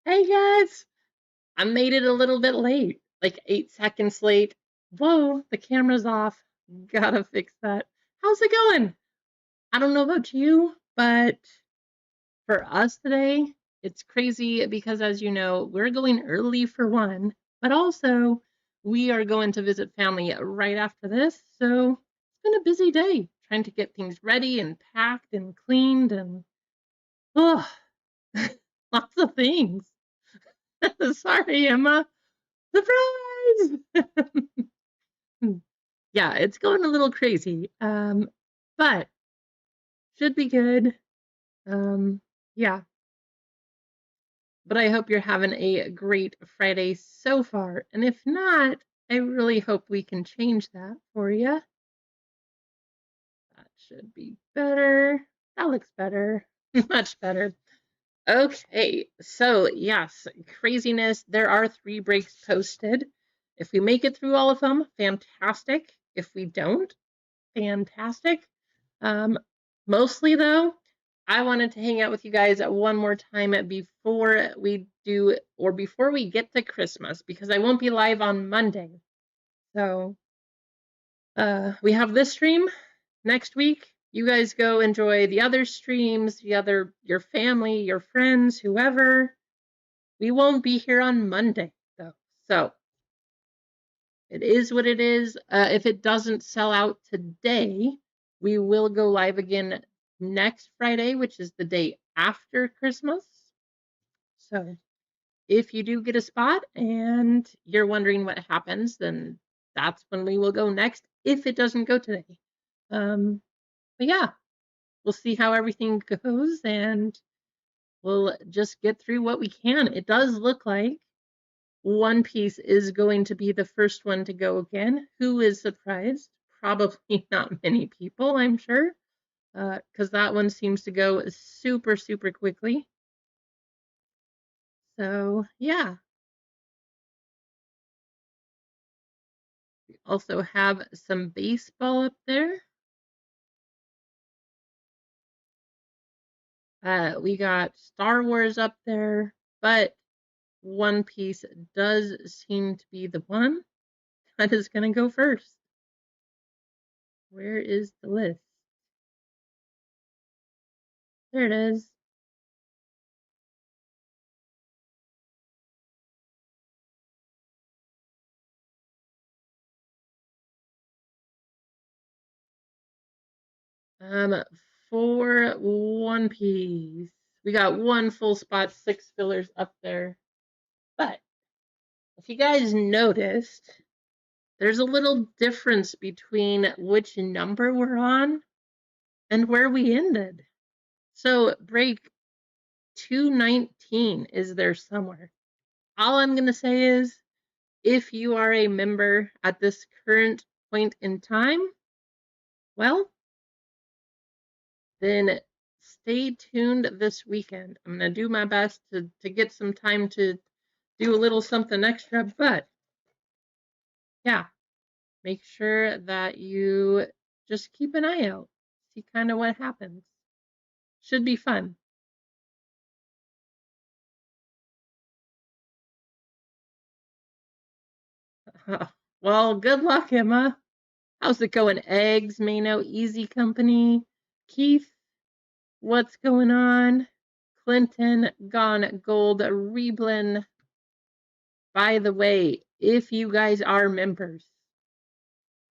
Hey guys, I made it a little bit late, like 8 seconds late. Whoa, the camera's off. Gotta fix that. How's it going? I don't know about you, but for us today, it's crazy because, as you know, we're going early for one, but also we are going to visit family right after this. So it's been a busy day trying to get things ready and packed and cleaned and oh, lots of things. Sorry, Emma. Surprise! Yeah, it's going a little crazy, but should be good. Um, yeah, but I hope you're having a great Friday so far. And if not, I really hope we can change that for you. That should be better. That looks better. Much better. Okay, so yes, craziness. There are 3 breaks posted. If we make it through all of them, fantastic. If we don't, fantastic. Um, Mostly though, I wanted to hang out with you guys one more time before we do, or before we get to Christmas, because I won't be live on Monday. So we have this stream next week. You guys go enjoy the other streams, your family, your friends, whoever. We won't be here on Monday though. So it is what it is. If it doesn't sell out today, we will go live again next Friday, which is the day after Christmas. So if you do get a spot and you're wondering what happens, then that's when we will go next if it doesn't go today. But yeah, we'll see how everything goes and we'll just get through what we can. It does look like One Piece is going to be the first one to go again. Who is surprised? Probably not many people, I'm sure, because that one seems to go super, super quickly. So, yeah. We also have some baseball up there. We got Star Wars up there, but One Piece does seem to be the one that is going to go first. Where is the list? There it is. Um, for One Piece, we got one full spot, 6 fillers up there. But if you guys noticed, there's a little difference between which number we're on and where we ended. So break 219 is there somewhere. All I'm going to say is if you are a member at this current point in time, well, then stay tuned this weekend. I'm going to do my best to get some time to do a little something extra, but yeah, make sure that you just keep an eye out, see kind of what happens. Should be fun. Well, good luck, Emma. How's it going? Eggs, Mano, Easy Company, Keith, what's going on? Clinton, Gone Gold, Reblin. By the way, if you guys are members,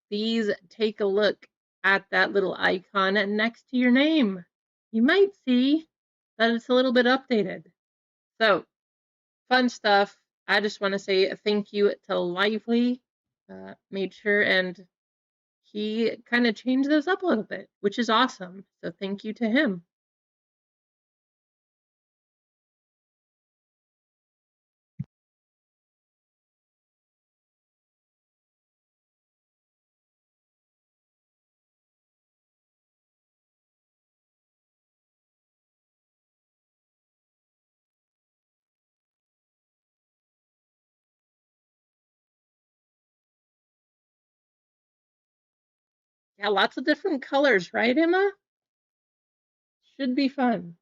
please take a look at that little icon next to your name. You might see that it's a little bit updated. So, fun stuff. I just want to say thank you to Lively. Made sure and he kind of changed those up a little bit, which is awesome. So, thank you to him. Yeah, lots of different colors, right, Emma? Should be fun.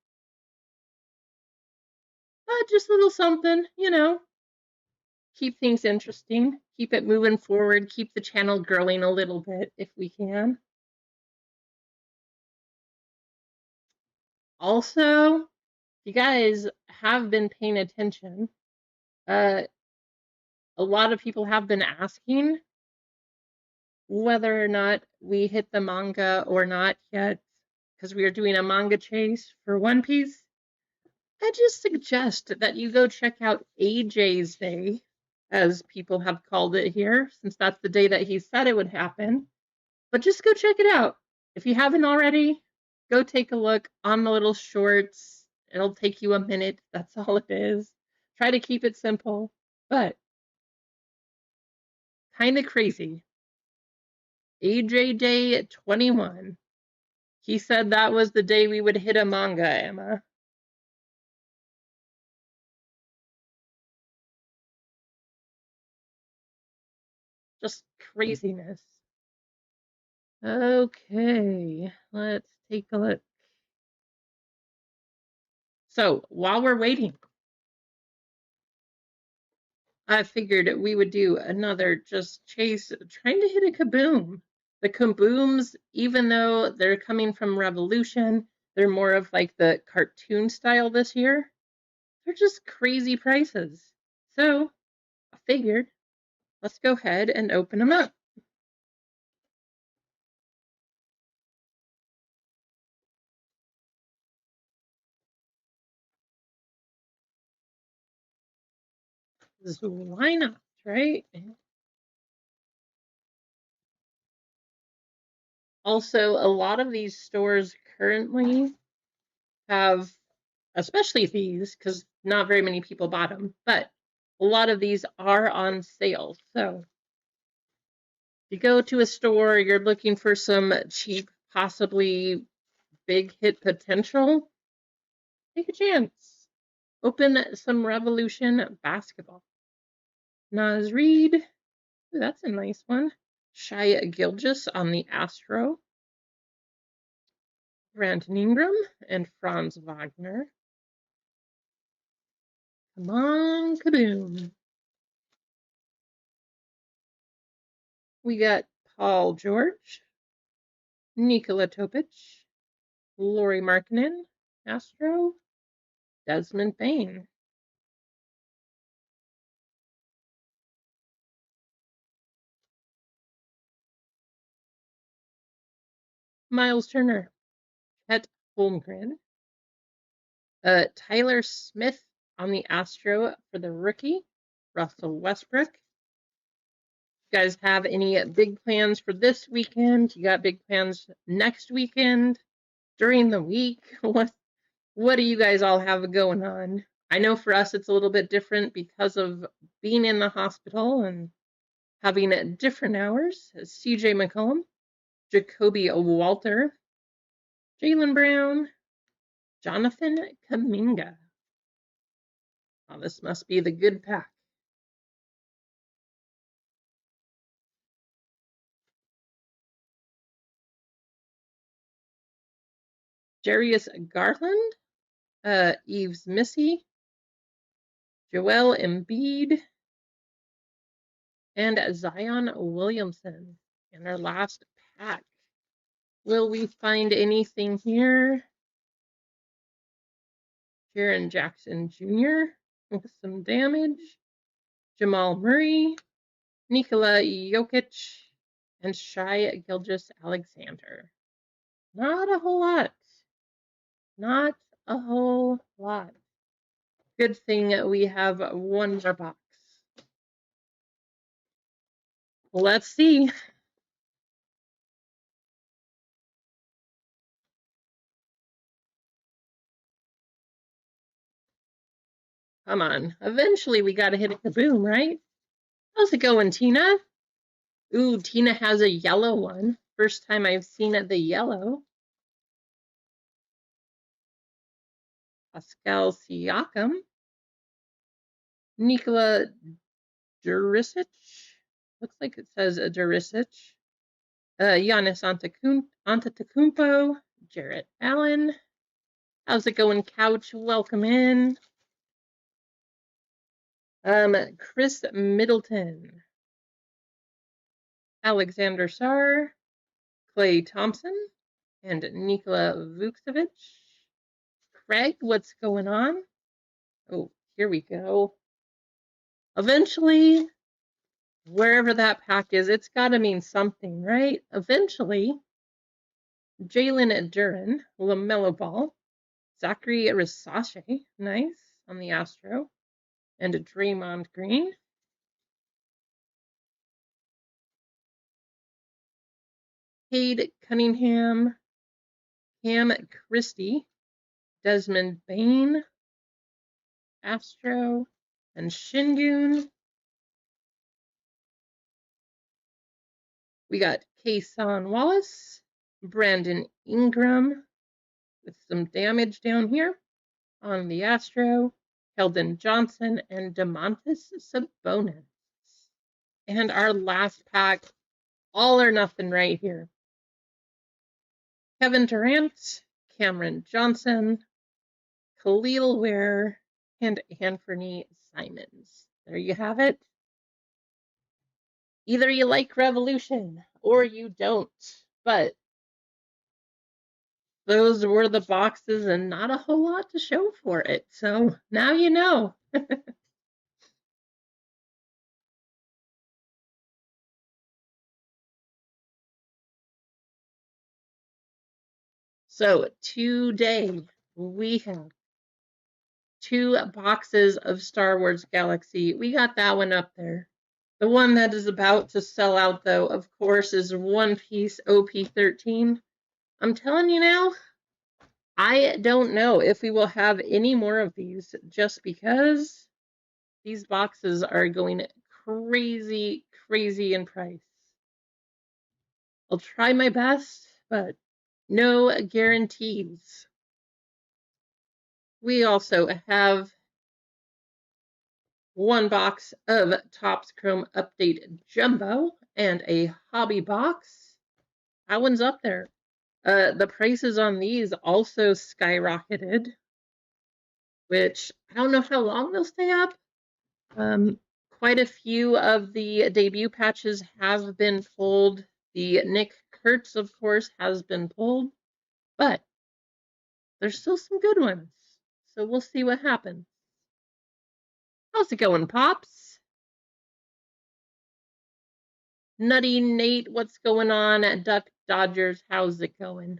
just a little something, you know. Keep things interesting. Keep it moving forward. Keep the channel growing a little bit if we can. Also, you guys have been paying attention. A lot of people have been asking whether or not we hit the manga or not yet, because we are doing a manga chase for One Piece. I just suggest that you go check out AJ's Day, as people have called it here, since that's the day that he said it would happen. But just go check it out. If you haven't already, go take a look on the little shorts. It'll take you a minute. That's all it is. Try to keep it simple, but kind of crazy. AJ Day 21. He said that was the day we would hit a manga, Emma. Just craziness. Okay, let's take a look. So, while we're waiting, I figured we would do another just chase, trying to hit a kaboom. The kabooms, even though they're coming from Revolution, they're more of like the cartoon style this year. They're just crazy prices. So, I figured, let's go ahead and open them up. Why not, right? Also, a lot of these stores currently have, especially these, because not very many people bought them, but a lot of these are on sale. So if you go to a store, you're looking for some cheap, possibly big hit potential, take a chance. Open some Revolution basketball. Naz Reid, ooh, that's a nice one. Shai Gilgeous on the Astro. Brandon Ingram and Franz Wagner. Come on, kaboom. We got Paul George, Nikola Topic, Lauri Markkanen, Astro, Desmond Bain. Miles Turner, Chet Holmgren, Tyler Smith on the Astro for the rookie, Russell Westbrook. You guys have any big plans for this weekend? You got big plans next weekend, during the week? What do you guys all have going on? I know for us it's a little bit different because of being in the hospital and having different hours. CJ McCollum, Jacoby Walter, Jaylen Brown, Jonathan Kuminga. Oh, this must be the good pack. Jarius Garland, Yves Missy, Joel Embiid, and Zion Williamson in our last pack. Will we find anything here? Jaren Jackson Jr. with some damage. Jamal Murray, Nikola Jokic, and Shai Gilgeous-Alexander. Not a whole lot. Not a whole lot. Good thing we have one more box. Let's see. Come on. Eventually we gotta hit a kaboom, right? How's it going, Tina? Ooh, Tina has a yellow one. First time I've seen the yellow. Pascal Siakam. Nikola Jurisic. Looks like it says Jurisic. Giannis Antetokounmpo. Jarrett Allen. How's it going, Couch? Welcome in. Chris Middleton, Alexander Sarr, Clay Thompson, and Nikola Vucevic. Craig, what's going on? Oh, here we go. Eventually, wherever that pack is, it's got to mean something, right? Eventually, Jalen Duren, LaMelo Ball, Zachary Risache, nice, on the Astro, and Draymond Green. Cade Cunningham, Cam Christie, Desmond Bain, Astro, and Shingun. We got Kason Wallace, Brandon Ingram, with some damage down here on the Astro, Keldon Johnson, and DeMontis Sabonis. And our last pack, all or nothing right here. Kevin Durant, Cameron Johnson, Khalil Ware, and Anthony Simons. There you have it. Either you like Revolution or you don't, but those were the boxes and not a whole lot to show for it. So now you know. So today we have 2 boxes of Star Wars Galaxy. We got that one up there. The one that is about to sell out, though, of course, is One Piece OP13. I'm telling you now, I don't know if we will have any more of these just because these boxes are going crazy, crazy in price. I'll try my best, but no guarantees. We also have 1 box of Topps Chrome Update Jumbo and a hobby box. That one's up there. The prices on these also skyrocketed, which I don't know how long they'll stay up. Quite a few of the debut patches have been pulled. The Nick Kurtz, of course, has been pulled, but there's still some good ones. So we'll see what happens. How's it going, Pops? Nutty Nate, what's going on at Duck Dodgers? How's it going?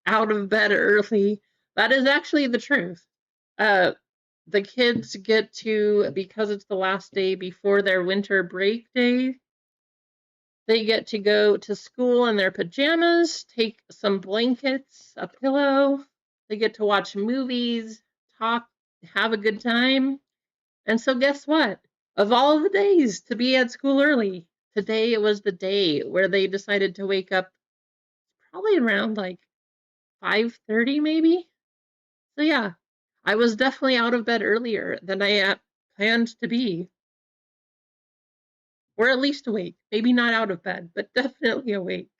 Out of bed early. That is actually the truth. The kids get to, because it's the last day before their winter break day, they get to go to school in their pajamas, take some blankets, a pillow. They get to watch movies, talk, have a good time. And so guess what? Of all the days to be at school early, today was the day where they decided to wake up probably around like 5:30 maybe. So yeah, I was definitely out of bed earlier than I planned to be. Or at least awake. Maybe not out of bed, but definitely awake.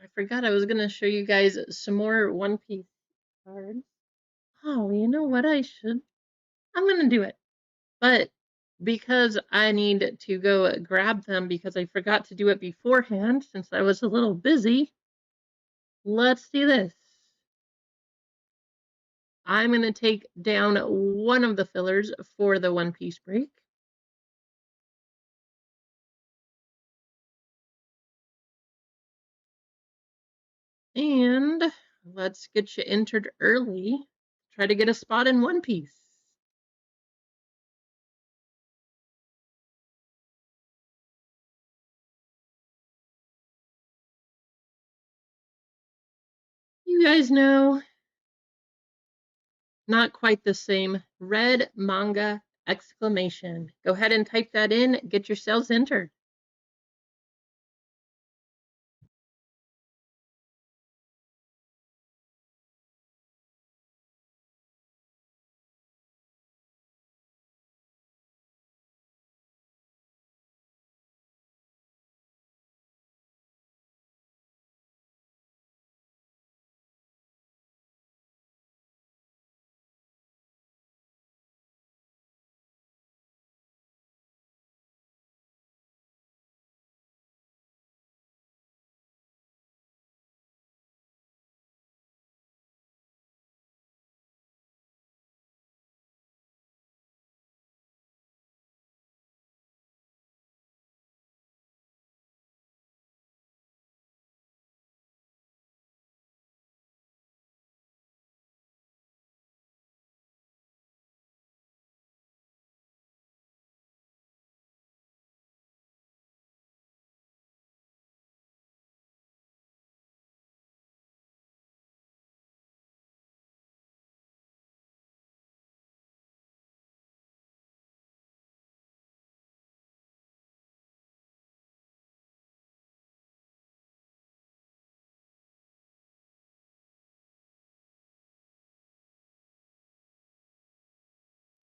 I forgot I was going to show you guys some more One Piece cards. Oh, you know what I should? I'm going to do it. But because I need to go grab them because I forgot to do it beforehand since I was a little busy, let's do this. I'm going to take down one of the fillers for the One Piece break. And let's get you entered early. Try to get a spot in One Piece. You guys know, not quite the same. Red manga exclamation. Go ahead and type that in. Get yourselves entered.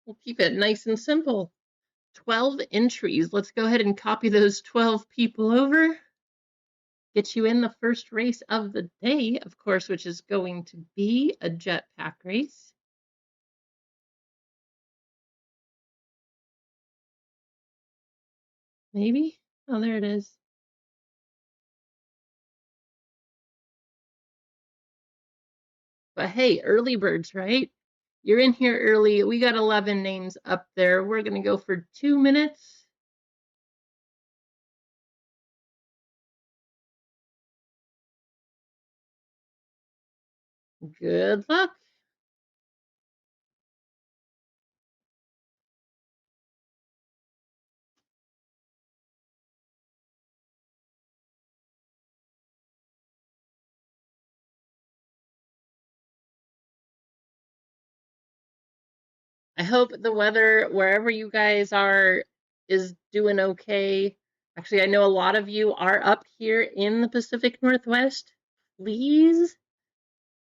We'll keep it nice and simple. 12 entries. Let's go ahead and copy those 12 people over. Get you in the first race of the day, of course, which is going to be a jetpack race. Maybe? Oh, there it is. But hey, early birds, right? You're in here early. We got 11 names up there. We're going to go for 2 minutes. Good luck. I hope the weather wherever you guys are is doing okay. Actually, I know a lot of you are up here in the Pacific Northwest. Please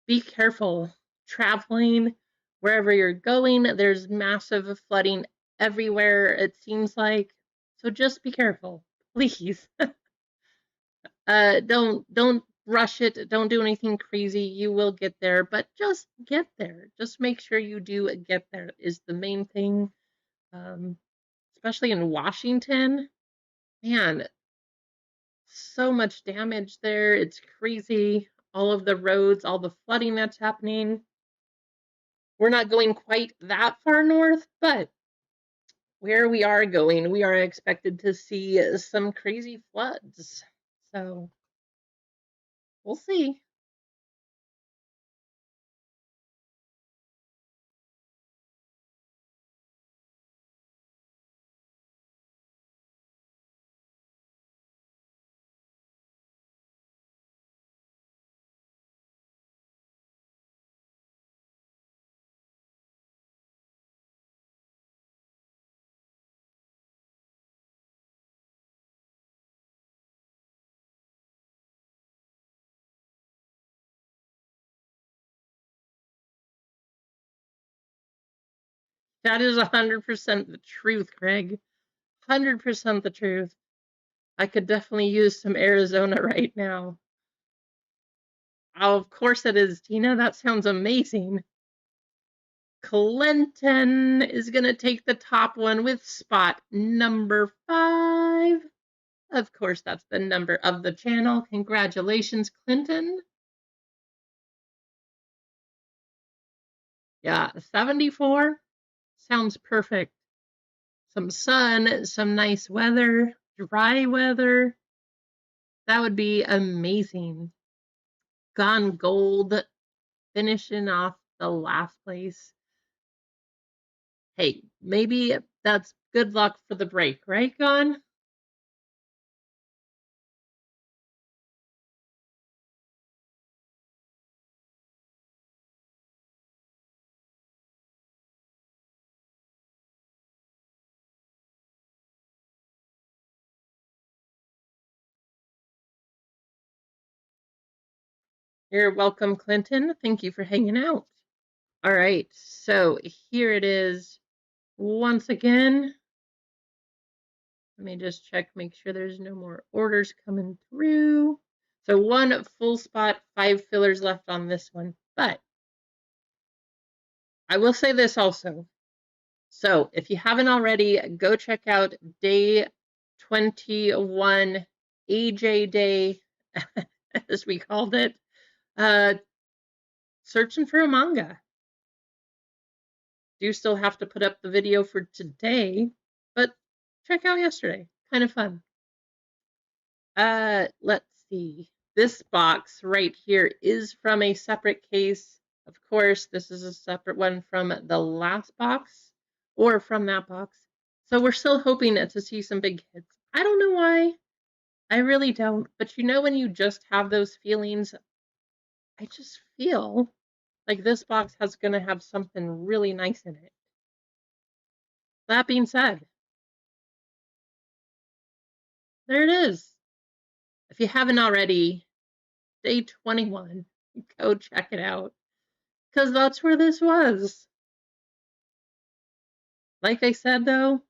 be careful traveling wherever you're going. There's massive flooding everywhere, it seems like. So just be careful, please. Don't rush it. Don't do anything crazy. You will get there, but just get there. Just make sure you do get there is the main thing. Especially in Washington, man, so much damage there. It's crazy. All of the roads, all the flooding that's happening. We're not going quite that far north, but where we are going, we are expected to see some crazy floods. So we'll see. That is 100% the truth, Greg. 100% the truth. I could definitely use some Arizona right now. Oh, of course it is, Tina. That sounds amazing. Clinton is going to take the top one with spot number 5. Of course, that's the number of the channel. Congratulations, Clinton. Yeah, 74 sounds perfect. Some sun, some nice weather, dry weather. That would be amazing. Gone Gold finishing off the last place. Hey, maybe that's good luck for the break, right, Gone? You're welcome, Clinton. Thank you for hanging out. All right, so here it is once again. Let me just check, make sure there's no more orders coming through. So 1 full spot, 5 fillers left on this one. But I will say this also. So if you haven't already, go check out day 21, AJ Day, as we called it. Searching for a manga. Do still have to put up the video for today, but check out yesterday. Kind of fun. Let's see. This box right here is from a separate case. Of course, this is a separate one from the last box or from that box. So we're still hoping to see some big hits. I don't know why. I really don't. But you know when you just have those feelings, I just feel like this box has going to have something really nice in it. That being said, there it is. If you haven't already, day 21, go check it out. Because that's where this was. Like I said, though,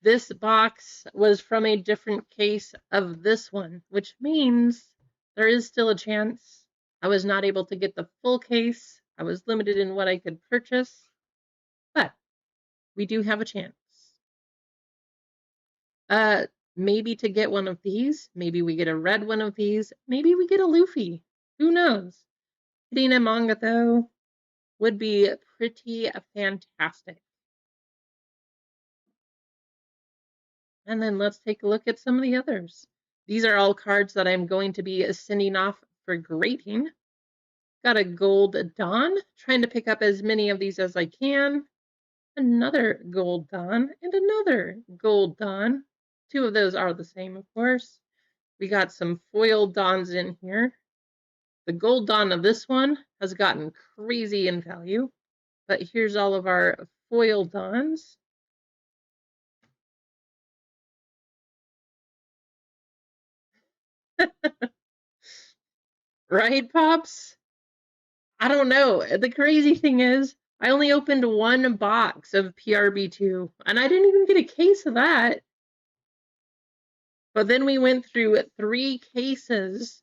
this box was from a different case of this one, which means there is still a chance. I was not able to get the full case. I was limited in what I could purchase, but we do have a chance. Uh, maybe to get one of these. Maybe we get a red one of these. Maybe we get a Luffy. Who knows? Getting a manga, though, would be pretty fantastic. And then let's take a look at some of the others. These are all cards that I'm going to be sending off for grading. Got a Gold Dawn, trying to pick up as many of these as I can. Another Gold Dawn, and another Gold Dawn. Two of those are the same, of course. We got some foil Dawns in here. The Gold Dawn of this one has gotten crazy in value. But here's all of our foil Dawns. Right, Pops? I don't know. The crazy thing is, I only opened one box of PRB2, and I didn't even get a case of that. But then we went through 3 cases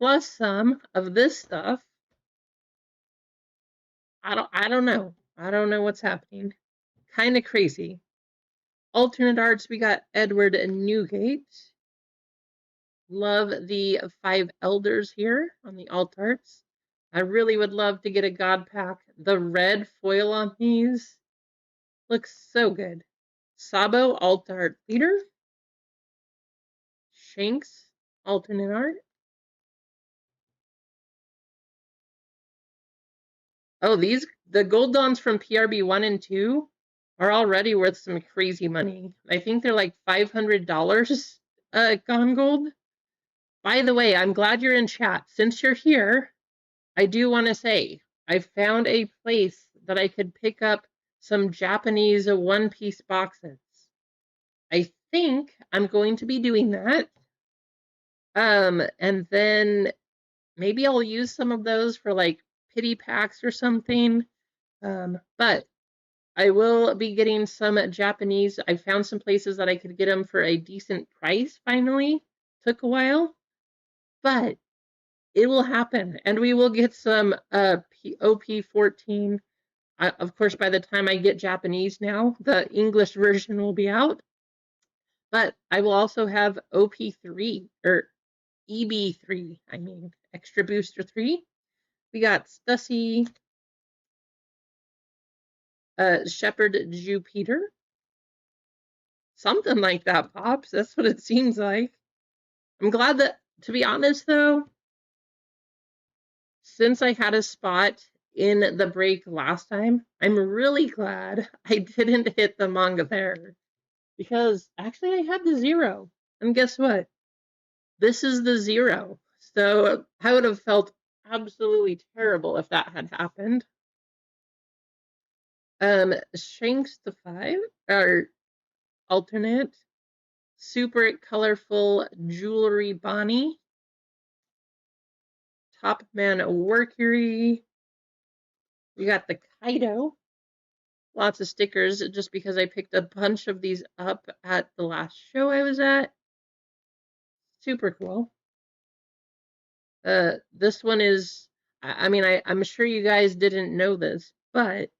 plus some of this stuff. I don't know. I don't know what's happening. Kind of crazy. Alternate arts, we got Edward Newgate. Love the 5 elders here on the alt arts. I really would love to get a God pack. The red foil on these looks so good. Sabo alt art leader. Shanks alternate art. Oh, the gold dons from PRB 1 and 2 are already worth some crazy money. I think they're like $500 gone gold. By the way, I'm glad you're in chat. Since you're here, I do want to say I found a place that I could pick up some Japanese one-piece boxes. I think I'm going to be doing that. And then maybe I'll use some of those for like pity packs or something. But I will be getting some Japanese. I found some places that I could get them for a decent price finally. Took a while, but it will happen. And we will get some OP14. Of course, by the time I get Japanese now, the English version will be out. But I will also have OP3, or EB3, I mean, Extra Booster 3. We got Stussy, Shepherd Jupiter. Something like that, Pops. That's what it seems like. I'm glad that, to be honest, though, since I had a spot in the break last time, I'm really glad I didn't hit the manga there. Because actually I had the 0. And guess what? This is the 0. So I would have felt absolutely terrible if that had happened. Shanks the 5, or alternate. Super colorful jewelry Bonnie. Top Man Mercury. We got the Kaido. Lots of stickers just because I picked a bunch of these up at the last show I was at. Super cool. This one is, I mean, I'm sure you guys didn't know this, but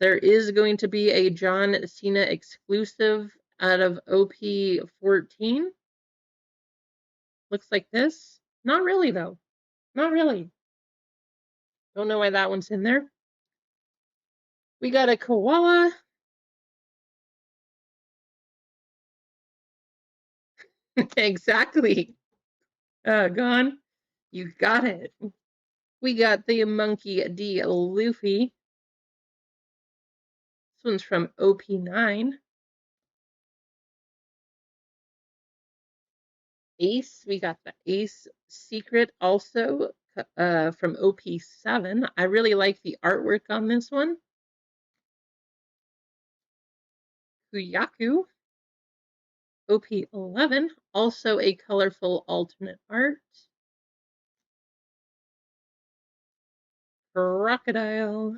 there is going to be a John Cena exclusive out of OP14. Looks like this. Not really, though. Not really. Don't know why that one's in there. We got a koala. Exactly. Gone. You got it. We got the Monkey D. Luffy. This one's from OP9. Ace, we got the Ace Secret also from OP7. I really like the artwork on this one. Kuyaku, OP11, also a colorful alternate art. Crocodile.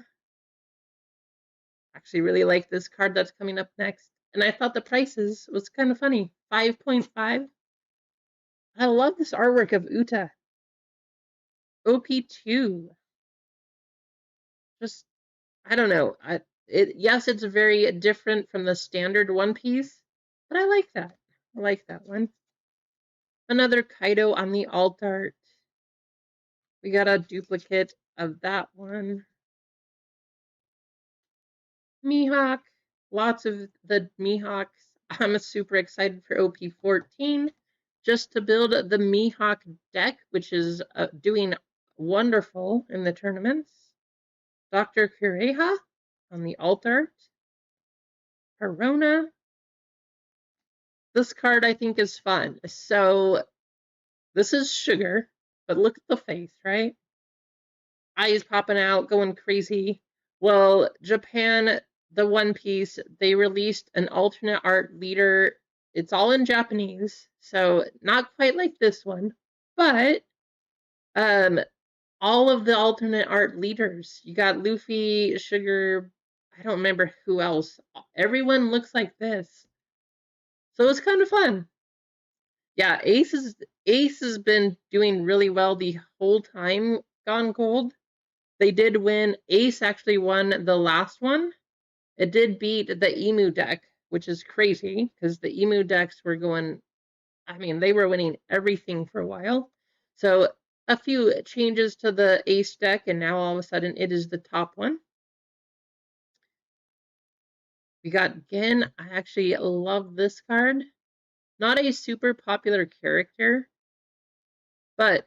Actually really like this card that's coming up next. And I thought the prices was kind of funny. 5.5. I love this artwork of Uta. OP2. Just, I don't know. Yes, it's very different from the standard One Piece, but I like that. I like that one. Another Kaido on the alt art. We got a duplicate of that one. Mihawk. Lots of the Mihawks. I'm super excited for OP14 just to build the Mihawk deck, which is doing wonderful in the tournaments. Dr. Kureha on the alt art. Corona. This card I think is fun. So this is Sugar, but look at the face, right? Eyes popping out, going crazy. Well, Japan, the One Piece, they released an alternate art leader. It's all in Japanese, so not quite like this one, but um, all of the alternate art leaders. You got Luffy, Sugar, I don't remember who else. Everyone looks like this. So it's kind of fun. Yeah, Ace has been doing really well the whole time Gone Gold. They did win. Ace actually won the last one. It did beat the Emu deck, which is crazy because the Emu decks were going, I mean, they were winning everything for a while. So a few changes to the Ace deck, and now all of a sudden it is the top one. We got Gin. I actually love this card. Not a super popular character, but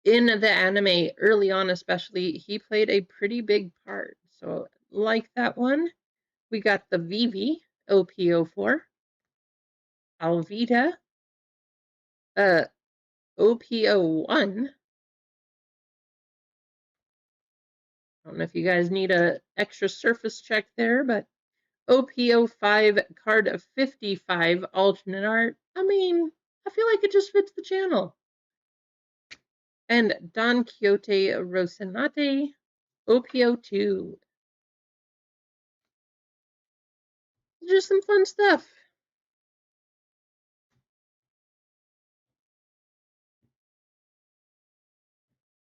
in the anime, early on especially, he played a pretty big part. So like that one. We got the Vivi, OP04. Alvita, OP01. I don't know if you guys need a extra surface check there, but OP05, card of 55, alternate art. I mean, I feel like it just fits the channel. And Don Quixote Rocinante, OP02. Just some fun stuff.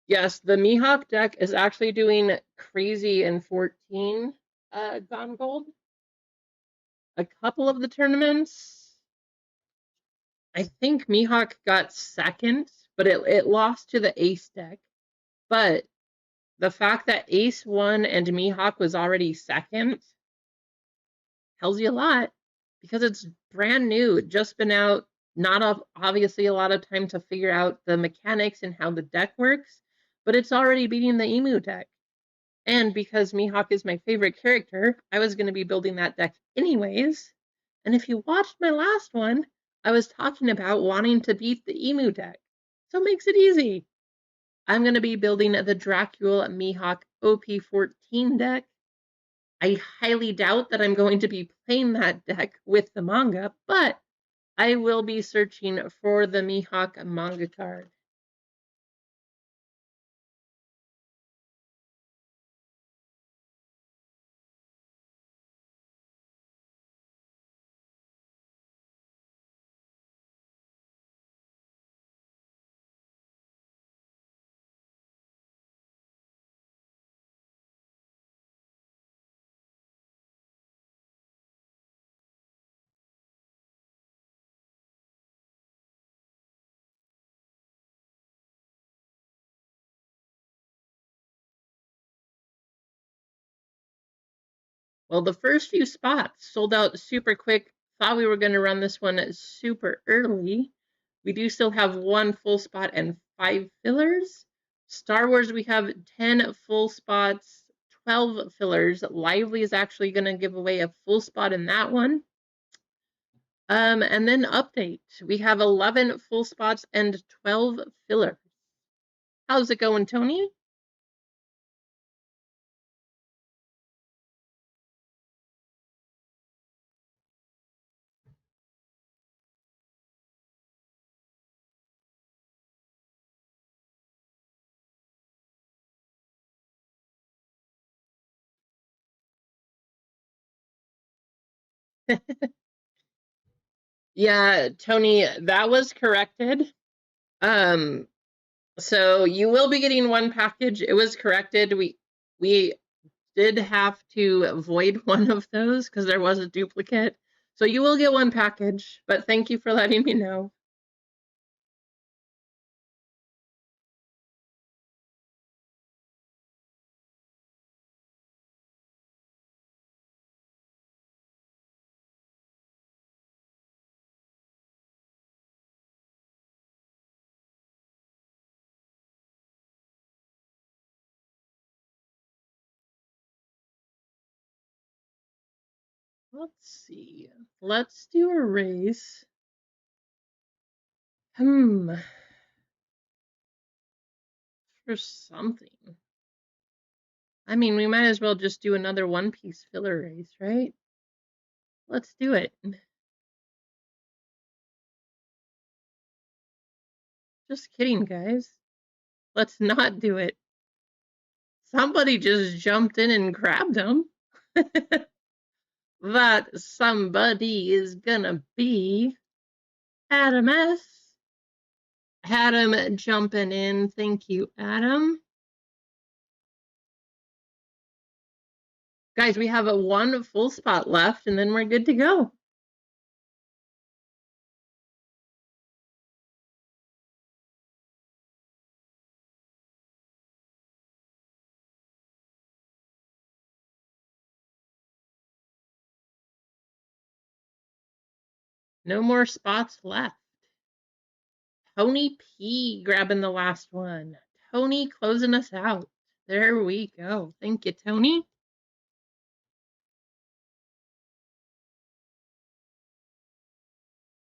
Yes, the Mihawk deck is actually doing crazy in 14 Gone Gold. A couple of the tournaments, I think Mihawk got second, but it lost to the Ace deck. But the fact that Ace won and Mihawk was already second tells you a lot because it's brand new, just been out, not obviously a lot of time to figure out the mechanics and how the deck works, but it's already beating the Emu deck. And because Mihawk is my favorite character, I was going to be building that deck anyways. And if you watched my last one, I was talking about wanting to beat the Emu deck. So it makes it easy. I'm going to be building the Dracula Mihawk OP14 deck. I highly doubt that I'm going to be playing that deck with the manga, but I will be searching for the Mihawk manga card. Well, the first few spots sold out super quick. Thought we were going to run this one super early. We do still have one full spot and 5 fillers. Star Wars, we have 10 full spots, 12 fillers. Lively is actually going to give away a full spot in that one. And then update. We have 11 full spots and 12 fillers. How's it going, Tony? Yeah, Tony, that was corrected. Um, so you will be getting one package. It was corrected. We did have to void one of those because there was a duplicate. So you will get one package, but thank you for letting me know. Let's see. Let's do a race. For something. I mean, we might as well just do another One Piece filler race, right? Let's do it. Just kidding, guys. Let's not do it. Somebody just jumped in and grabbed him. That somebody is gonna be Adam S. Adam jumping in. Thank you, Adam. Guys, we have a one full spot left, and then we're good to go. No more spots left. Tony P grabbing the last one. Tony closing us out. There we go. Thank you, Tony.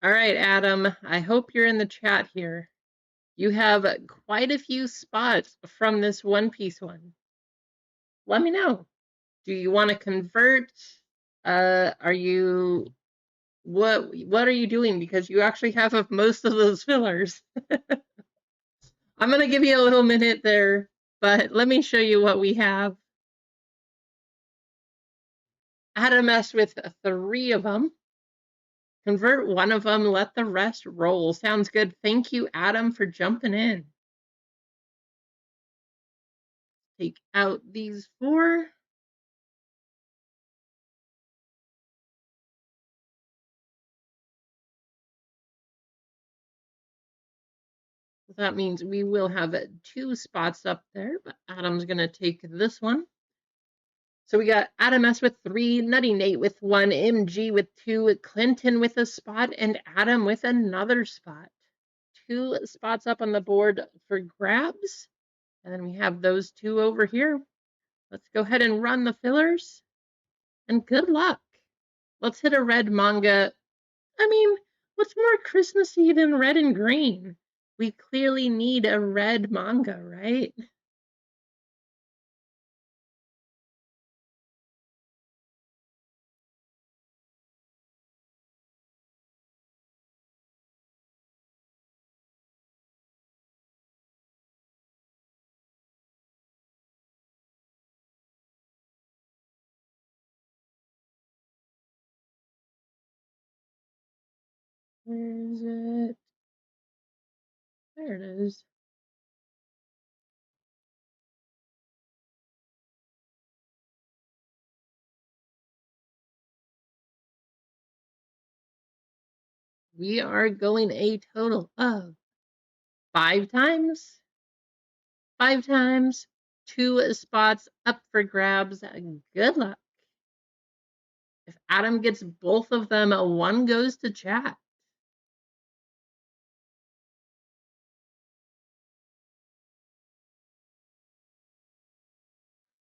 All right, Adam, I hope you're in the chat here. You have quite a few spots from this One Piece one. Let me know. Do you want to convert? Are you what are you doing? Because you actually have most of those fillers. I'm gonna give you a little minute there, but let me show you what we have. Adam S with 3 of them. Convert one of them, let the rest roll. Sounds good. Thank you, Adam, for jumping in. Take out these 4. That means we will have 2 spots up there, but Adam's going to take this one. So we got Adam S with 3, Nutty Nate with 1, MG with 2, Clinton with a spot, and Adam with another spot. 2 spots up on the board for grabs. And then we have those 2 over here. Let's go ahead and run the fillers. And good luck. Let's hit a red manga. I mean, what's more Christmassy than red and green? We clearly need a red manga, right? Where is it? There it is. We are going a total of 5 times. 5 times. 2 spots up for grabs. Good luck. If Adam gets both of them, 1 goes to chat.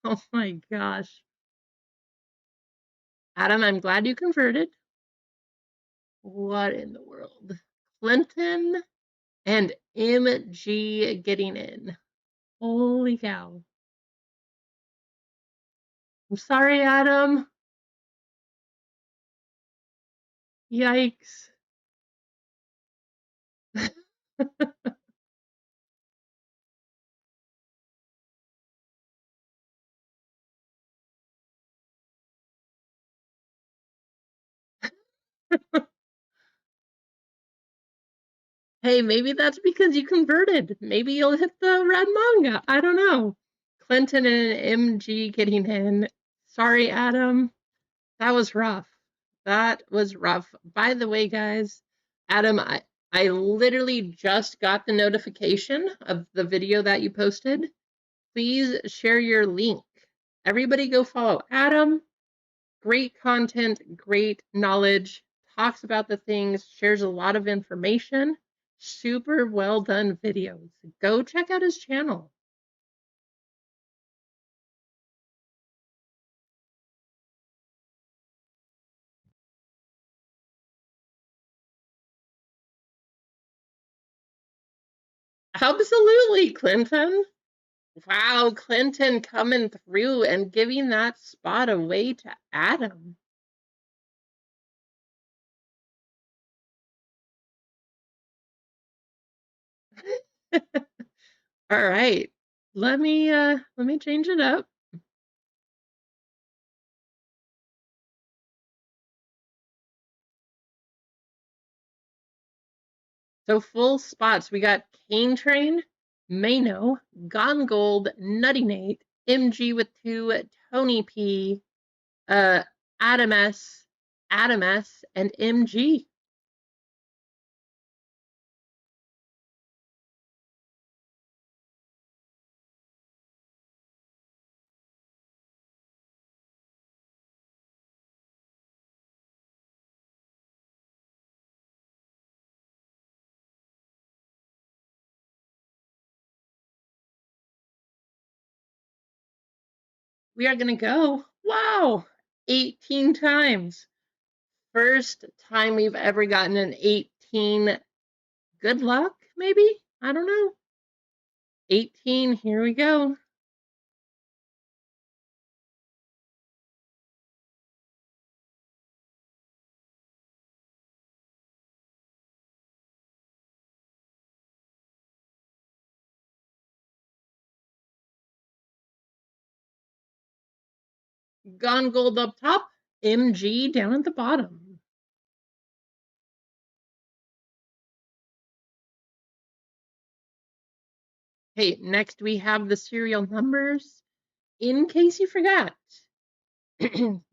Oh my gosh. Adam, I'm glad you converted. What in the world? Clinton and MG getting in. Holy cow. I'm sorry, Adam. Yikes. Hey, maybe that's because you converted. Maybe you'll hit the red manga. I don't know. Clinton and MG getting in. Sorry, Adam. That was rough. That was rough. By the way, guys, Adam, I literally just got the notification of the video that you posted. Please share your link. Everybody go follow Adam. Great content, great knowledge, talks about the things, shares a lot of information. Super well done videos. Go check out his channel. Absolutely, Clinton. Wow, Clinton coming through and giving that spot away to Adam. All right. Let me change it up. So full spots. We got Cane Train, Mano, Gone Gold, Nutty Nate, MG with 2, Tony P, uh, Adam S, Adam S, and MG. We are gonna go. Wow, 18 times. First time we've ever gotten an 18. Good luck, maybe? I don't know. 18, here we go. Gone Gold up top, MG down at the bottom. Hey, next we have the serial numbers. In case you forgot,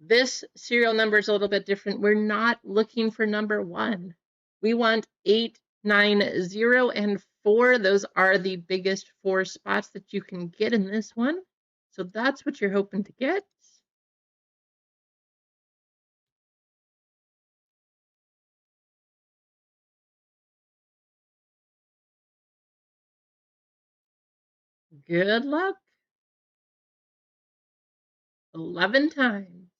this serial number is a little bit different. We're not looking for number 1. We want 8, 9, 0, and 4. Those are the biggest 4 spots that you can get in this one. So that's what you're hoping to get. Good luck. 11 times.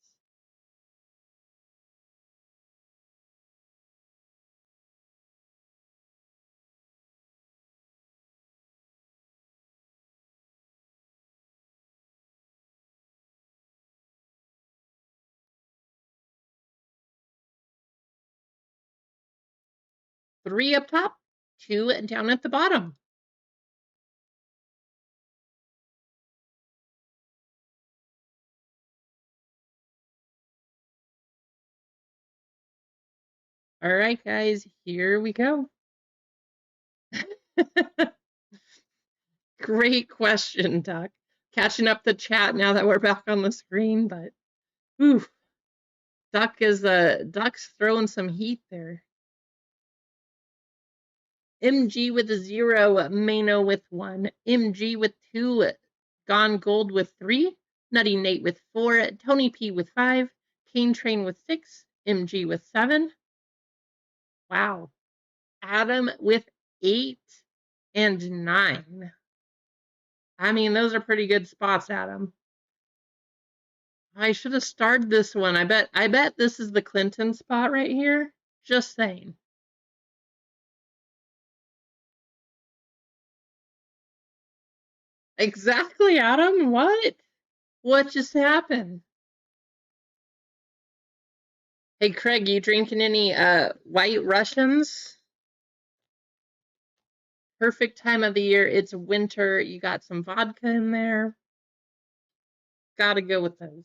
Three up top, 2 down at the bottom. All right, guys, here we go. Great question, Duck. Catching up the chat now that we're back on the screen, but ooh, Duck's throwing some heat there. MG with a 0, Mano with 1, MG with 2, Gone Gold with 3, Nutty Nate with 4, Tony P with 5, Cane Train with 6, MG with 7. Wow. Adam with 8 and 9. I mean, those are pretty good spots, Adam. I should have started this one. I bet this is the Clinton spot right here. Just saying. Exactly, Adam. What? What just happened? Hey, Craig, you drinking any White Russians? Perfect time of the year. It's winter. You got some vodka in there. Gotta go with those.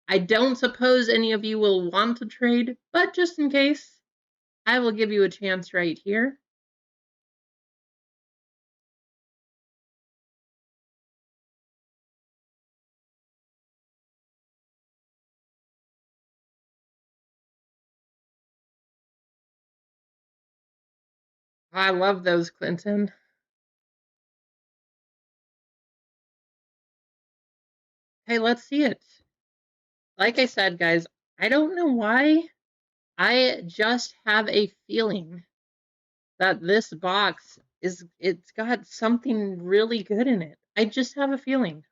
I don't suppose any of you will want to trade, but just in case, I will give you a chance right here. I love those, Clinton. Hey, let's see it. Like I said, guys, I don't know why. I just have a feeling that this box it's got something really good in it. I just have a feeling.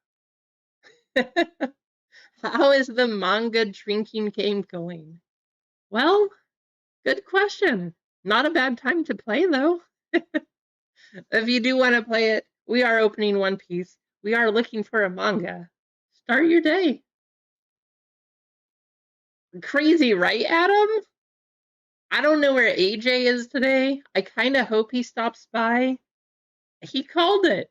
How is the manga drinking game going? Well, good question. Not a bad time to play though. If you do want to play it, we are opening One Piece. We are looking for a manga. Start your day. Crazy, right, Adam? I don't know where AJ is today. I kind of hope he stops by. He called it.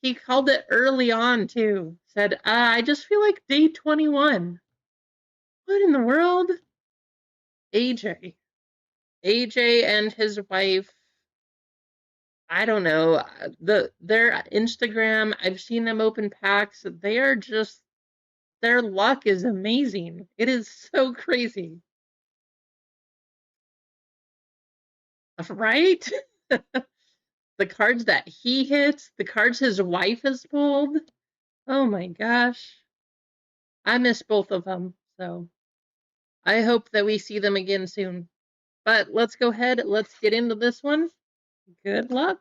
He called it early on, too. Said, I just feel like day 21. What in the world? AJ. AJ and his wife, I don't know. Their Instagram, I've seen them open packs. They are just, their luck is amazing. It is so crazy. Right? The cards that he hits, the cards his wife has pulled. Oh my gosh. I miss both of them, so I hope that we see them again soon. But let's go ahead, let's get into this one. Good luck.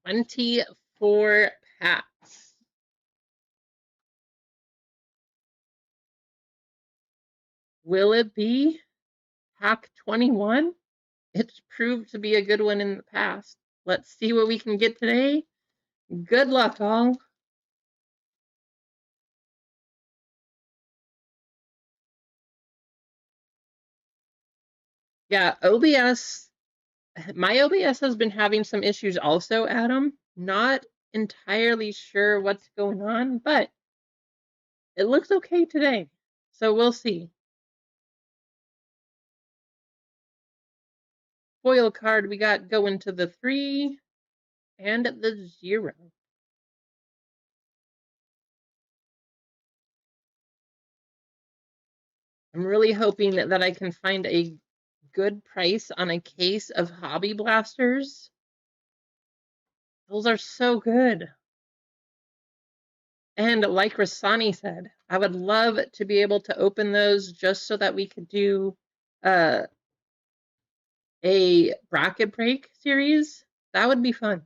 $24. Will it be pack 21? It's proved to be a good one in the past. Let's see what we can get today. Good luck, all. Yeah, OBS, my OBS has been having some issues also, Adam. Not entirely sure what's going on, but it looks okay today. So we'll see. Foil card we got going to the 3 and the 0. I'm really hoping that I can find a good price on a case of Hobby Blasters. Those are so good. And like Rasani said, I would love to be able to open those just so that we could do a bracket break series. That would be fun.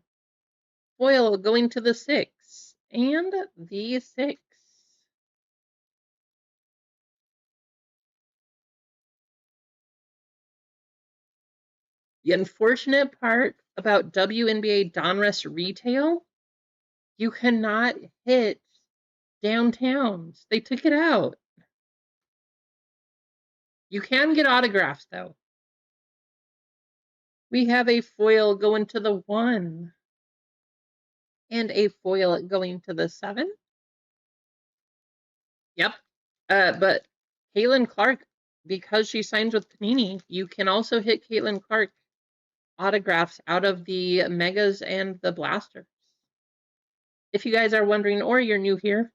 Foil going to the 6 and the 6. The unfortunate part about WNBA Donruss retail, you cannot hit downtowns. They took it out. You can get autographs, though. We have a foil going to the 1 and a foil going to the 7. Yep. But Caitlin Clark, because she signs with Panini, you can also hit Caitlin Clark autographs out of the Megas and the Blasters. If you guys are wondering or you're new here,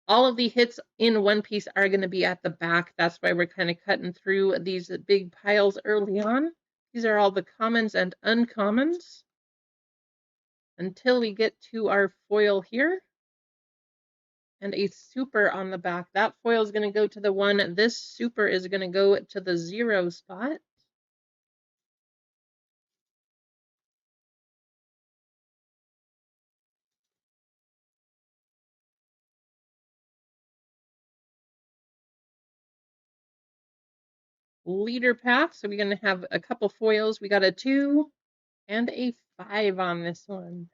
all of the hits in One Piece are going to be at the back. That's why we're kind of cutting through these big piles early on. These are all the commons and uncommons until we get to our foil here. And a super on the back. That foil is going to go to the 1. This super is going to go to the 0 spot. Leader pack. So we're going to have a couple foils. We got a 2 and a 5 on this one.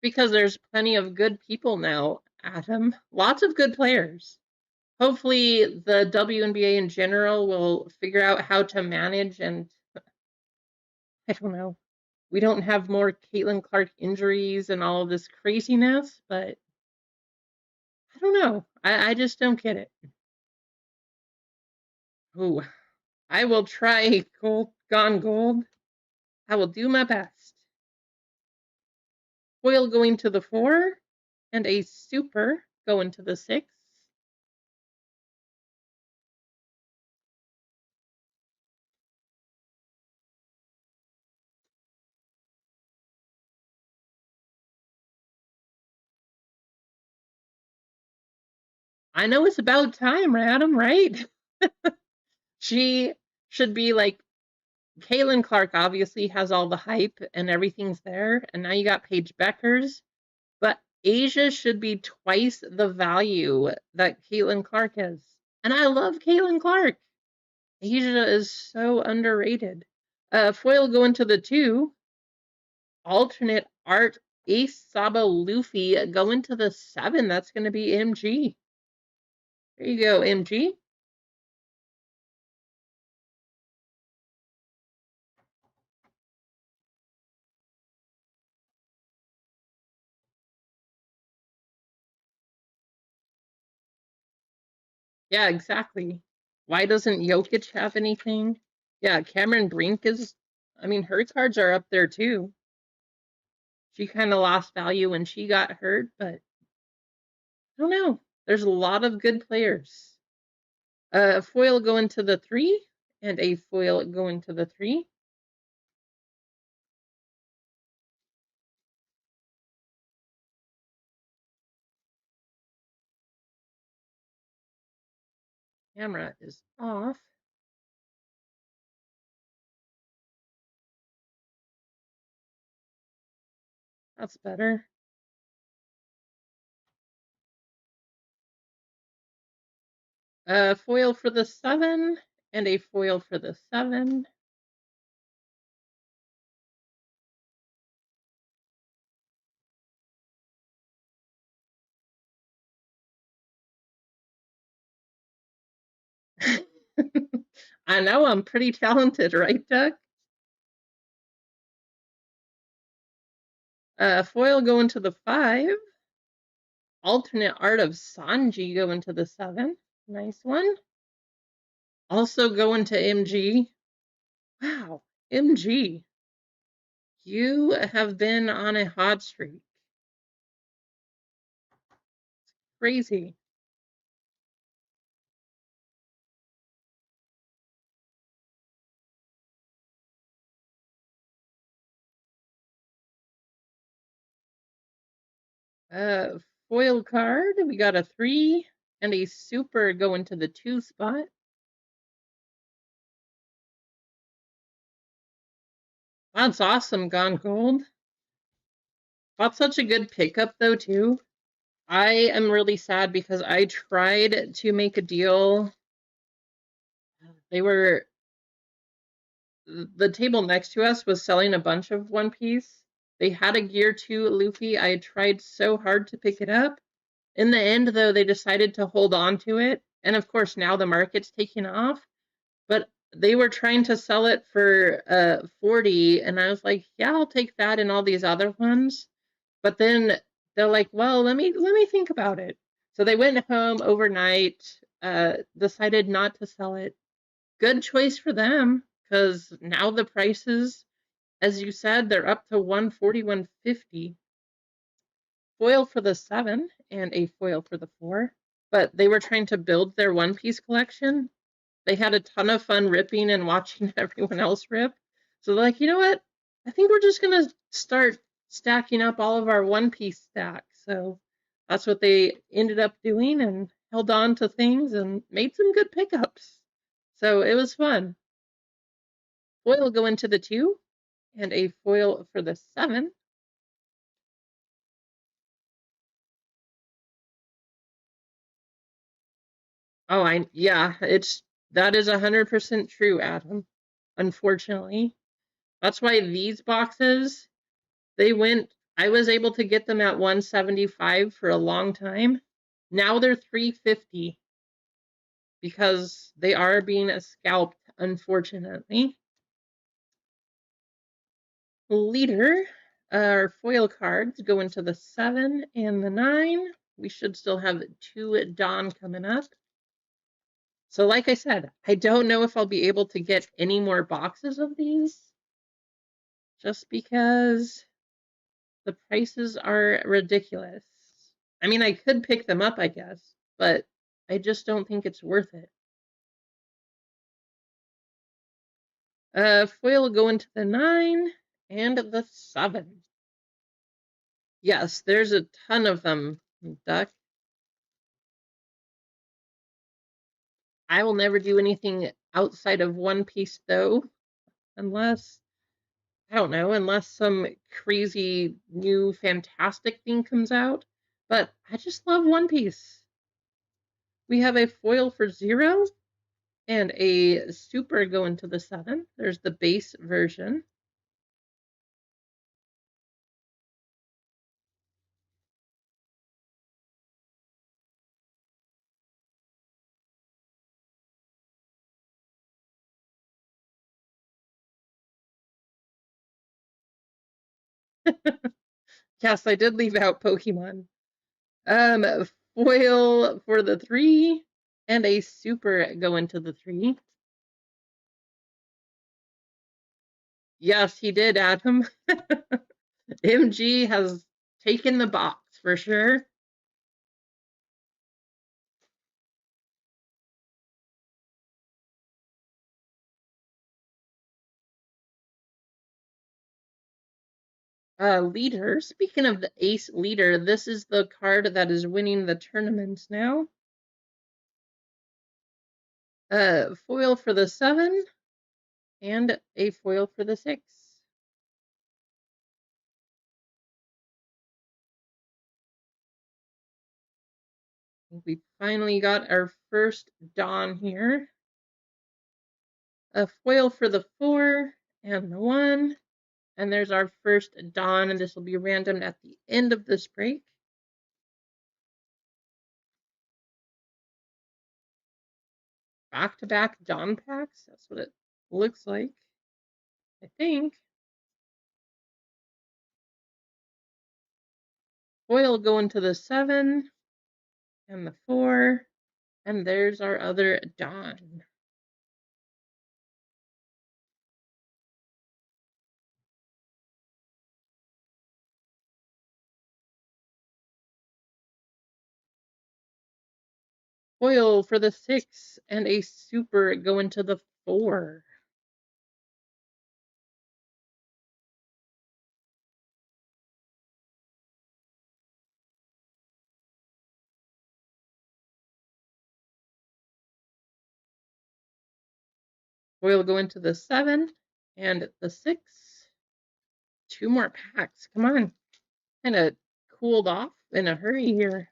Because there's plenty of good people now, Adam. Lots of good players. Hopefully, the WNBA in general will figure out how to manage, and I don't know. We don't have more Caitlin Clark injuries and all of this craziness, but I don't know. I just don't get it. Ooh, I will try gold, gone gold. I will do my best. Foil going to the 4, and a super going to the 6. I know it's about time, Adam, right? She should be like Caitlin Clark obviously has all the hype and everything's there, and now you got Paige Beckers, but Asia should be twice the value that Caitlin Clark is. And I love Caitlin Clark. Asia is so underrated. Foil going to the 2. Alternate art Ace Saba Luffy going to the 7. That's going to be MG. There you go, MG. Yeah, exactly. Why doesn't Jokic have anything? Yeah, Cameron Brink is, I mean, her cards are up there too. She kind of lost value when she got hurt, but I don't know. There's a lot of good players. A foil going to the 3, and a foil going to the 3. Camera is off. That's better. A foil for the 7, and a foil for the 7. I know I'm pretty talented, right, Doug? Foil going to the 5. Alternate art of Sanji going to the 7. Nice one. Also going to MG. Wow, MG. You have been on a hot streak. Crazy. Foil card. We got a 3 and a super going to the 2 spot. That's awesome, Gone Gold. That's such a good pickup, though, too. I am really sad because I tried to make a deal. They were, the table next to us was selling a bunch of One Piece. They had a Gear 2 Luffy. I tried so hard to pick it up. In the end, though, they decided to hold on to it. And of course, now the market's taking off. But they were trying to sell it for 40, and I was like, yeah, I'll take that and all these other ones. But then they're like, well, let me think about it. So they went home overnight, decided not to sell it. Good choice for them, because now the prices, as you said, they're up to 140, 150. Foil for the 7 and a foil for the 4. But they were trying to build their One Piece collection. They had a ton of fun ripping and watching everyone else rip. So they're like, you know what? I think we're just gonna start stacking up all of our One Piece stacks. So that's what they ended up doing and held on to things and made some good pickups. So it was fun. Foil go into the 2 and a foil for the 7. Oh, yeah, that is 100% true, Adam. Unfortunately, that's why these boxes they went. I was able to get them at 175 for a long time. Now they're 350 because they are being scalped, unfortunately. Leader, our foil cards go into the 7 and the 9. We should still have 2 Dawn coming up. So like I said, I don't know if I'll be able to get any more boxes of these just because the prices are ridiculous. I mean, I could pick them up, I guess, but I just don't think it's worth it. Foil will go into the 9 and the 7. Yes, there's a ton of them, Duck. I will never do anything outside of One Piece, though, unless, I don't know, unless some crazy new fantastic thing comes out. But I just love One Piece. We have a foil for 0 and a super going to the 7. There's the base version. Yes, I did leave out Pokemon. Foil for the 3 and a super going to the 3. Yes, he did, Adam. MG has taken the box for sure. Leader. Speaking of the ace leader, this is the card that is winning the tournaments now. Foil for the 7 and a foil for the 6. We finally got our first Dawn here. A foil for the 4 and the 1. And there's our first Dawn, and this will be random at the end of this break. Back-to-back Dawn packs. That's what it looks like, I think. Foil going to the 7 and the 4. And there's our other Dawn. Foil for the 6 and a super going to the 4. Foil go into the 7 and the 6. 2 more packs. Come on. Kind of cooled off in a hurry here.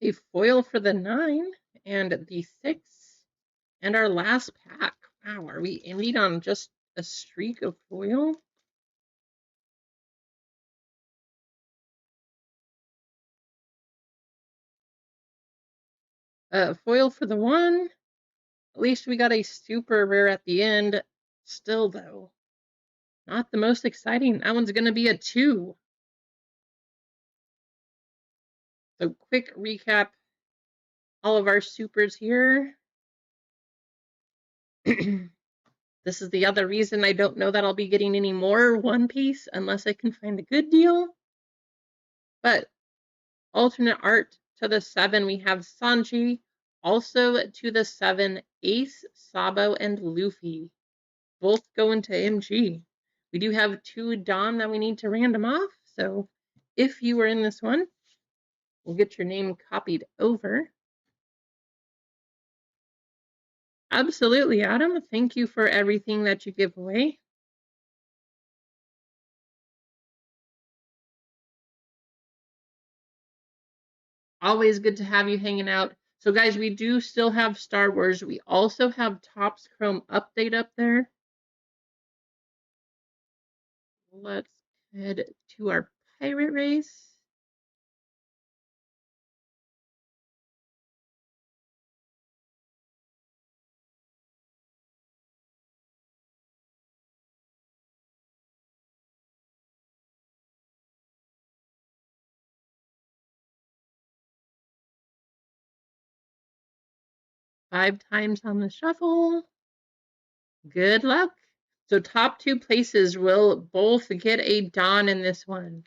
A foil for the 9 and the 6. And our last pack. Wow, are we ending on just a streak of foil? Foil for the 1. At least we got a super rare at the end. Still, though, not the most exciting. That one's going to be a 2. So quick recap. All of our supers here. This is the other reason I don't know that I'll be getting any more One Piece unless I can find a good deal. But alternate art to the 7, we have Sanji. Also to the 7, Ace, Sabo, and Luffy. Both go into MG. We do have 2 Dawn that we need to random off. So if you were in this one, we'll get your name copied over. Absolutely, Adam. Thank you for everything that you give away. Always good to have you hanging out. So guys, we do still have Star Wars. We also have Topps Chrome Update up there. Let's head to our pirate race. Five times on the shuffle. Good luck. So top two places will both get a Dawn in this one.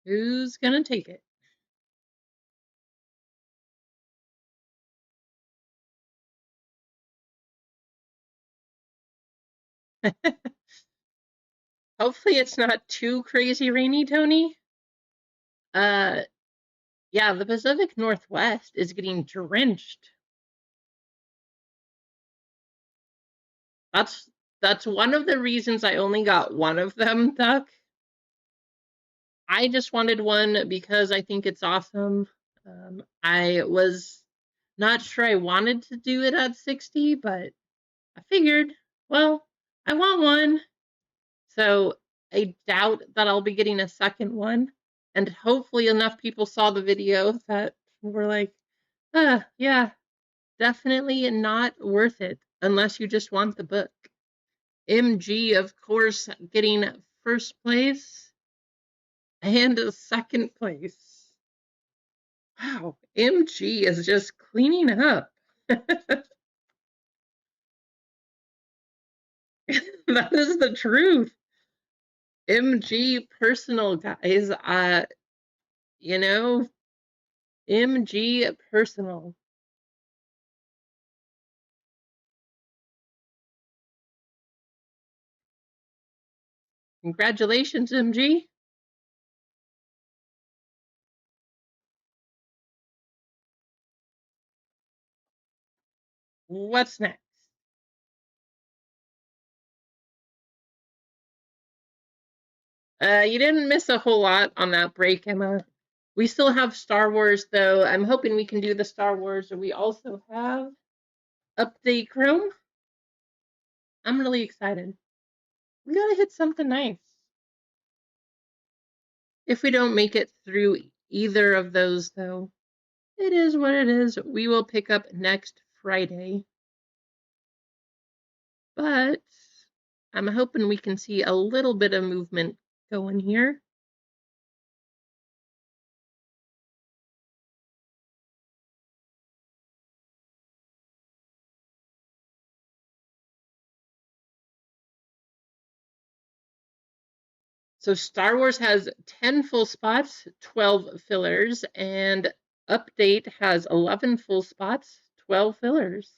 Who's gonna take it? Hopefully it's not too crazy rainy, Tony. Yeah, the Pacific Northwest is getting drenched. That's one of the reasons I only got one of them, Duck. I just wanted one because I think it's awesome. I was not sure I wanted to do it at 60, but I figured, well, I want one. So I doubt that I'll be getting a second one. And hopefully enough people saw the video that were like, yeah, definitely not worth it unless you just want the book. MG, of course, getting first place and second place. Wow, MG is just cleaning up. That is the truth. MG personal, guys. You know, MG personal. Congratulations, MG. What's next? You didn't miss a whole lot on that break, Emma. We still have Star Wars, though. I'm hoping we can do the Star Wars. We also have Update Chrome. I'm really excited. We gotta hit something nice. If we don't make it through either of those, though, it is what it is. We will pick up next Friday. But I'm hoping we can see a little bit of movement going here. So Star Wars has 10 full spots, 12 fillers, and Update has 11 full spots, 12 fillers.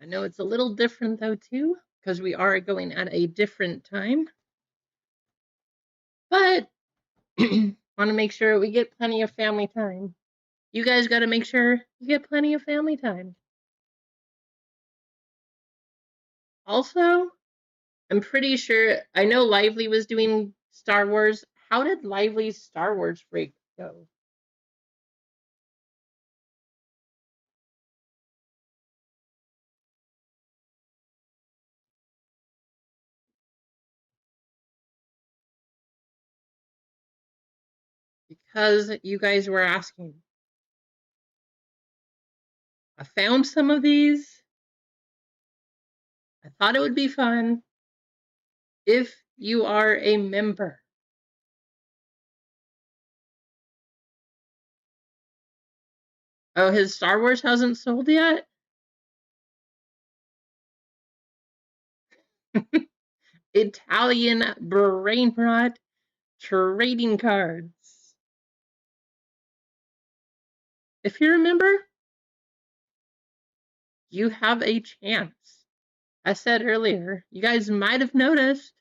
I know it's a little different though too, because we are going at a different time. But want to make sure we get plenty of family time. You guys got to make sure you get plenty of family time. Also, I'm pretty sure, I know Lively was doing Star Wars. How did Lively's Star Wars break go? Because you guys were asking. I found some of these. I thought it would be fun if you are a member. Oh, his Star Wars hasn't sold yet? Italian brain rot trading cards. If you remember, you have a chance. I said earlier, you guys might have noticed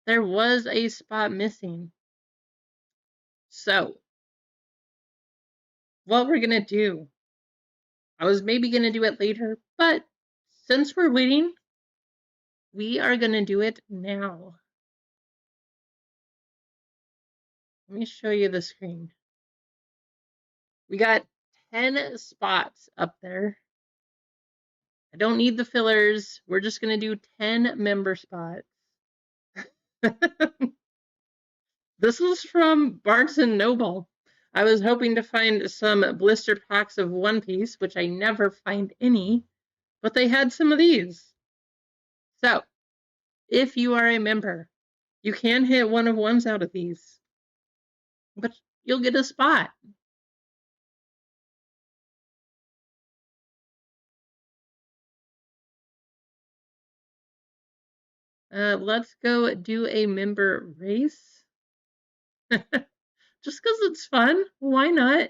there was a spot missing. So, what we're going to do, I was maybe going to do it later, but since we're waiting, we are going to do it now. Let me show you the screen. We got 10 spots up there. I don't need the fillers. We're just going to do 10 member spots. This was from Barnes & Noble. I was hoping to find some blister packs of One Piece, which I never find any, but they had some of these. So, if you are a member, you can hit one of ones out of these, but you'll get a spot. Let's go do a member race. Just because it's fun, why not?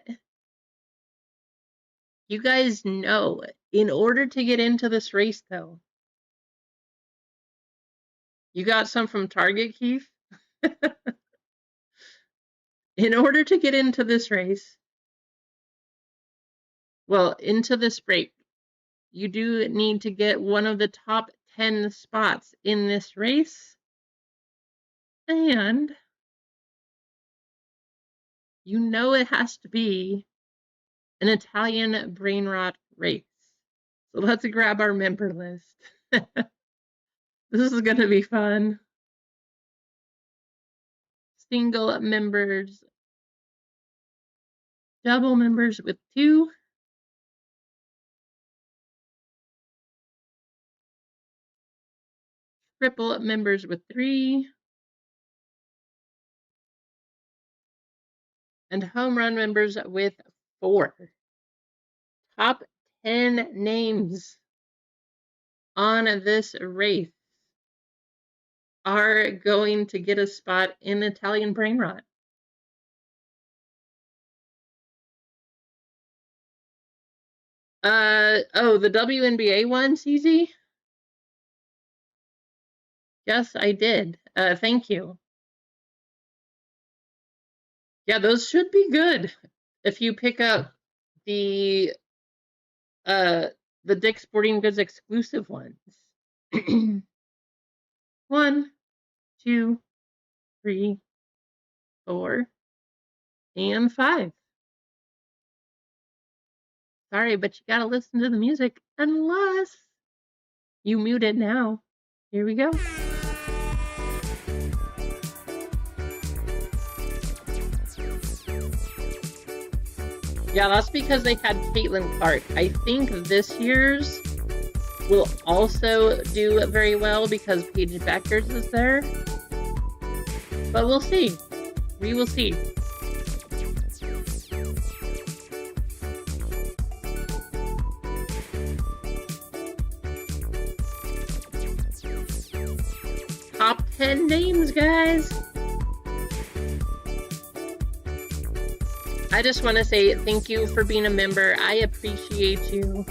You guys know, in order to get into this race, though, you got some from Target, Keith? In order to get into this race, well, into this break, you do need to get one of the top 10 spots in this race. And you know it has to be an Italian brain rot race. So let's grab our member list. This is going to be fun. Single members, double members with 2, triple members with 3, and home run members with 4. Top 10 names on this race are going to get a spot in Italian brain rot. Oh, the WNBA one, CZ? Yes, I did. Thank you. Yeah, those should be good if you pick up the Dick's Sporting Goods exclusive ones. 1, 2, 3, 4, and 5. Sorry, but you gotta listen to the music unless you mute it now. Here we go. Yeah, that's because they had Caitlin Clark. I think this year's will also do very well because Paige Beckers is there. But we'll see. We will see. Top 10 names, guys. I just want to say thank you for being a member. I appreciate you.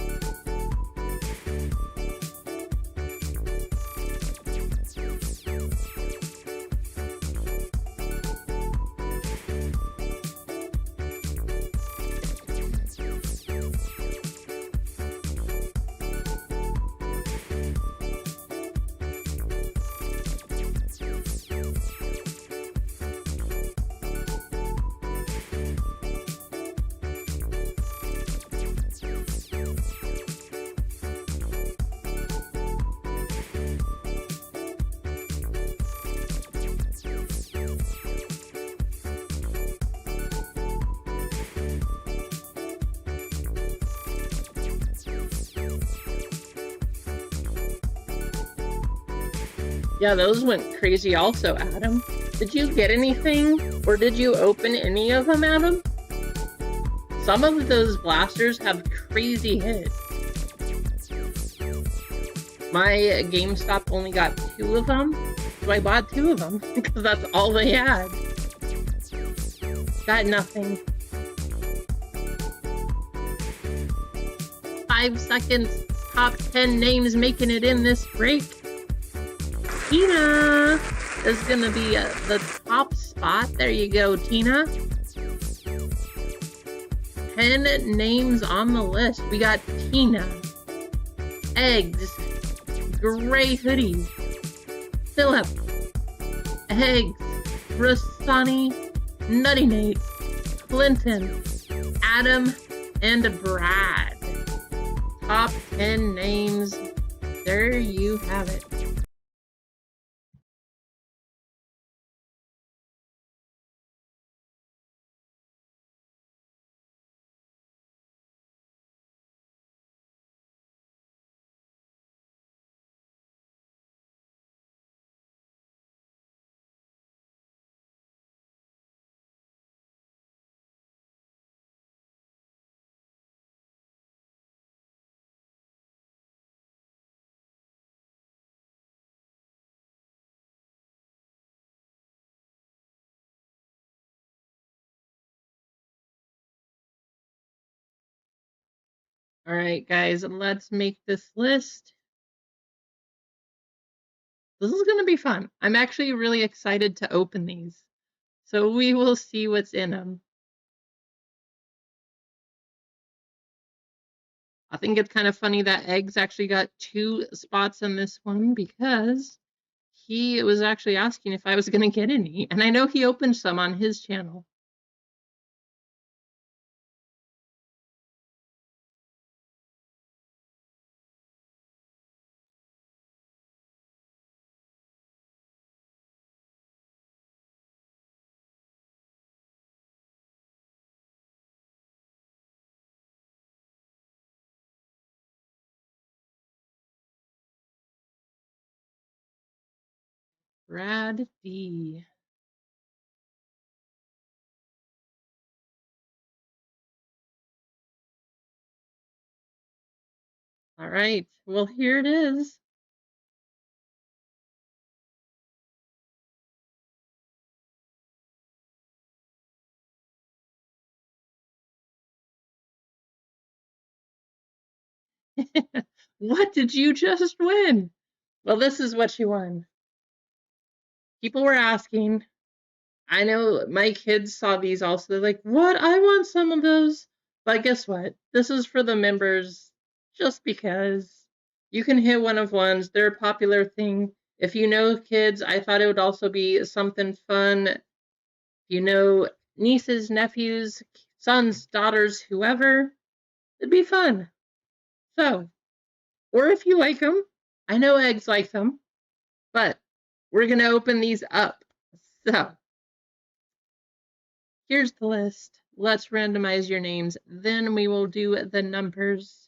Yeah, those went crazy also, Adam. Did you get anything? Or did you open any of them, Adam? Some of those blasters have crazy hits. My GameStop only got 2 of them, so I bought 2 of them because that's all they had. Got nothing. 5 seconds. Top 10 names making it in this break. Tina is going to be the top spot. There you go, Tina. 10 names on the list. We got Tina, Eggs, Gray Hoodie, Philip, Eggs, Rossani, Nutty Nate, Clinton, Adam, and Brad. Top 10 names. There you have it. All right, guys, let's make this list. This is going to be fun. I'm actually really excited to open these. So we will see what's in them. I think it's kind of funny that Eggs actually got 2 spots in this one because he was actually asking if I was going to get any. And I know he opened some on his channel. Brad D. All right. Well, here it is. What did you just win? Well, this is what you won. People were asking. I know my kids saw these also. They're like, what? I want some of those. But guess what? This is for the members just because you can hit one of ones. They're a popular thing. If you know kids, I thought it would also be something fun. If you know nieces, nephews, sons, daughters, whoever, it'd be fun. So, or if you like them, I know Eggs like them, but we're going to open these up. So, here's the list. Let's randomize your names. Then we will do the numbers.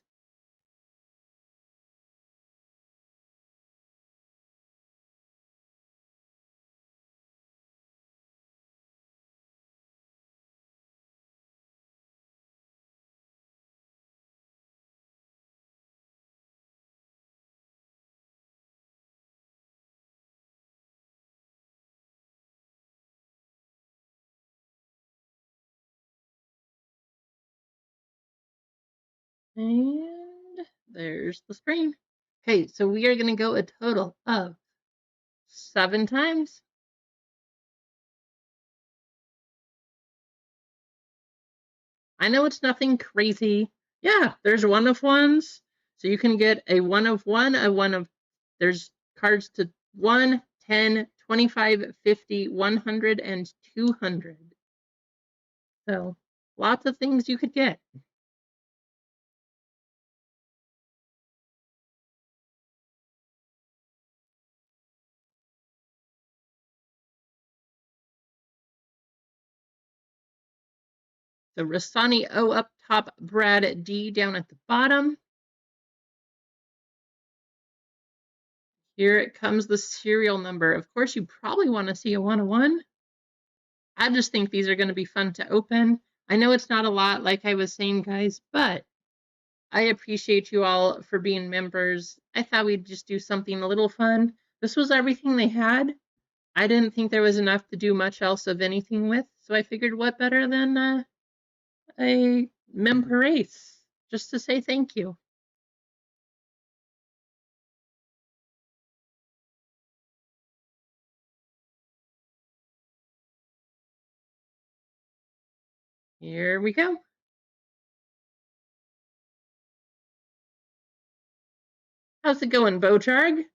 And there's the screen. Okay, so we are going to go a total of 7 times. I know it's nothing crazy. Yeah, there's 1 of 1s. So you can get a 1 of 1, a 1 of, there's cards to 1, 10, 25, 50, 100, and 200. So lots of things you could get. So Rasani O up top, Brad D down at the bottom. Here it comes the serial number. Of course, you probably want to see a 101. I just think these are going to be fun to open. I know it's not a lot, like I was saying, guys, but I appreciate you all for being members. I thought we'd just do something a little fun. This was everything they had. I didn't think there was enough to do much else of anything with, so I figured what better than a member race, just to say thank you. Here we go. How's it going, Bocharg?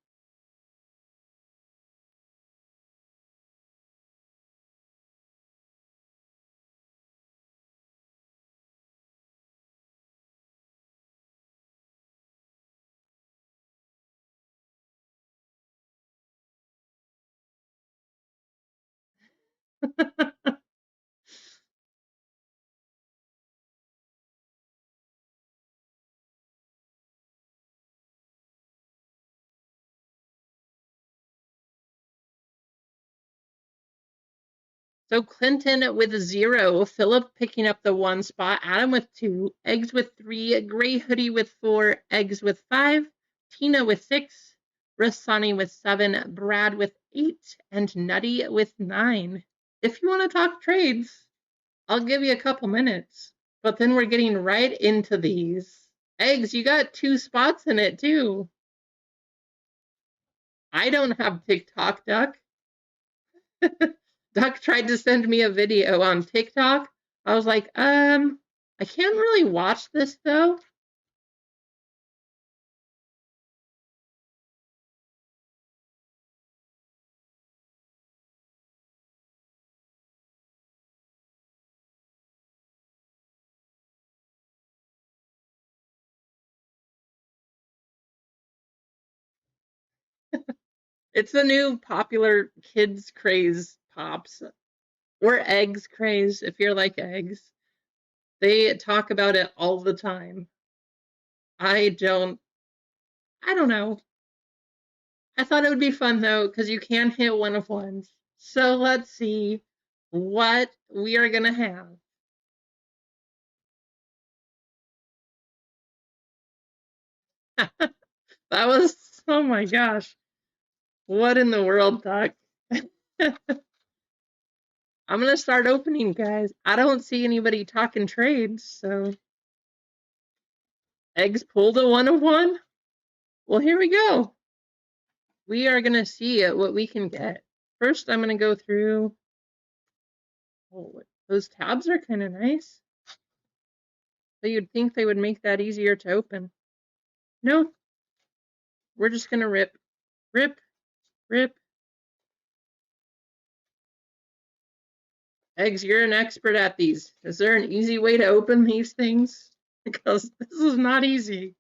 So Clinton with 0, Philip picking up the 1 spot, Adam with 2, Eggs with 3, Gray Hoodie with 4, Eggs with 5, Tina with 6, Rassani with 7, Brad with 8, and Nutty with 9. If you want to talk trades, I'll give you a couple minutes, but then we're getting right into these. Eggs, you got 2 spots in it too. I don't have TikTok, Duck. Duck tried to send me a video on TikTok. I was like, I can't really watch this though. It's the new popular kids craze pops or eggs craze if you're like eggs. They talk about it all the time. I don't know. I thought it would be fun though because you can hit one of ones. So let's see what we are gonna have. That was, oh my gosh. What in the world, Doc? I'm gonna start opening, guys. I don't see anybody talking trades, so eggs pulled a 1 of 1. Well, here we go. We are gonna see what we can get. First, I'm gonna go through. Oh, those tabs are kind of nice. So you'd think they would make that easier to open. No, we're just gonna rip, rip, rip. Eggs, you're an expert at these. Is there an easy way to open these things? Because this is not easy.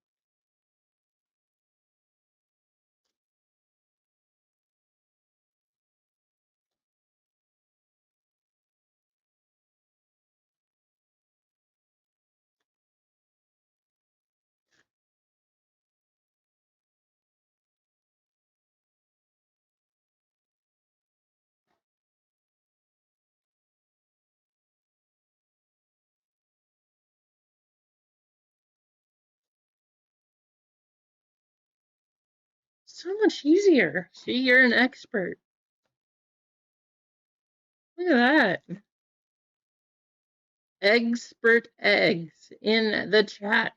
So much easier. See, you're an expert. Look at that. Expert eggs in the chat.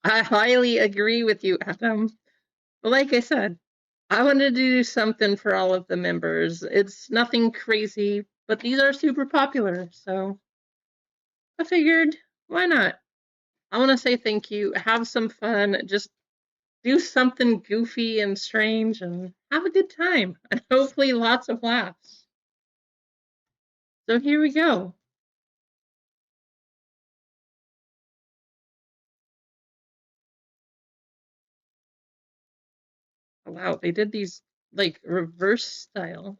I highly agree with you, Adam. But like I said, I wanted to do something for all of the members. It's nothing crazy, but these are super popular, so I figured, why not? I want to say thank you, have some fun, just do something goofy and strange, and have a good time, and hopefully lots of laughs. So here we go. Wow, they did these like reverse style.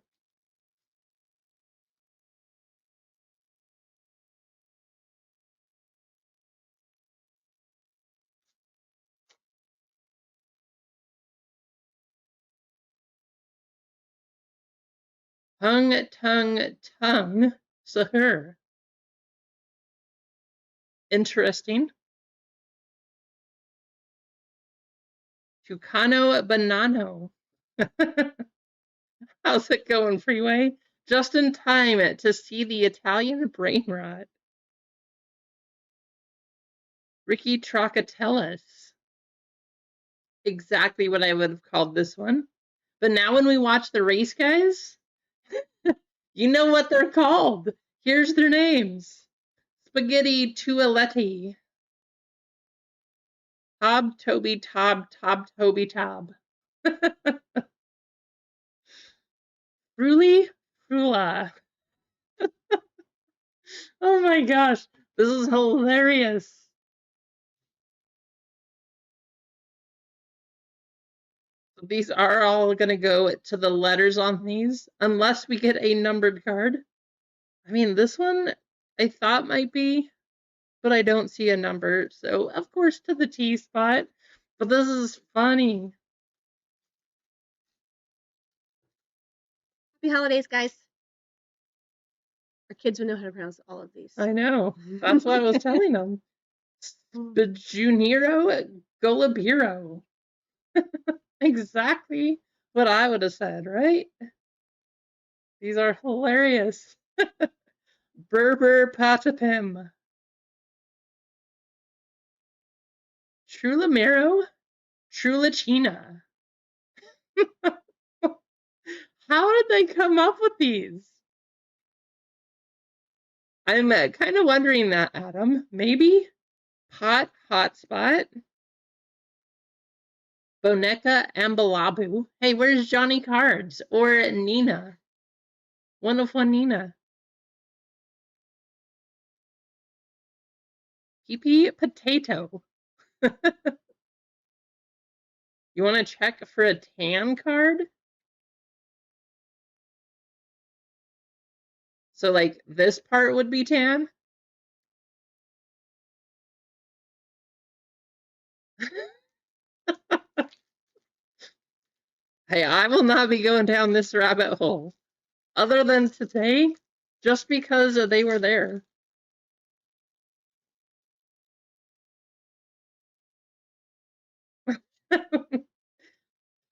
Hung, tongue, tongue, sahur. Interesting. Tucano banano. How's it going, Freeway? Just in time to see the Italian brain rot. Ricky Trocatellis. Exactly what I would have called this one. But now when we watch the race, guys, you know what they're called. Here's their names. Spaghetti Tualetti. Tob, Toby, Tob, Toby, Tob. Fruli, Frula. Oh my gosh, this is hilarious. These are all going to go to the letters on these, unless we get a numbered card. I mean, this one I thought might be, but I don't see a number. So, of course, to the T spot. But this is funny. Happy holidays, guys. Our kids would know how to pronounce all of these. I know. That's what I was telling them. Bejuniro Golabiro. Exactly what I would have said, right? These are hilarious. Berber Patapim. Trulamero, Trulachina. How did they come up with these? I'm kind of wondering that, Adam. Maybe? Pot Hotspot. Boneca Ambalabu. Hey, where's Johnny Cards? Or Nina? One of one Nina. Pee Potato. You want to check for a tan card? So, like, this part would be tan? Hey, I will not be going down this rabbit hole. Other than today, just because they were there.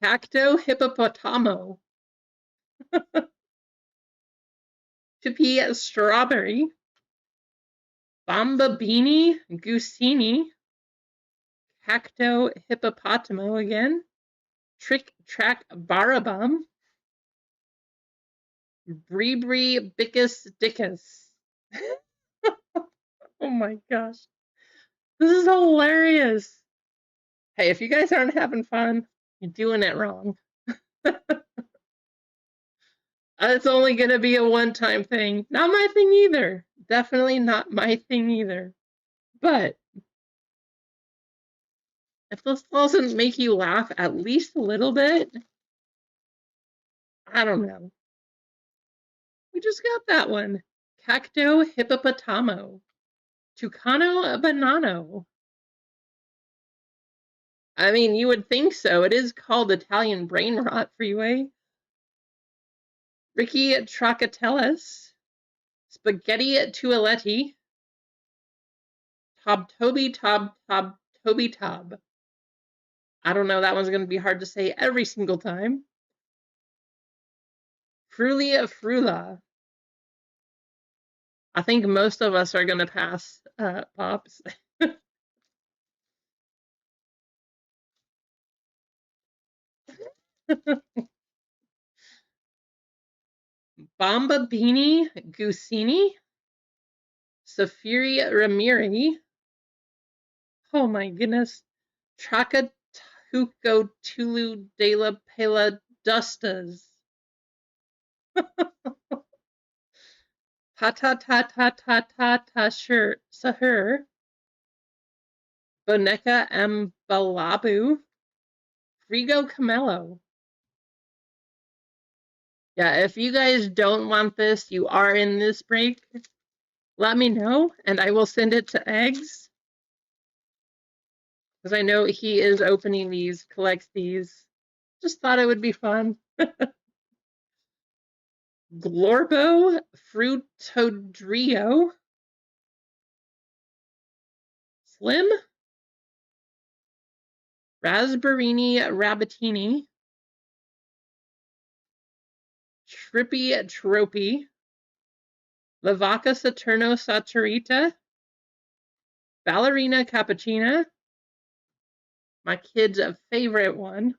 Cacto hippopotamo. Chippy strawberry. Bombabini Gusini. Cacto hippopotamo again. Trick track barabum. Brebri bickus dickus. Oh my gosh. This is hilarious. Hey, if you guys aren't having fun, you're doing it wrong. It's only going to be a one-time thing. Not my thing either. Definitely not my thing either. But if this doesn't make you laugh at least a little bit, I don't know. We just got that one. Cacto hippopotamo. Tucano banano. I mean, you would think so. It is called Italian brain rot, Freeway. Ricky Trocatellis. Spaghetti Tualetti. Toby Tob. I don't know, that one's going to be hard to say every single time. Frulia Frula. I think most of us are going to pass, Pops. Bombabini Gusini. Safiri Ramiri. Oh my goodness. Tracatuco Tulu de la Pela Dustas. Sahur. Boneca Ambalabu. Frigo Camelo. Yeah, if you guys don't want this, you are in this break, let me know, and I will send it to Eggs. Because I know he is opening these, collects these. Just thought it would be fun. Glorbo Frutodrio. Slim. Raspberry Rabbitini. Trippy Tropy. Lavaca Saturno Saturita. Ballerina Cappuccina. My kid's favorite one.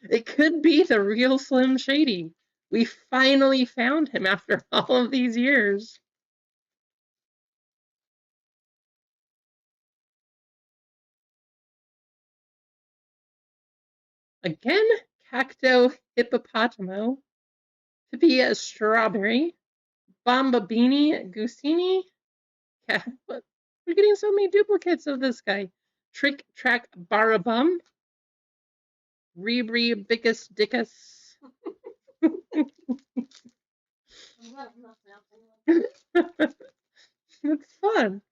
It could be the real Slim Shady. We finally found him after all of these years. Again, Cacto Hippopotamo. Pippi Strawberry. Bombabini Gusini. We're getting so many duplicates of this guy. Trick Track Barabum. Rebri Bickus Dickus. Looks fun.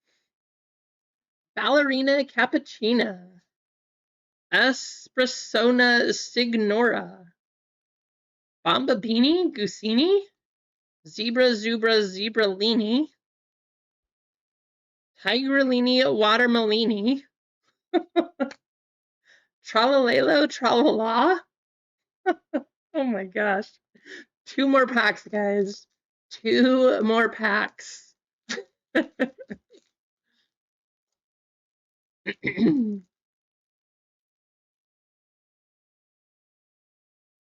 Ballerina Cappuccina. Espressona Signora. Bombabini Gusini. Zebra Zebralini. Tigerlini Watermelini. Tralalelo Tralala. Oh my gosh. 2 more packs, guys. 2 more packs.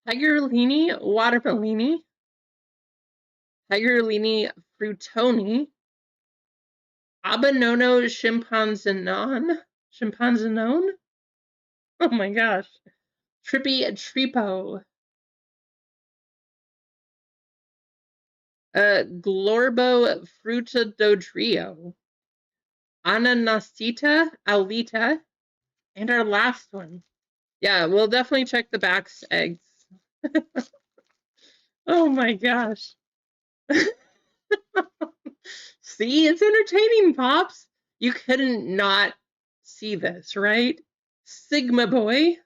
Tigerlini Watermelini. Tigerlini Frutoni. Abanono Chimpanzenon. Oh my gosh. Trippy Tripo. Glorbo Frutadodrio. Ananasita Aulita. And our last one. Yeah, we'll definitely check the backs, eggs. Oh my gosh. See, it's entertaining, Pops. You couldn't not see this, right? Sigma Boy.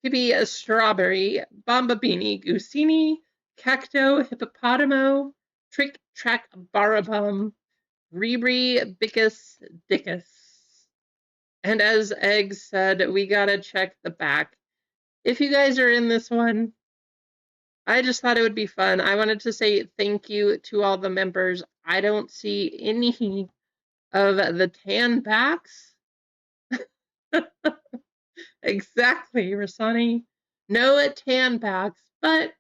Pippi Strawberry. Bombabini Gusini. Cacto Hippopotamo. Trick Track Barabum. Rebri Bickus Dickus. And as Egg said, we gotta check the back. If you guys are in this one, I just thought it would be fun. I wanted to say thank you to all the members. I don't see any of the tan backs. Exactly, Rasani. No tan backs, but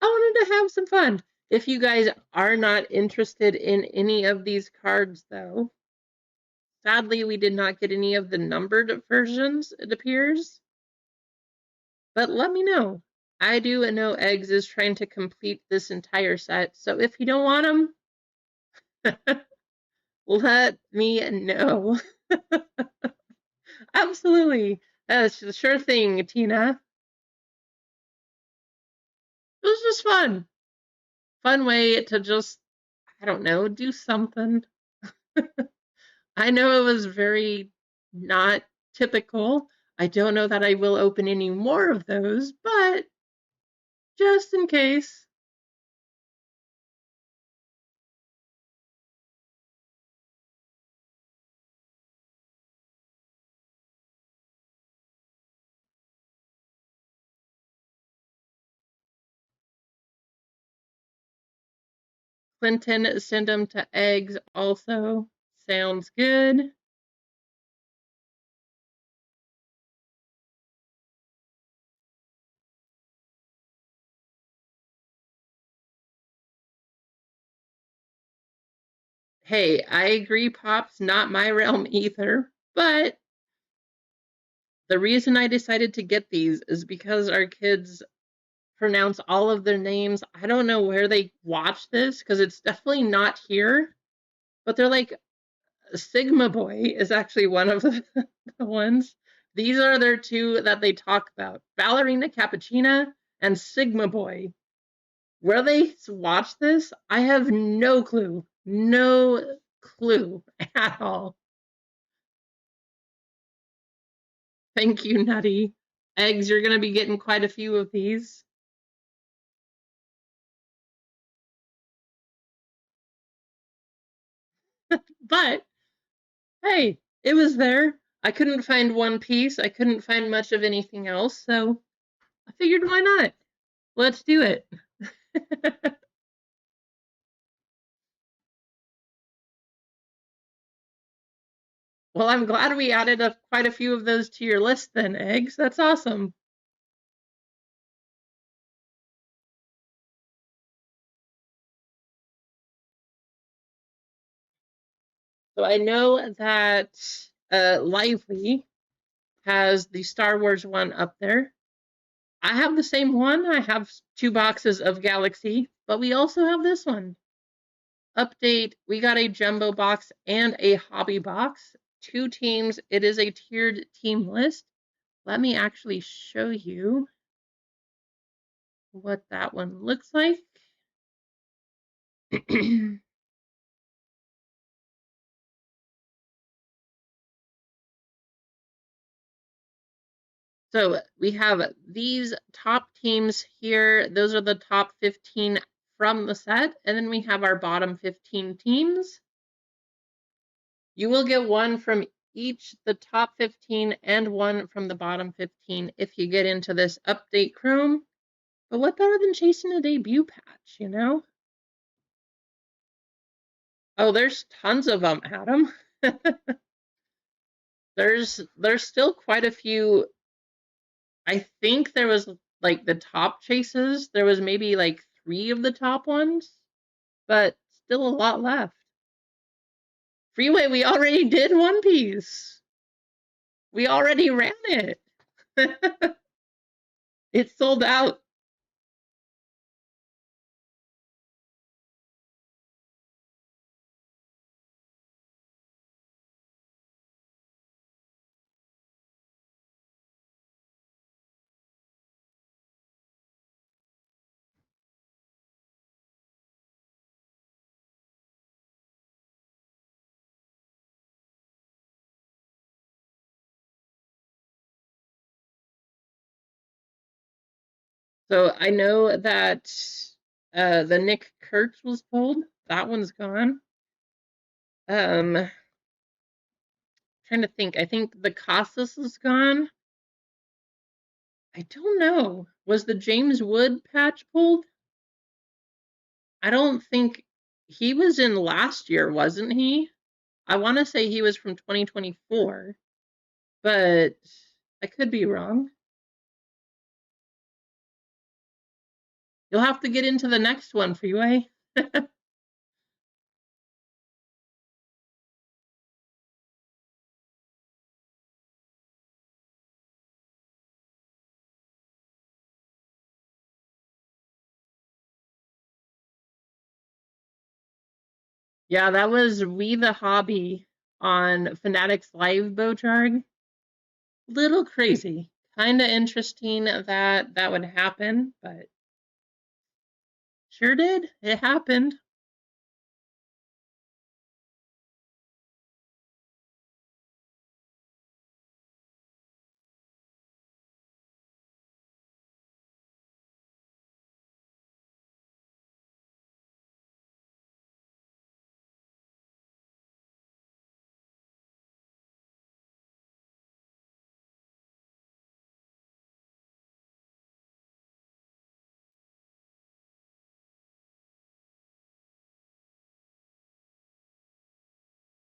I wanted to have some fun. If you guys are not interested in any of these cards, though, sadly, we did not get any of the numbered versions, it appears. But let me know. I do know Eggs is trying to complete this entire set, so if you don't want them, let me know. Absolutely. That's a sure thing, Tina. It was just fun. Fun way to just, I don't know, do something. I know it was very not typical. I don't know that I will open any more of those, but just in case. Clinton, send them to Eggs also. Sounds good. Hey, I agree, Pop's not my realm either, but the reason I decided to get these is because our kids pronounce all of their names. I don't know where they watch this because it's definitely not here, but they're like, Sigma Boy is actually one of the ones. These are their 2 that they talk about. Ballerina Cappuccina and Sigma Boy. Where they watch this, I have no clue. No clue at all. Thank you, Nutty. Eggs, you're going to be getting quite a few of these. But hey, it was there. I couldn't find one piece. I couldn't find much of anything else, so I figured why not? Let's do it. Well, I'm glad we added quite a few of those to your list then, Eggs. That's awesome. So I know that Lively has the Star Wars one up there. I have the same one. I have 2 boxes of Galaxy, but we also have this one. Update, we got a jumbo box and a hobby box. 2 teams. It is a tiered team list. Let me actually show you what that one looks like. So we have these top teams here. Those are the top 15 from the set. And then we have our bottom 15 teams. You will get one from each the top 15 and one from the bottom 15 if you get into this update Chrome. But what better than chasing a debut patch, you know? Oh, there's tons of them, Adam. there's still quite a few. I think there was like the top chases. There was maybe like 3 of the top ones, but still a lot left. Freeway, we already did One Piece. We already ran it. It sold out. So I know that the Nick Kurtz was pulled. That one's gone. Trying to think. I think the Casas is gone. I don't know. Was the James Wood patch pulled? I don't think he was in last year, wasn't he? I want to say he was from 2024, but I could be wrong. You'll have to get into the next one, Freeway. Yeah, that was We the Hobby on Fanatics Live Bocharg. Little crazy. Kind of interesting that that would happen, but sure did. It happened.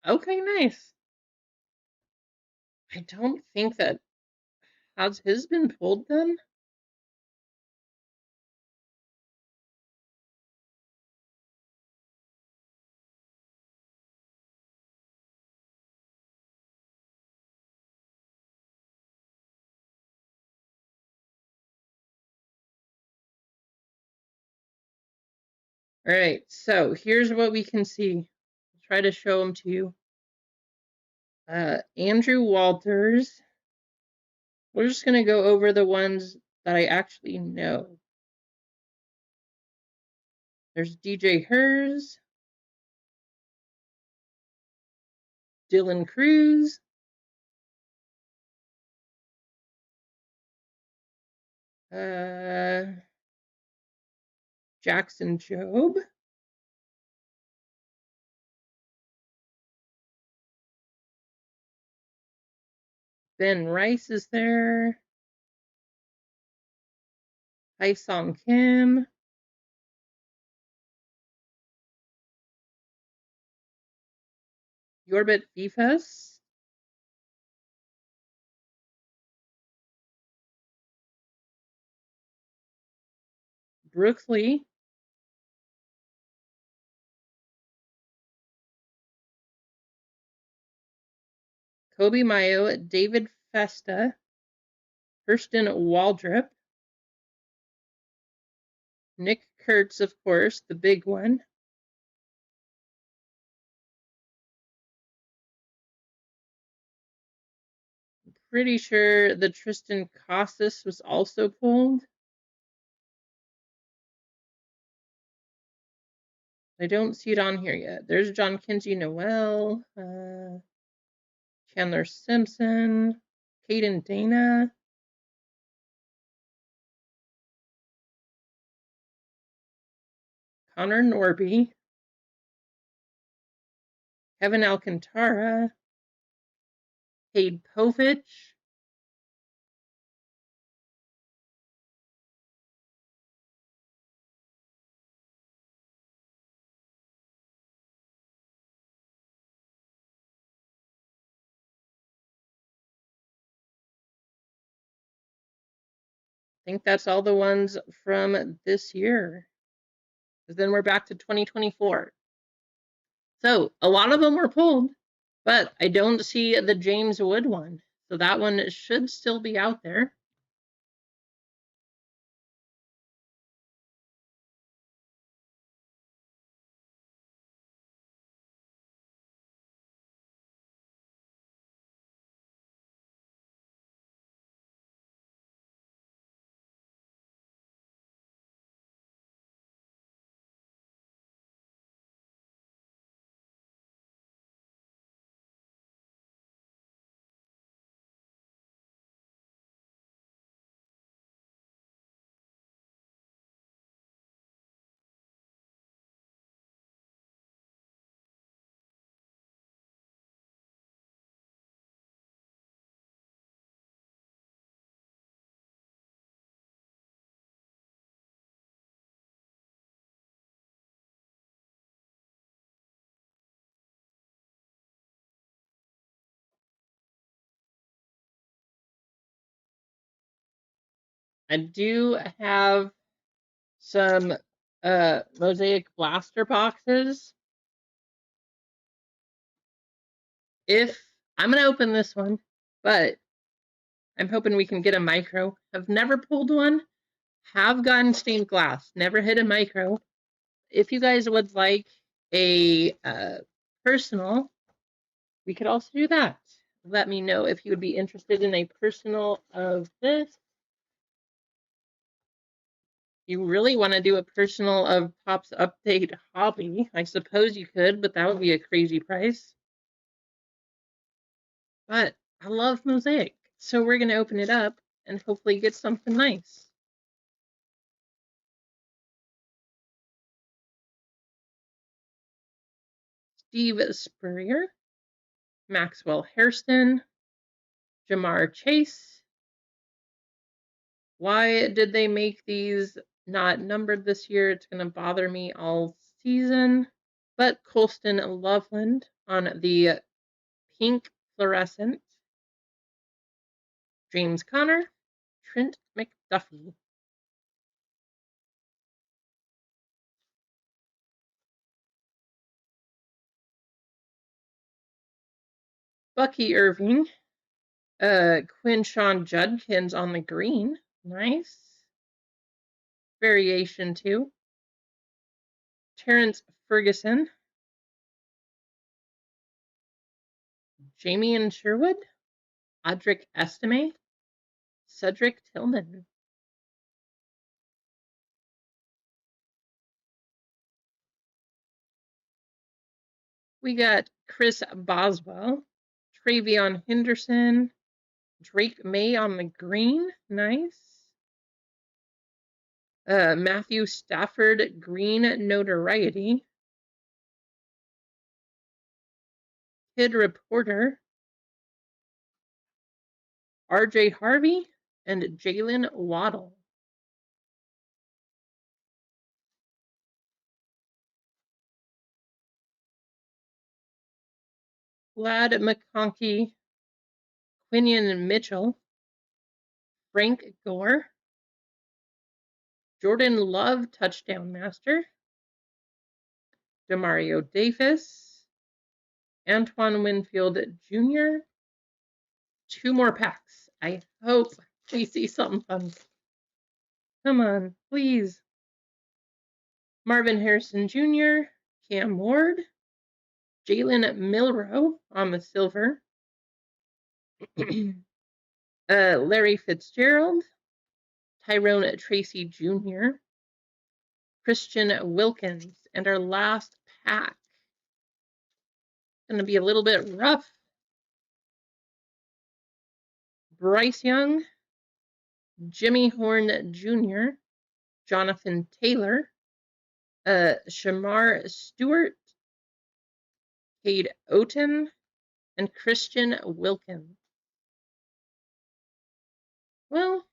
Okay, nice. I don't think that has his been pulled then. All right, so here's what we can see. I'll try to show them to you. Andrew Walters. We're just going to go over the ones that I actually know. There's DJ Hers, Dylan Cruz, Jackson Job. Ben Rice is there. Hai Song Kim. Yorbit Fifas. Brooks Lee. Kobe Mayo. David Festa. Kirsten Waldrop. Nick Kurtz, of course, the big one. Pretty sure the Tristan Costas was also pulled. I don't see it on here yet. There's John Kinsey Noel, Chandler Simpson, Caden Dana, Connor Norby, Kevin Alcantara, Cade Povich, I think that's all the ones from this year. Because then we're back to 2024. So a lot of them were pulled, but I don't see the James Wood one. So that one should still be out there. I do have some Mosaic Blaster boxes. If I'm going to open this one, but I'm hoping we can get a micro. I've never pulled one. Have gotten stained glass. Never hit a micro. If you guys would like a personal, we could also do that. Let me know if you would be interested in a personal of this. You really want to do a personal of Pop's Update Hobby, I suppose you could, but that would be a crazy price. But I love Mosaic, so we're going to open it up and hopefully get something nice. Steve Spurrier, Maxwell Hairston, Jamar Chase. Why did they make these not numbered this year? It's going to bother me all season. But Colston Loveland on the pink fluorescent. James Conner, Trent McDuffie. Bucky Irving. Quinshawn Judkins on the green. Nice. Variation 2. Terrence Ferguson. Jamie Sherwood. Audric Estime. Cedric Tillman. We got Chris Boswell, Travion Henderson, Drake May on the green. Nice. Matthew Stafford Green Notoriety, Kid Reporter, RJ Harvey, and Jalen Waddle. Vlad McConkey, Quinion Mitchell, Frank Gore, Jordan Love, Touchdown Master, Demario Davis, Antoine Winfield Jr. 2 more packs. I hope we see something fun. Come on, please. Marvin Harrison Jr., Cam Ward, Jalen Milroe on the silver, Larry Fitzgerald, Tyrone Tracy Jr., Christian Wilkins, and our last pack. Going to be a little bit rough. Bryce Young, Jimmy Horn Jr., Jonathan Taylor, Shamar Stewart, Cade Oten, and Christian Wilkins. Well,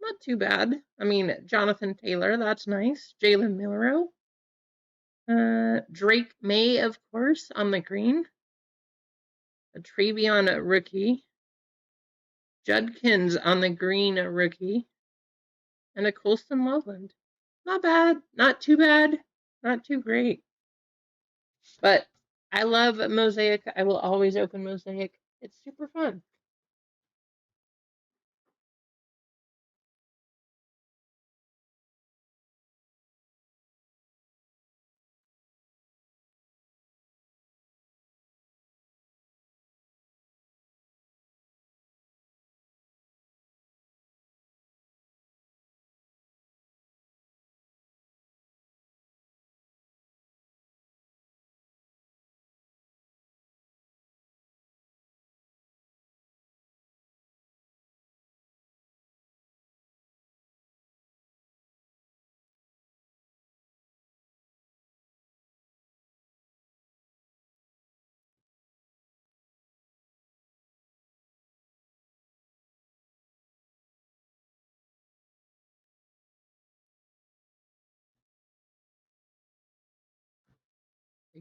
not too bad. I mean, Jonathan Taylor, that's nice. Jalen Milroe. Drake May, of course, on the green. A Travion rookie. Judkins on the green rookie. And a Colston Loveland. Not bad. Not too bad. Not too great. But I love Mosaic. I will always open Mosaic. It's super fun.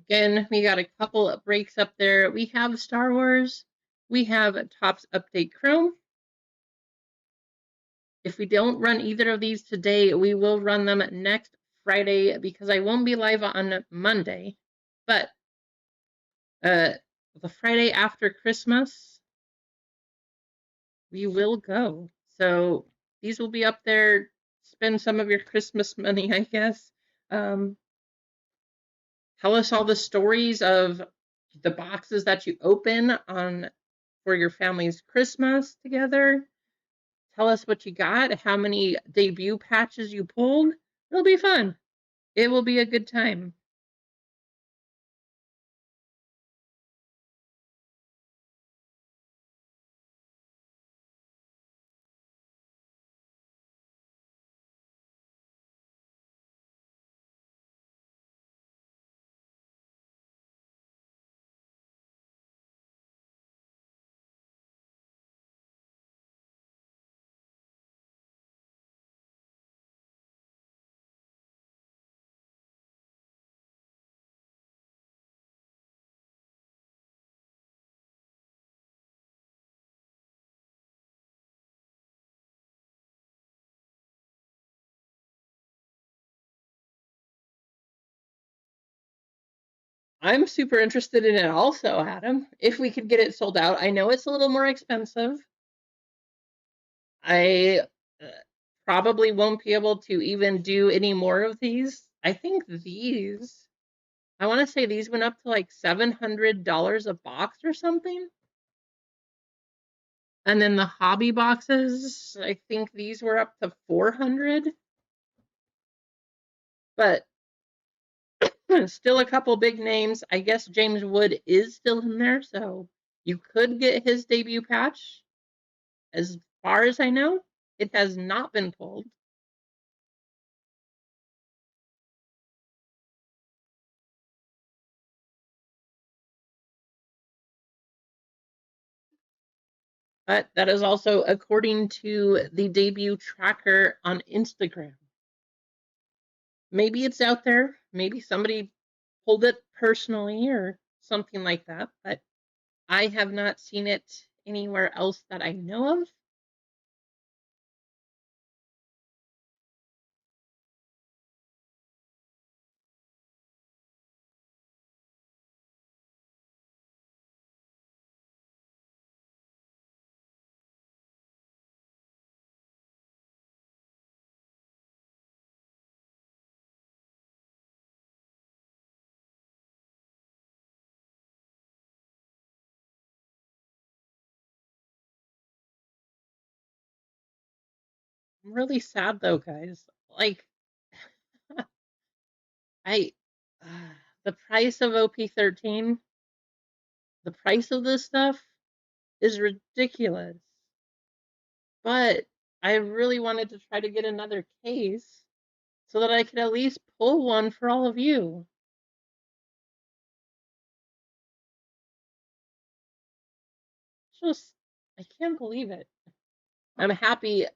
Again, we got a couple of breaks up there. We have Star Wars. We have Topps Update Chrome. If we don't run either of these today, we will run them next Friday because I won't be live on Monday. But the Friday after Christmas, we will go. So these will be up there. Spend some of your Christmas money, I guess. Tell us all the stories of the boxes that you open for your family's Christmas together. Tell us what you got, how many debut patches you pulled. It'll be fun. It will be a good time. I'm super interested in it also, Adam. If we could get it sold out. I know it's a little more expensive. I probably won't be able to even do any more of these. I think these, I want to say these went up to like $700 a box or something. And then the hobby boxes, I think these were up to 400. But still a couple big names. I guess James Wood is still in there, so you could get his debut patch. As far as I know, it has not been pulled. But that is also according to the debut tracker on Instagram. Maybe it's out there. Maybe somebody pulled it personally or something like that, but I have not seen it anywhere else that I know of. I'm really sad though, guys. Like, I, the price of OP13, the price of this stuff is ridiculous. But I really wanted to try to get another case so that I could at least pull one for all of you. Just, I can't believe it. I'm happy,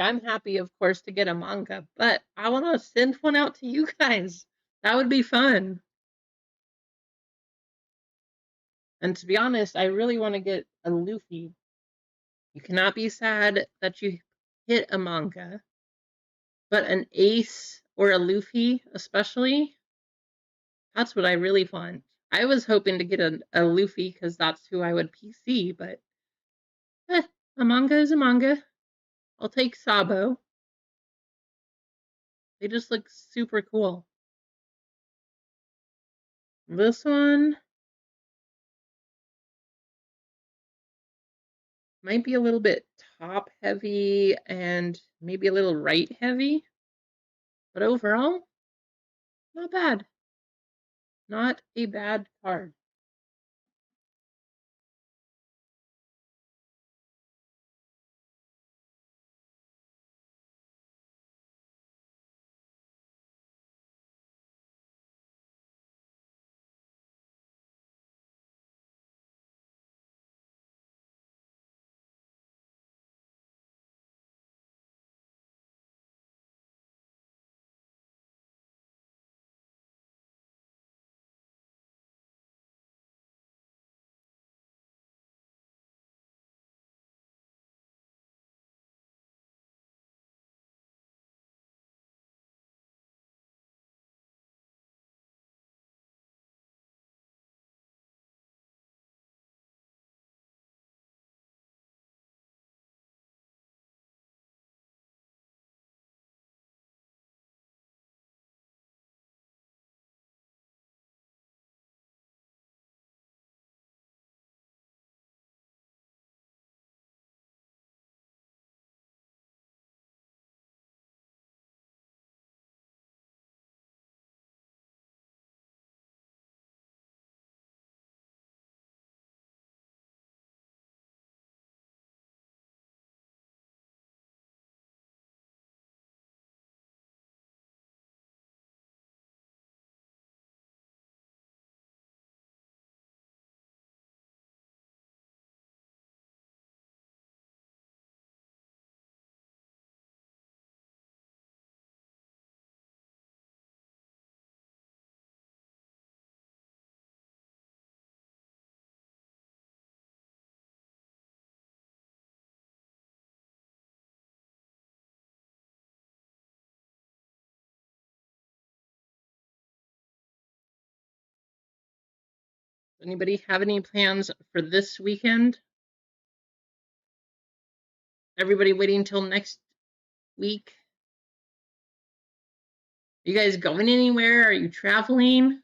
I'm happy, of course, to get a manga, but I want to send one out to you guys. That would be fun. And to be honest, I really want to get a Luffy. You cannot be sad that you hit a manga, but an Ace or a Luffy, especially, that's what I really want. I was hoping to get a Luffy because that's who I would PC, but a manga is a manga. I'll take Sabo. They just look super cool. This one might be a little bit top heavy and maybe a little right heavy, but overall, not bad. Not a bad card. Anybody have any plans for this weekend? Everybody waiting until next week? Are you guys going anywhere? Are you traveling?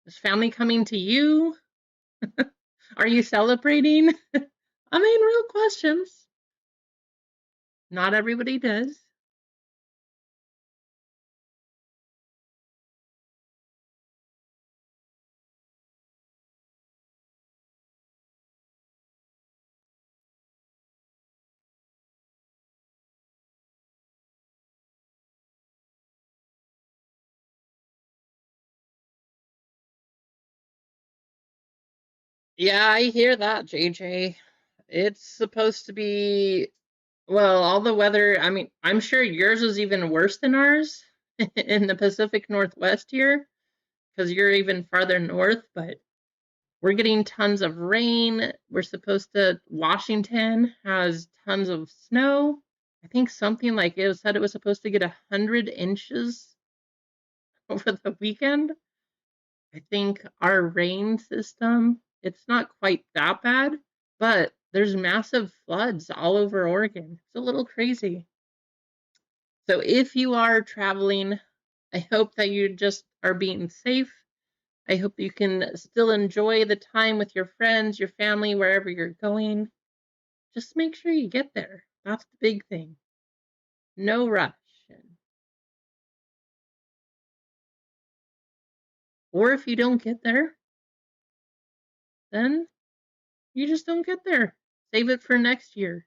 Is family coming to you? Are you celebrating? I mean, real questions. Not everybody does. Yeah, I hear that, JJ. It's supposed to be, well, all the weather, I mean, I'm sure yours is even worse than ours in the Pacific Northwest here, because you're even farther north, but we're getting tons of rain. We're supposed to, Washington has tons of snow. I think something like it said it was supposed to get 100 inches over the weekend. I think our rain system, it's not quite that bad, but there's massive floods all over Oregon. It's a little crazy. So if you are traveling, I hope that you just are being safe. I hope you can still enjoy the time with your friends, your family, wherever you're going. Just make sure you get there. That's the big thing. No rush. Or if you don't get there, then you just don't get there. Save it for next year.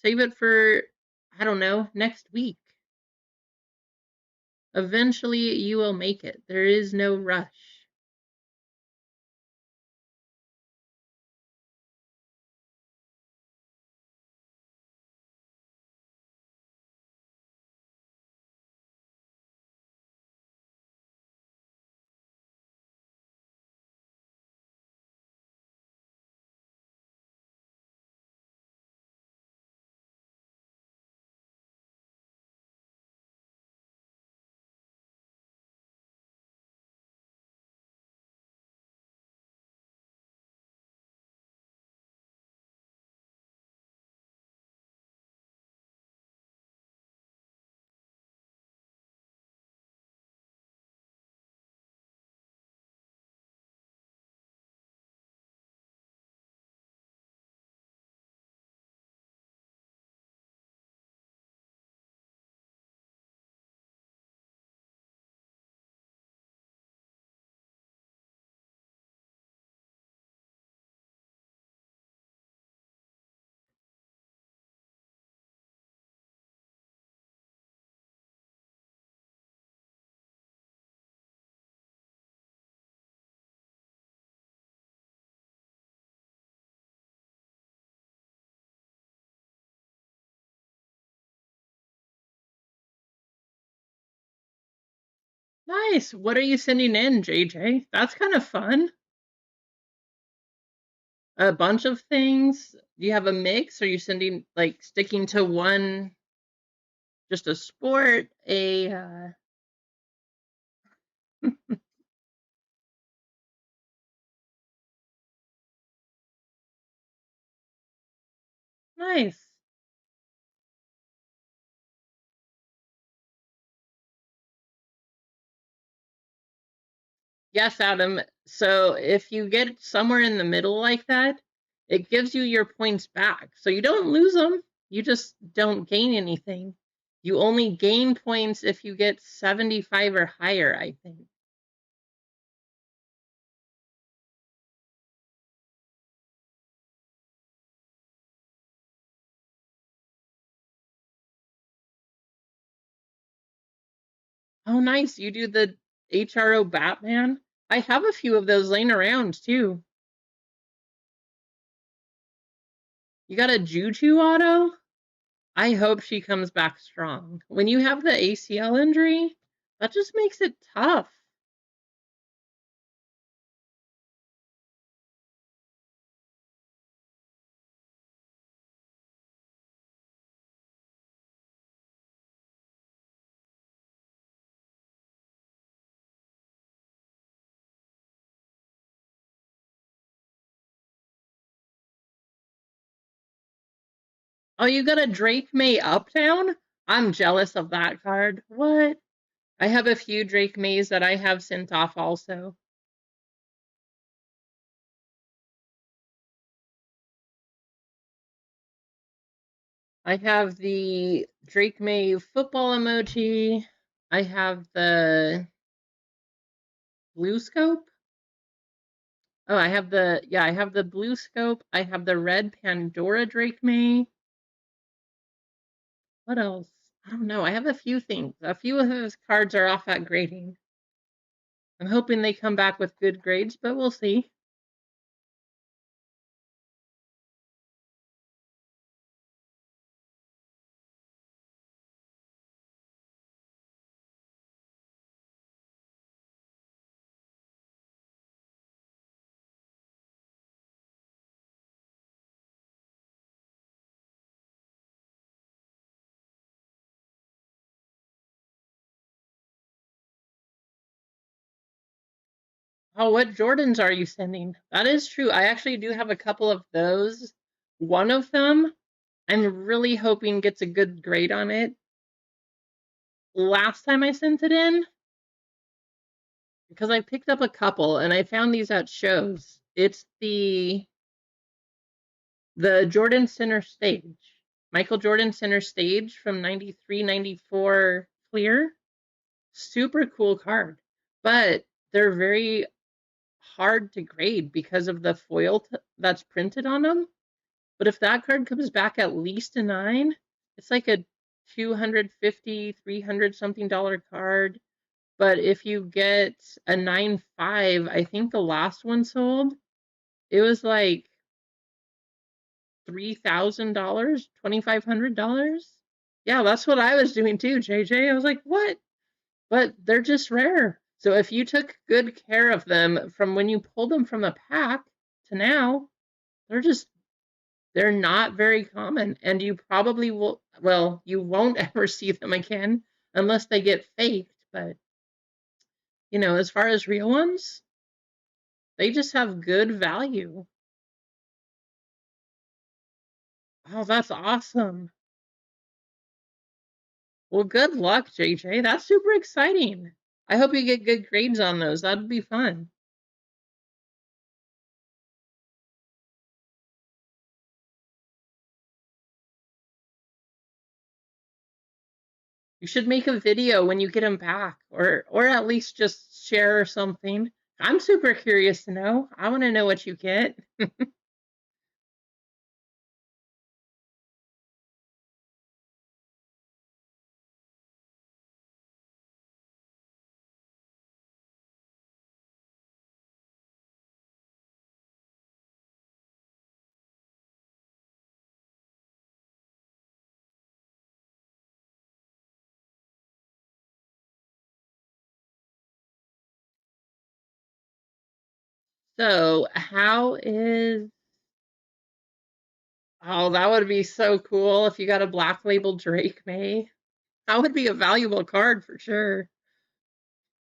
Save it for, I don't know, next week. Eventually, you will make it. There is no rush. Nice. What are you sending in, JJ? That's kind of fun. A bunch of things. Do you have a mix? Are you sending, like, sticking to one, just a sport, nice. Yes, Adam. So if you get somewhere in the middle like that, it gives you your points back. So you don't lose them, you just don't gain anything. You only gain points if you get 75 or higher, I think. Oh, nice. You do the HRO Batman? I have a few of those laying around too. You got a Juju auto? I hope she comes back strong. When you have the ACL injury, that just makes it tough. Oh, you got a Drake May Uptown? I'm jealous of that card. What? I have a few Drake Mays that I have sent off also. I have the Drake May football emoji. I have the blue scope. Oh, I have the blue scope. I have the red Pandora Drake May. What else? I don't know. I have a few things. A few of his cards are off at grading. I'm hoping they come back with good grades, but we'll see. Oh, what Jordans are you sending? That is true. I actually do have a couple of those. One of them, I'm really hoping gets a good grade on it. Last time I sent it in, because I picked up a couple and I found these at shows. It's the Jordan Center Stage. Michael Jordan Center Stage from 93, 94 clear. Super cool card. But they're very hard to grade because of the foil that's printed on them. But if that card comes back at least a 9, it's like a 250, 300 something dollar card. But if you get a 9.5, I think the last one sold, it was like $3,000, $2,500. Yeah, that's what I was doing too, JJ. I was like, what? But they're just rare. So if you took good care of them from when you pulled them from a pack to now, they're they're not very common. And you probably will, well, you won't ever see them again unless they get faked. But, as far as real ones, they just have good value. Oh, that's awesome. Well, good luck, JJ. That's super exciting. I hope you get good grades on those. That'd be fun. You should make a video when you get them back, or at least just share something. I'm super curious to know. I want to know what you get. So, how is oh, that would be so cool if you got a black label Drake May. That would be a valuable card for sure.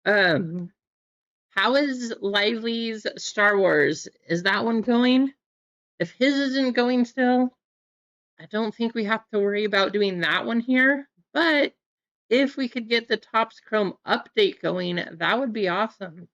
Um, how is Lively's Star Wars? Is that one going? If his isn't going still, I don't think we have to worry about doing that one here. But if we could get the Topps Chrome update going, that would be awesome.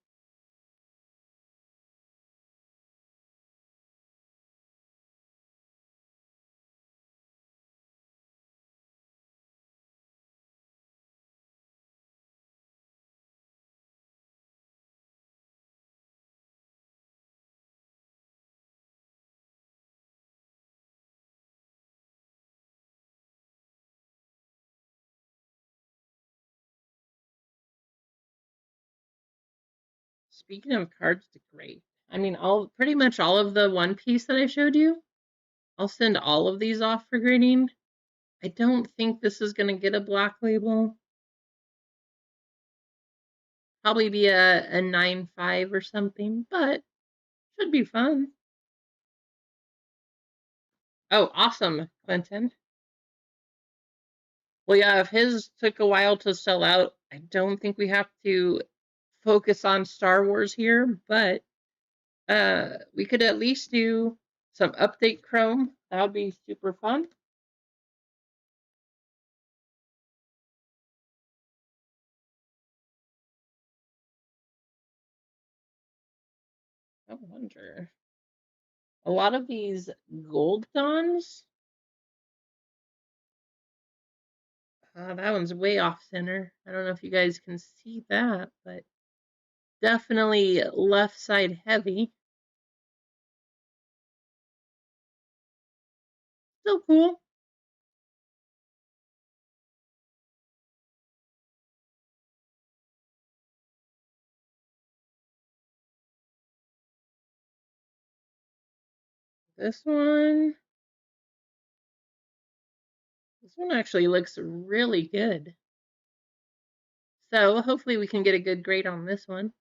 Speaking of cards to grade, I mean, all pretty much all of the One Piece that I showed you, I'll send all of these off for grading. I don't think this is going to get a black label. Probably be a 9.5 or something, but should be fun. Oh, awesome, Clinton. Well, yeah, if his took a while to sell out, I don't think we have to focus on Star Wars here, but we could at least do some update Chrome. That would be super fun. I wonder. A lot of these gold dons. That one's way off center. I don't know if you guys can see that, but definitely left side heavy. Still cool. This one, this one actually looks really good. So hopefully we can get a good grade on this one.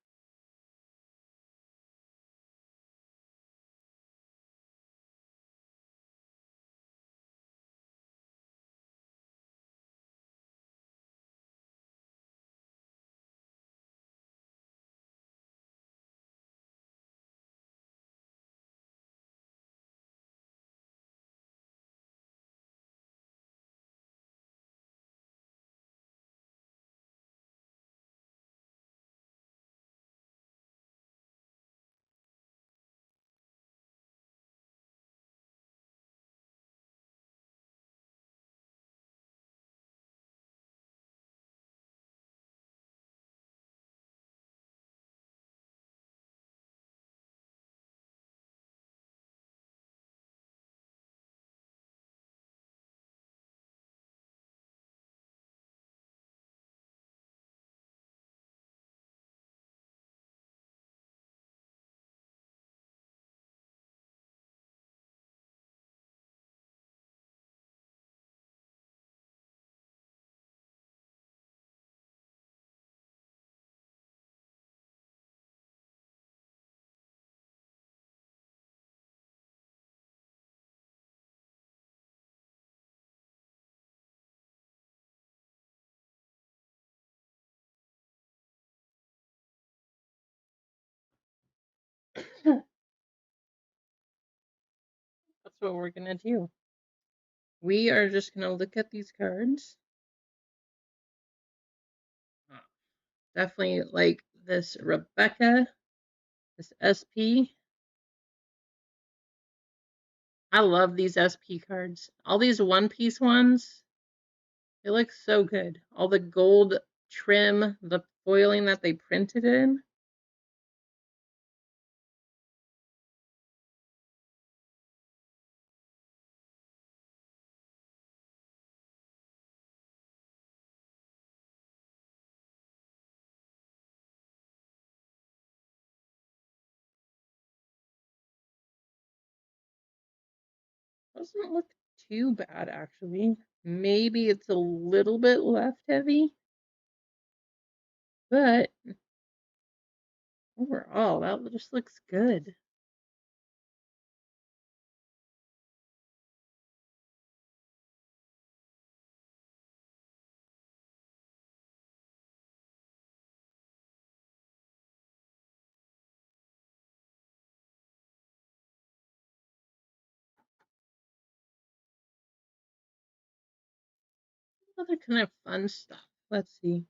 what we're gonna do. We are just gonna look at these cards. Definitely like this Rebecca, this SP. I love these SP cards. All these one-piece ones, they look so good. All the gold trim, the foiling that they printed in. Doesn't look too bad, actually. Maybe it's a little bit left heavy, but overall, that just looks good. Other kind of fun stuff. Let's see.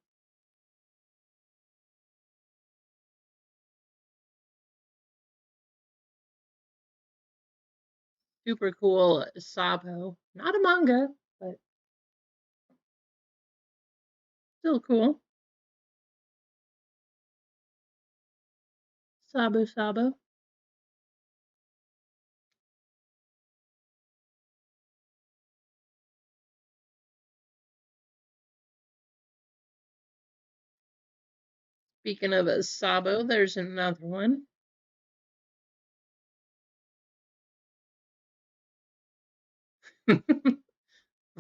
Super cool Sabo. Not a manga, but still cool. Sabo Sabo. Speaking of a Sabo, there's another one.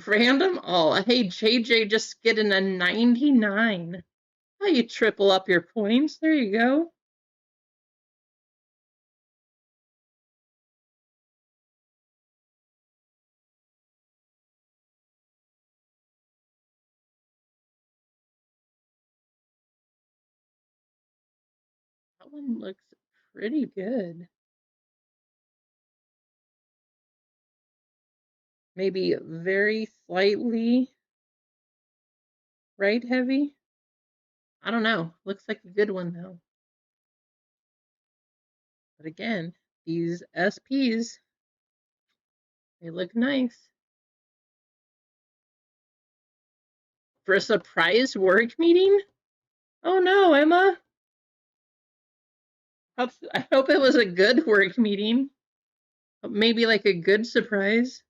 Random all. Hey, JJ just getting a 99. Oh, you triple up your points. There you go. That one looks pretty good. Maybe very slightly right heavy. I don't know. Looks like a good one though. But again, these SPs, they look nice. For a surprise work meeting? Oh no, Emma. I hope it was a good work meeting. Maybe like a good surprise.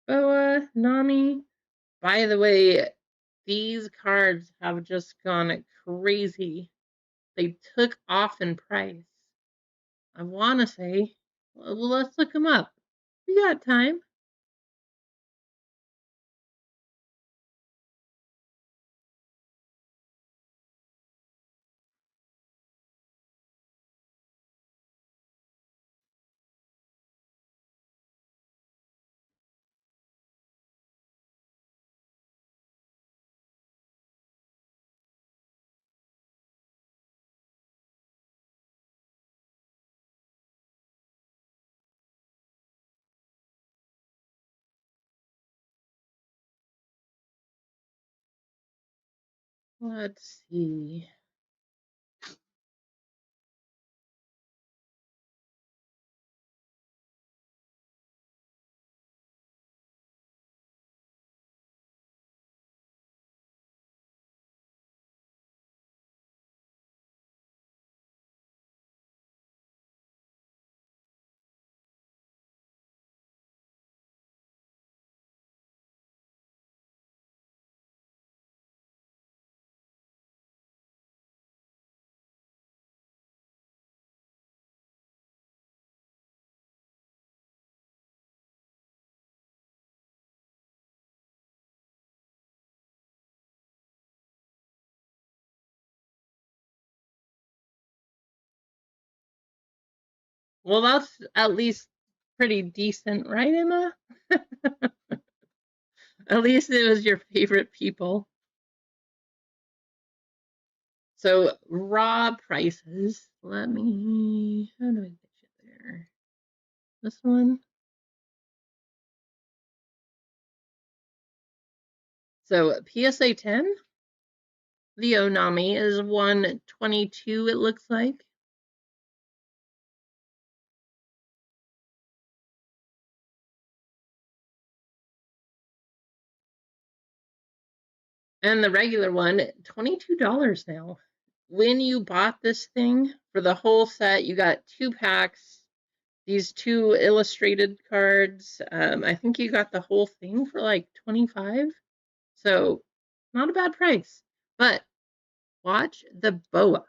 Boa, Nami. By the way, these cards have just gone crazy. They took off in price. I want to say, well, let's look them up. We got time. Let's see. Well, that's at least pretty decent, right, Emma? At least it was your favorite people. So raw prices. Let me. How do I get you there? This one. So PSA 10, the Onami is 122, it looks like. And the regular one, $22 now. When you bought this thing for the whole set, you got 2 packs, these 2 illustrated cards. I think you got the whole thing for like 25. So not a bad price. But watch the boa.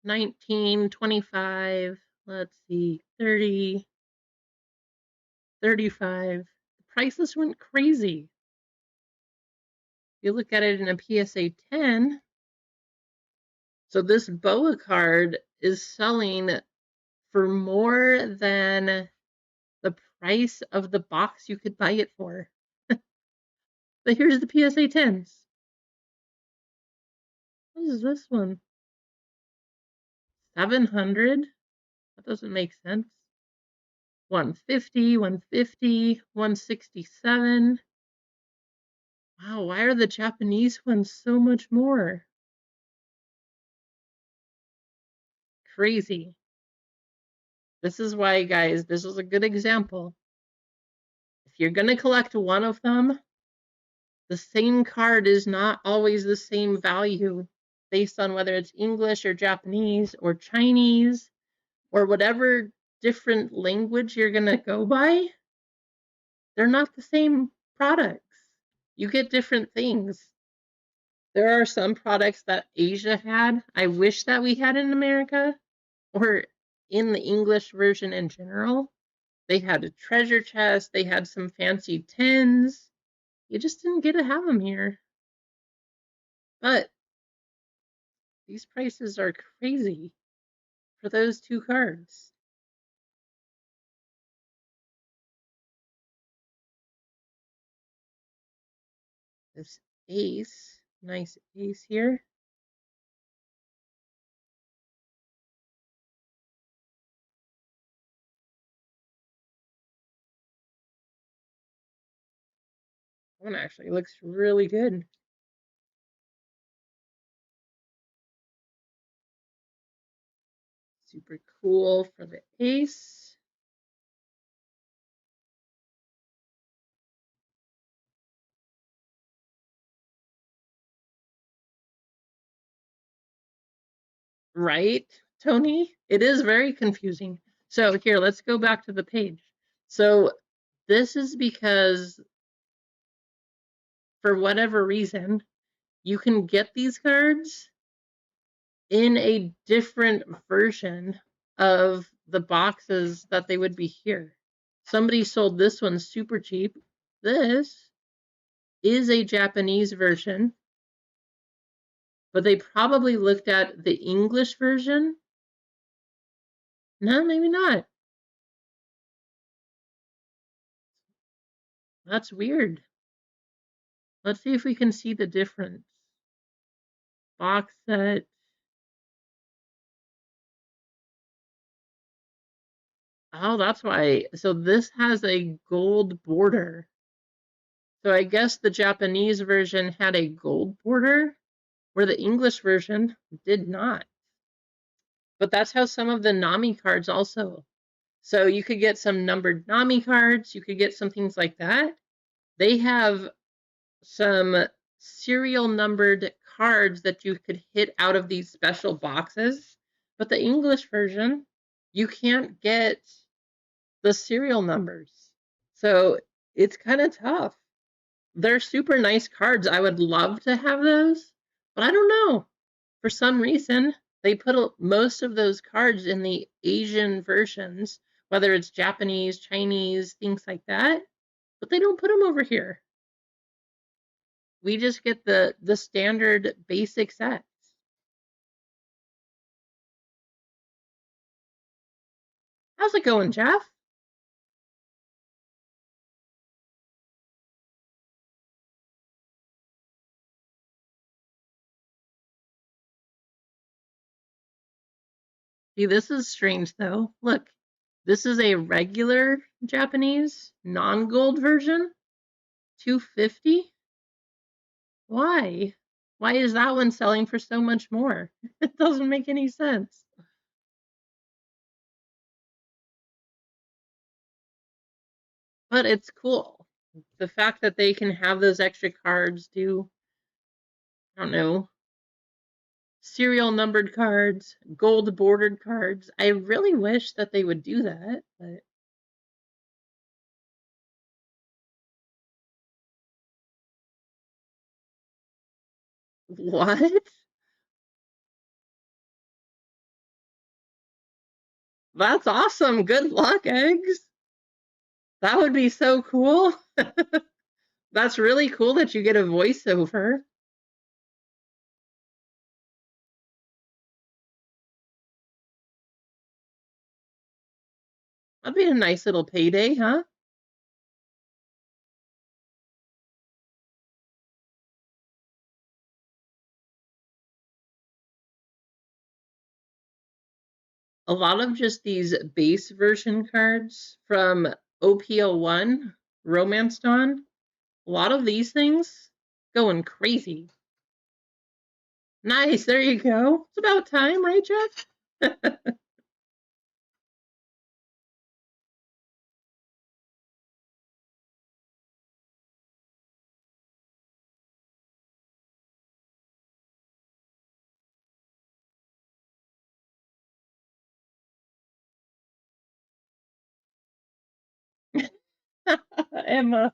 $19, $25, let's see, $30, $35. The prices went crazy. You look at it in a PSA 10. So this boa card is selling for more than the price of the box you could buy it for. But here's the PSA 10s. What is this one? 700? That doesn't make sense. 150, 150, 167. Wow, why are the Japanese ones so much more? Crazy. This is why, guys, this is a good example. If you're going to collect one of them, the same card is not always the same value based on whether it's English or Japanese or Chinese or whatever different language you're going to go by. They're not the same products. You get different things. There are some products that Asia had, I wish that we had in America or in the English version in general. They had a treasure chest, they had some fancy tins. You just didn't get to have them here. But these prices are crazy for those 2 cards. This ace, nice ace here. That one actually looks really good. Super cool for the ace. Right, Tony? It is very confusing. So here, let's go back to the page. So this is because for whatever reason, you can get these cards in a different version of the boxes that they would be here. Somebody sold this one super cheap. This is a Japanese version, but they probably looked at the English version. No, maybe not. That's weird. Let's see if we can see the difference. Box set. Oh, that's why. So this has a gold border. So I guess the Japanese version had a gold border, where the English version did not. But that's how some of the Nami cards also. So you could get some numbered Nami cards, you could get some things like that. They have some serial numbered cards that you could hit out of these special boxes. But the English version, you can't get the serial numbers. So it's kind of tough. They're super nice cards. I would love to have those, but I don't know. For some reason, they put most of those cards in the Asian versions, whether it's Japanese, Chinese, things like that, but they don't put them over here. We just get the standard basic sets. How's it going, Jeff? See, this is strange though. Look, this is a regular Japanese non-gold version, 250. Why? Why is that one selling for so much more? It doesn't make any sense. But it's cool. The fact that they can have those extra cards do, I don't know, serial numbered cards, gold bordered cards. I really wish that they would do that, but what? That's awesome. Good luck, eggs. That would be so cool. That's really cool that you get a voiceover. That'd be a nice little payday, huh? A lot of just these base version cards from OPL1, Romance Dawn, a lot of these things going crazy. Nice, there you go. It's about time, right, Jeff? Emma.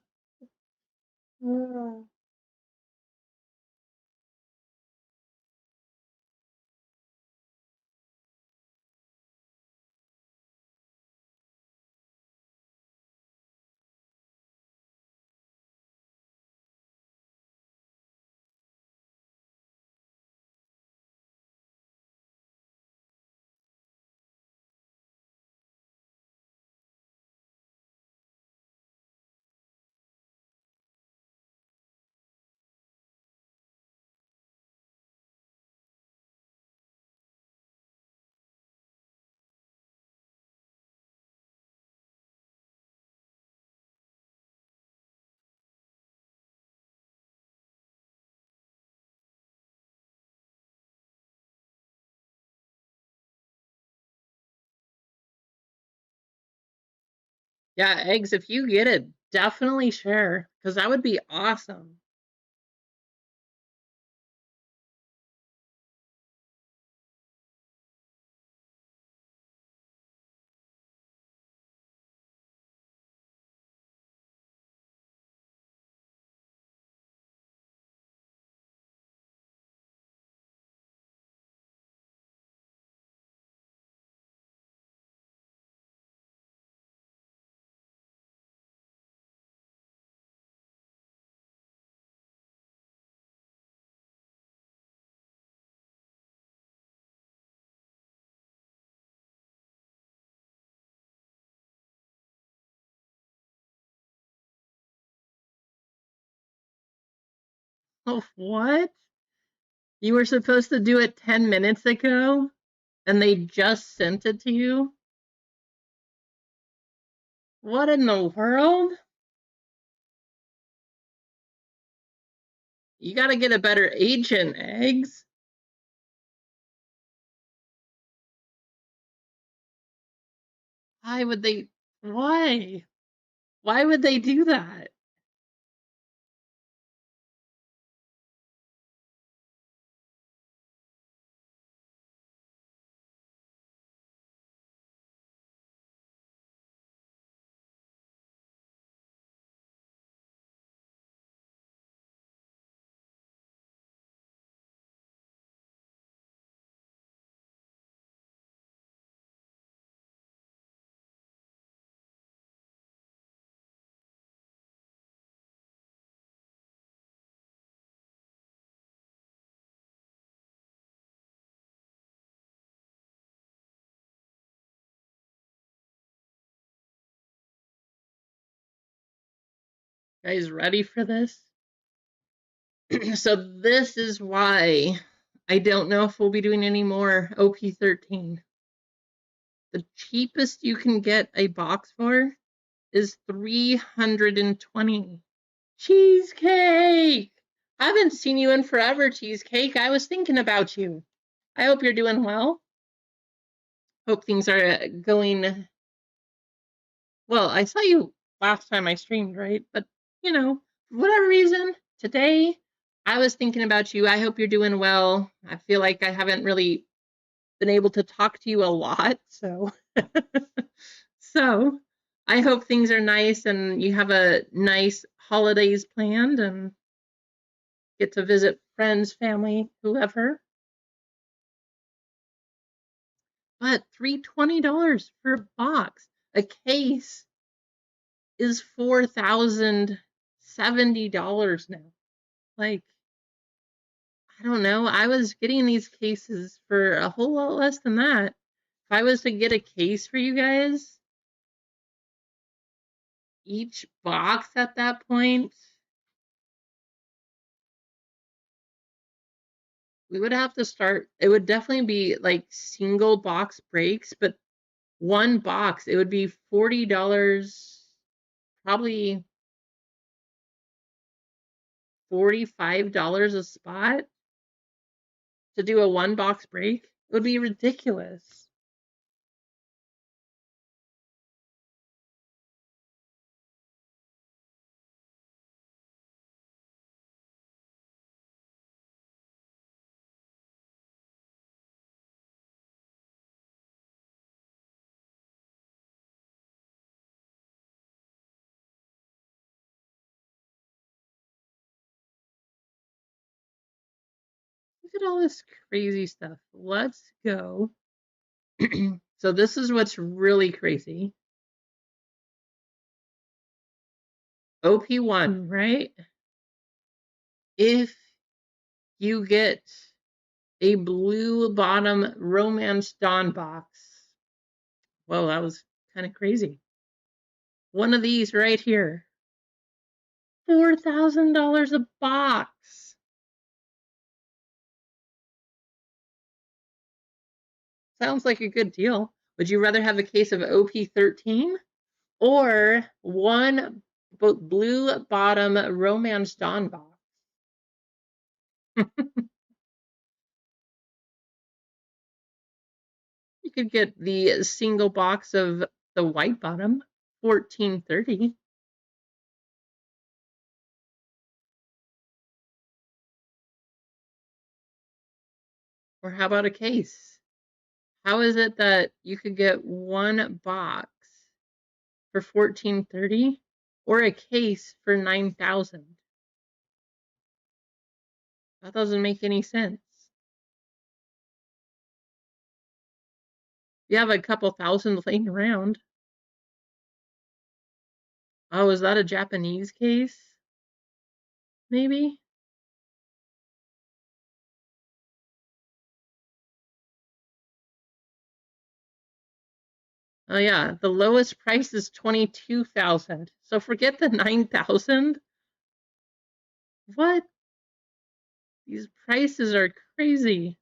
Yeah, eggs, if you get it, definitely share, because that would be awesome. Oh, what? You were supposed to do it 10 minutes ago, and they just sent it to you? What in the world? You gotta get a better agent, eggs. Why would they? Why? Why would they do that? Guys, ready for this? So, this is why I don't know if we'll be doing any more OP13. The cheapest you can get a box for is $320. Cheesecake! I haven't seen you in forever, Cheesecake. I was thinking about you. I hope you're doing well. Hope things are going well. I saw you last time I streamed, right? But, for whatever reason, today I was thinking about you. I hope you're doing well. I feel like I haven't really been able to talk to you a lot, so so I hope things are nice and you have a nice holidays planned and get to visit friends, family, whoever. But $320 for a box. A case is $4,070 now. Like, I don't know. I was getting these cases for a whole lot less than that. If I was to get a case for you guys, each box at that point, we would have to start. It would definitely be like single box breaks, but one box, it would be $40, probably $45 a spot to do a one box break. It would be ridiculous. Look at all this crazy stuff. Let's go. So this is what's really crazy. OP1, right? If you get a blue bottom Romance Dawn box, well, that was kind of crazy. One of these right here, $4,000 a box. Sounds like a good deal. Would you rather have a case of OP13 or one blue bottom Romance Dawn box? You could get the single box of the white bottom, $14.30. Or how about a case? How is it that you could get one box for $14.30 or a case for $9,000? That doesn't make any sense. You have a couple thousand laying around. Oh, is that a Japanese case? Maybe? Oh yeah, the lowest price is $22,000. So forget the $9,000. What? These prices are crazy.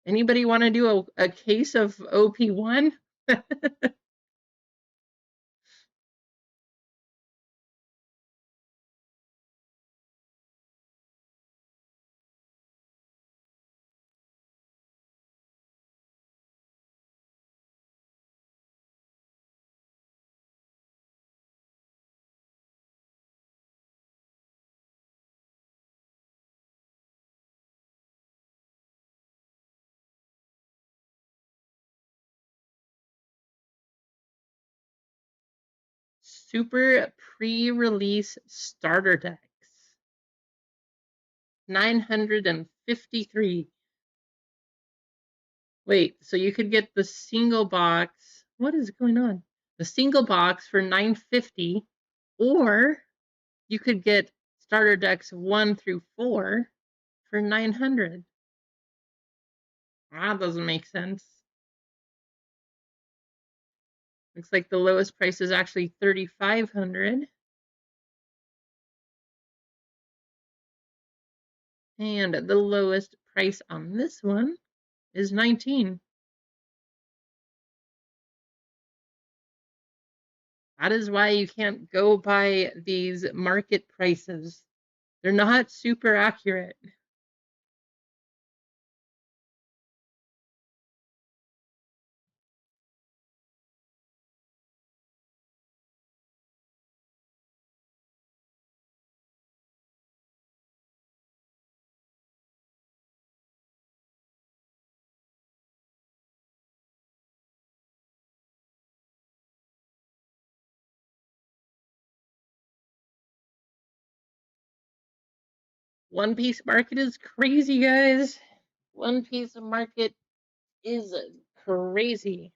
Anybody want to do a case of OP1? Super pre-release starter decks. 953. Wait, so you could get the single box. What is going on? The single box for 950, or you could get starter decks 1 through 4 for 900. That doesn't make sense. Looks like the lowest price is actually 3,500. And the lowest price on this one is 19. That is why you can't go by these market prices. They're not super accurate. One Piece market is crazy, guys. One Piece market is crazy.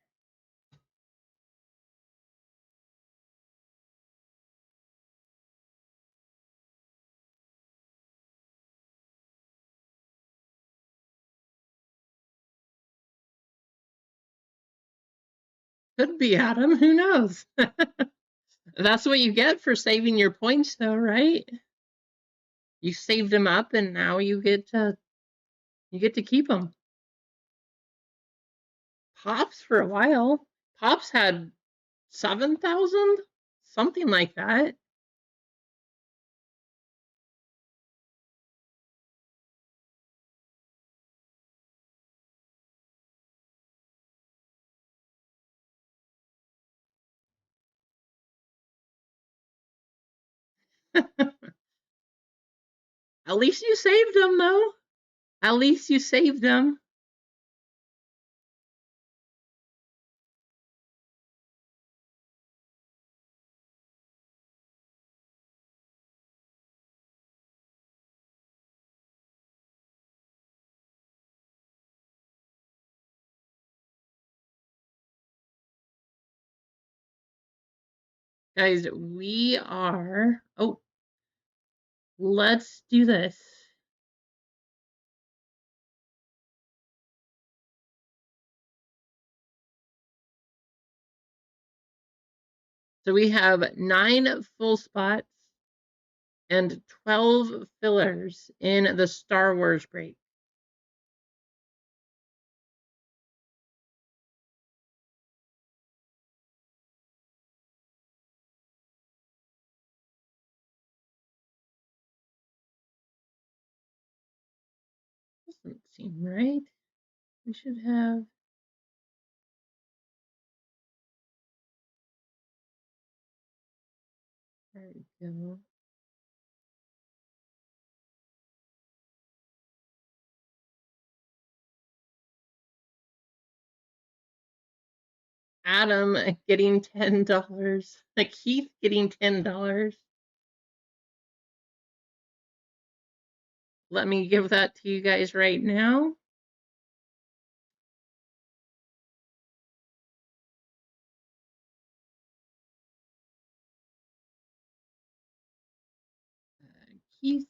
Could be Adam. Who knows? That's what you get for saving your points, though, right? You saved them up, and now you get to keep them. Pops for a while. Pops had 7,000, something like that. At least you saved them, though. At least you saved them. Guys, we are. Oh, let's do this. So we have 9 full spots and 12 fillers in the Star Wars break. Doesn't seem right. We should have. There we go. Adam getting $10. Keith getting $10. Let me give that to you guys right now. Keith.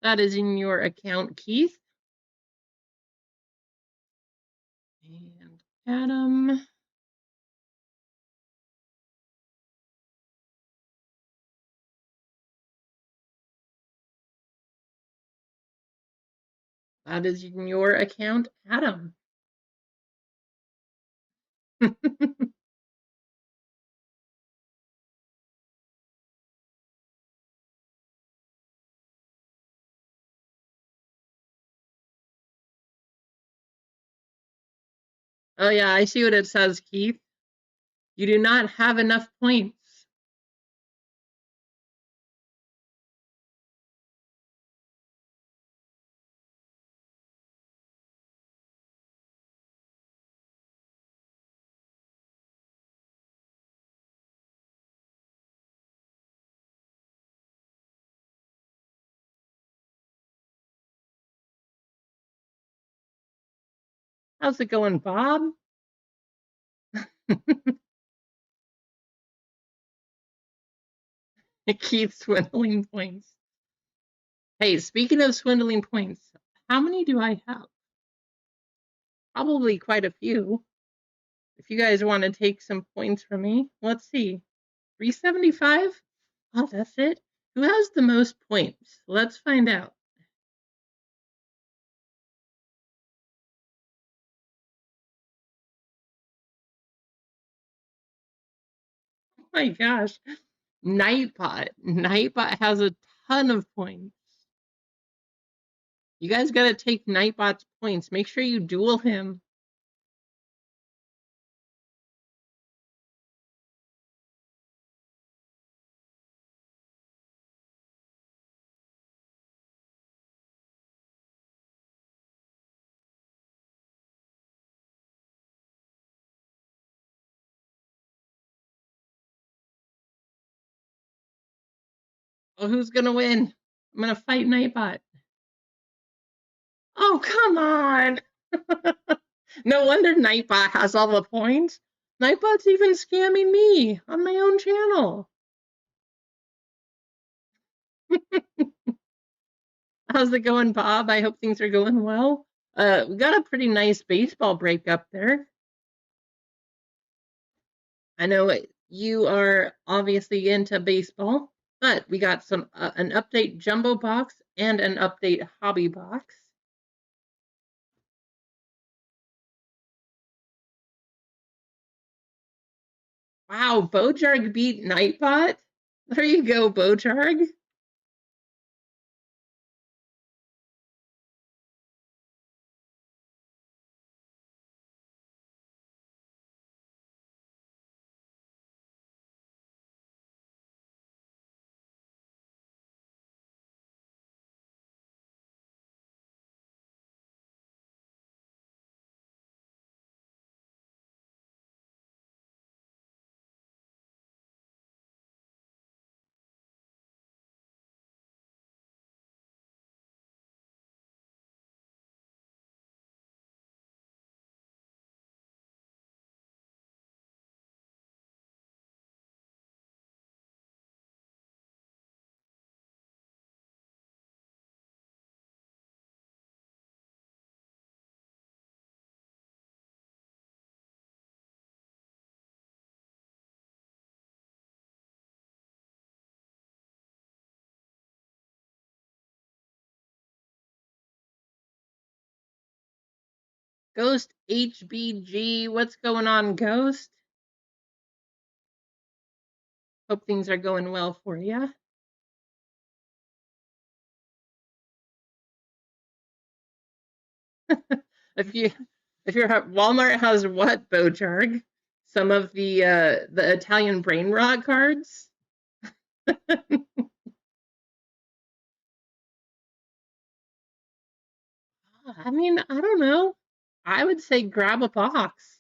That is in your account, Keith. And Adam. That is in your account, Adam. Oh, yeah, I see what it says, Keith. You do not have enough points. How's it going, Bob? Keith swindling points. Hey, speaking of swindling points, how many do I have? Probably quite a few. If you guys want to take some points from me, let's see. 375? Oh, that's it? Who has the most points? Let's find out. Oh my gosh. Nightbot. Nightbot has a ton of points. You guys gotta take Nightbot's points. Make sure you duel him. Oh, who's gonna win? I'm gonna fight Nightbot. Oh, come on. No wonder Nightbot has all the points. Nightbot's even scamming me on my own channel. How's it going, Bob? I hope things are going well. We got a pretty nice baseball break up there. I know you are obviously into baseball, but we got some an update jumbo box and an update hobby box. Wow, Bojarg beat Nightbot. There you go, Bojarg. Ghost HBG, what's going on, Ghost? Hope things are going well for you. if you if your Walmart has what, Bojarg? Some of the Italian brain rot cards. I mean, I don't know. I would say grab a box.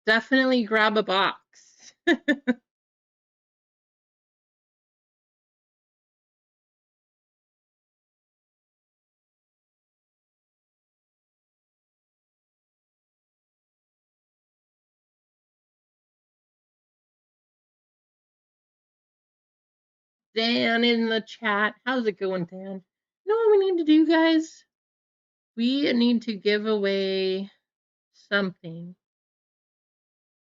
Definitely grab a box. Dan in the chat. How's it going, Dan? You know what we need to do, guys? We need to give away something.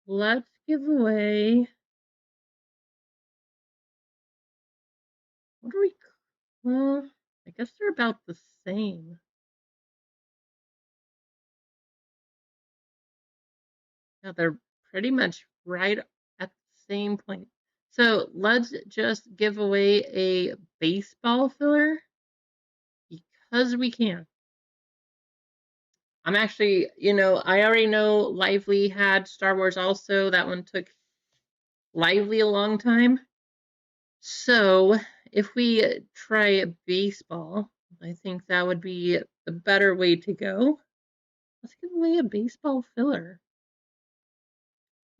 Let's give away. What are we? Well, I guess they're about the same. Yeah, they're pretty much right at the same point. So let's just give away a baseball filler because we can. I'm actually, I already know Lively had Star Wars also. That one took Lively a long time. So if we try baseball, I think that would be the better way to go. Let's give away a baseball filler.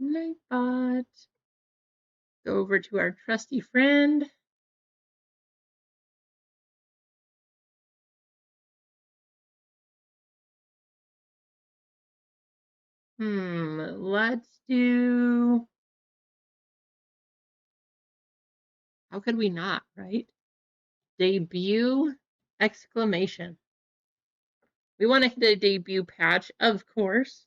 Nightbot. Go over to our trusty friend. Let's do. How could we not, right? Debut! Exclamation. We want to hit a debut patch, of course.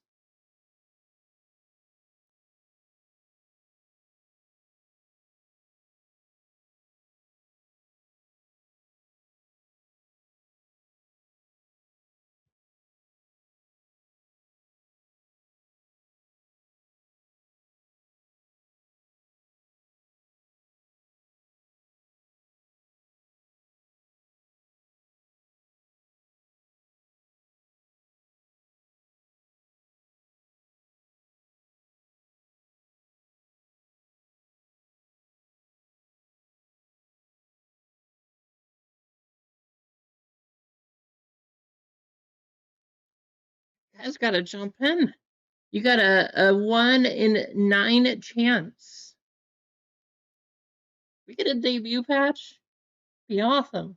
guys got to jump in. You got a 1 in 9 chance. We get a debut patch. Be awesome.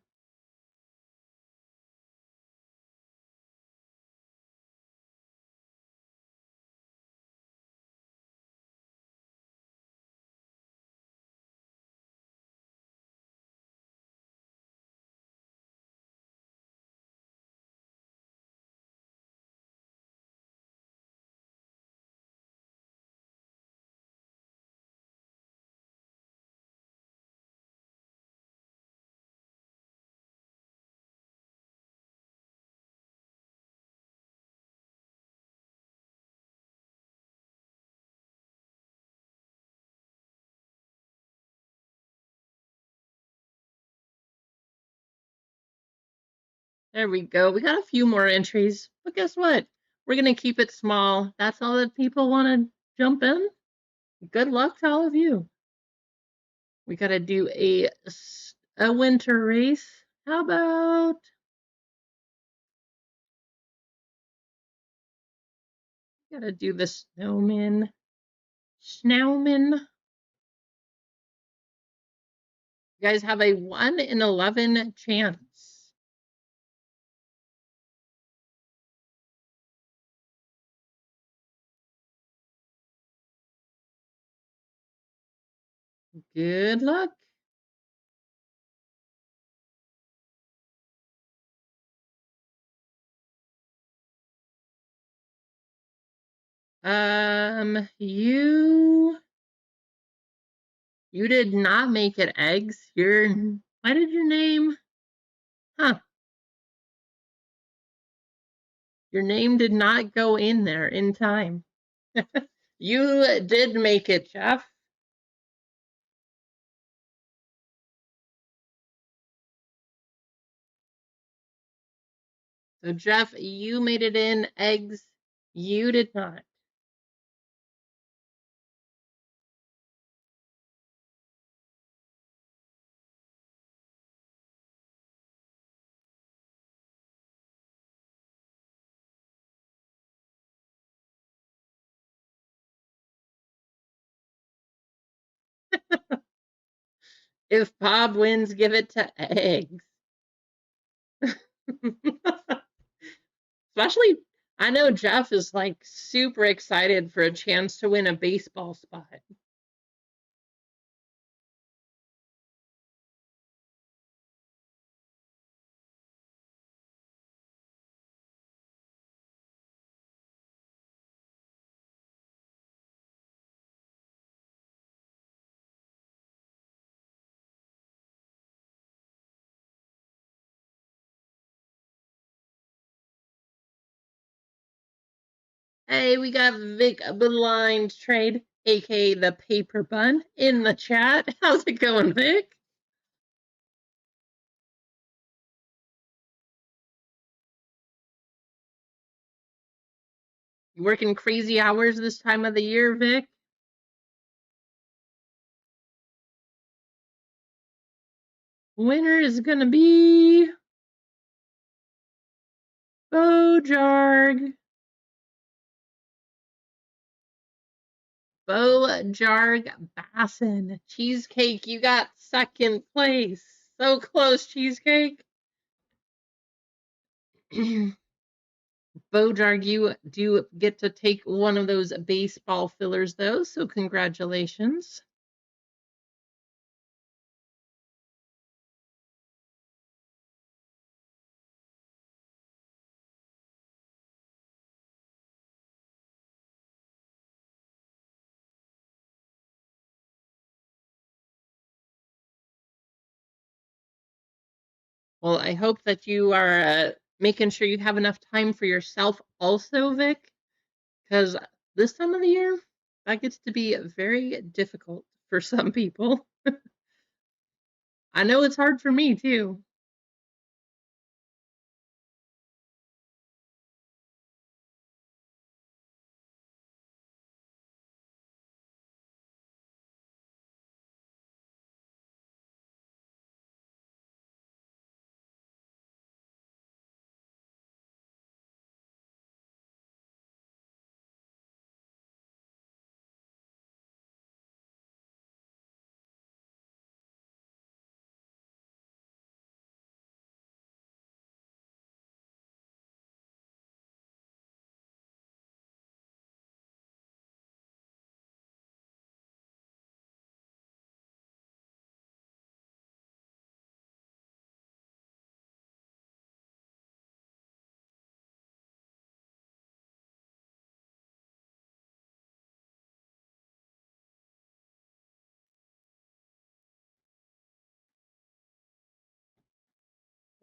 There we go. We got a few more entries, but guess what? We're going to keep it small. That's all that people want to jump in. Good luck to all of you. We got to do a winter race. How about got to do the snowman? Snowman. You guys have a 1 in 11 chance. Good luck. You did not make it eggs. Why did your name? Huh. Your name did not go in there in time. You did make it, Jeff. So, Jeff, you made it in. Eggs, you did not. If Bob wins, give it to eggs. Especially, I know Jeff is like super excited for a chance to win a baseball spot. Hey, we got Vic Blind Trade, aka the Paper Bun, in the chat. How's it going, Vic? You working crazy hours this time of the year, Vic? Winner is gonna be Bojarg. Bojarg Bassin. Cheesecake, you got second place. So close, Cheesecake. Bojarg, you do get to take one of those baseball fillers, though, so congratulations. Well, I hope that you are making sure you have enough time for yourself also, Vic, because this time of the year, that gets to be very difficult for some people. I know it's hard for me, too.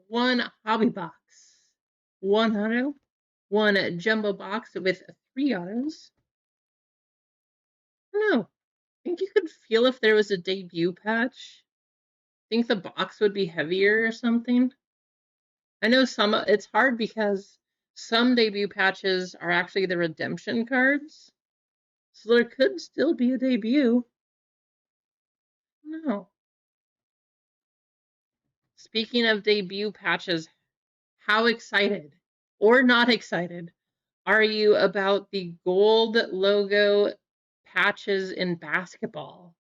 one hobby box, one auto, one jumbo box with 3 autos. I don't know. I think you could feel if there was a debut patch. I think the box would be heavier or something. I know it's hard because some debut patches are actually the redemption cards. So there could still be a debut. No. Speaking of debut patches, how excited or not excited are you about the gold logo patches in basketball?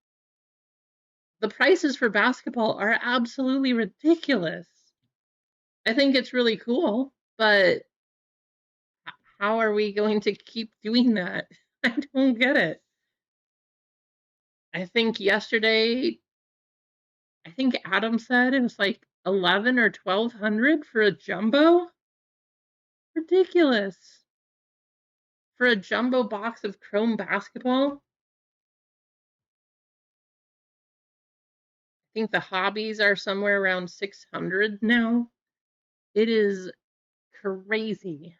The prices for basketball are absolutely ridiculous. I think it's really cool, but how are we going to keep doing that? I don't get it. I think yesterday, I think Adam said it was like 11 or 1200 for a jumbo. Ridiculous. For a jumbo box of chrome basketball. I think the hobbies are somewhere around 600 now. It is crazy.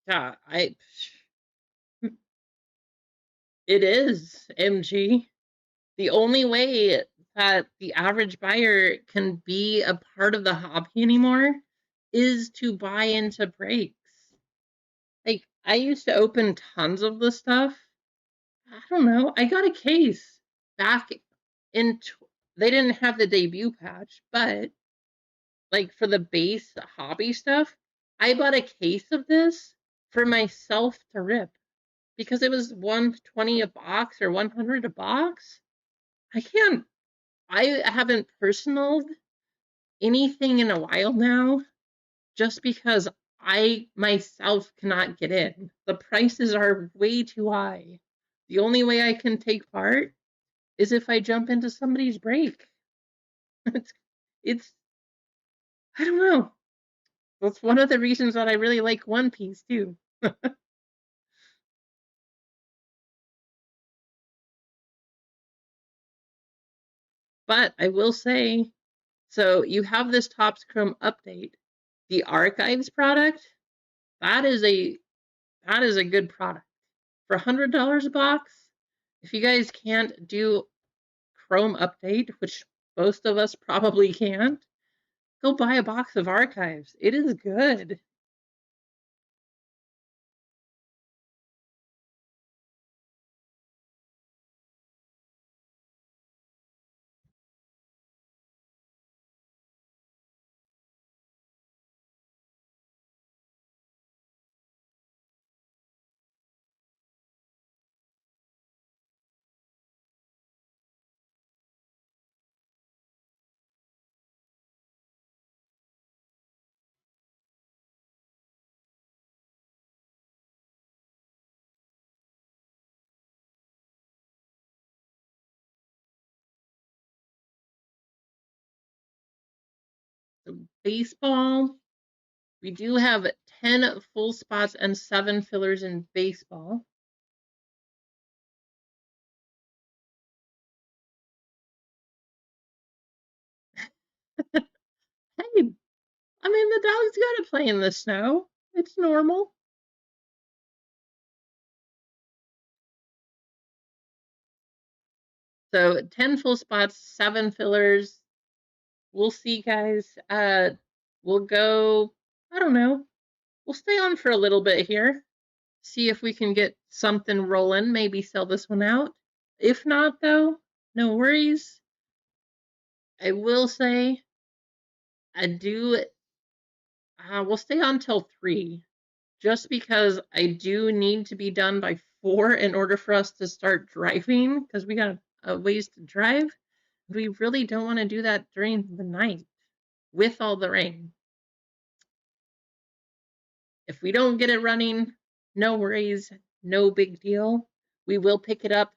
Yeah, it is MG. The only way that the average buyer can be a part of the hobby anymore is to buy into breaks. Like, I used to open tons of the stuff. I don't know. I got a case back in, they didn't have the debut patch, but like for the base hobby stuff, I bought a case of this for myself to rip because it was 120 a box or 100 a box. I haven't personaled anything in a while now just because I myself cannot get in. The prices are way too high. The only way I can take part is if I jump into somebody's break. it's, it's, I don't know. That's one of the reasons that I really like One Piece too. But I will say, so you have this Topps Chrome update. The Archives product, that is a that is a good product. For $100 a box, if you guys can't do Chrome update, which most of us probably can't, go buy a box of Archives. It is good. So baseball, we do have 10 full spots and 7 fillers in baseball. Hey, I mean, the dog's got to play in the snow. It's normal. So 10 full spots, 7 fillers. We'll see, guys. We'll go, I don't know. We'll stay on for a little bit here. See if we can get something rolling. Maybe sell this one out. If not, though, no worries. I will say I do. We'll stay on till 3, just because I do need to be done by 4 in order for us to start driving, because we got a ways to drive. We really don't want to do that during the night with all the rain. If we don't get it running, no worries, no big deal. We will pick it up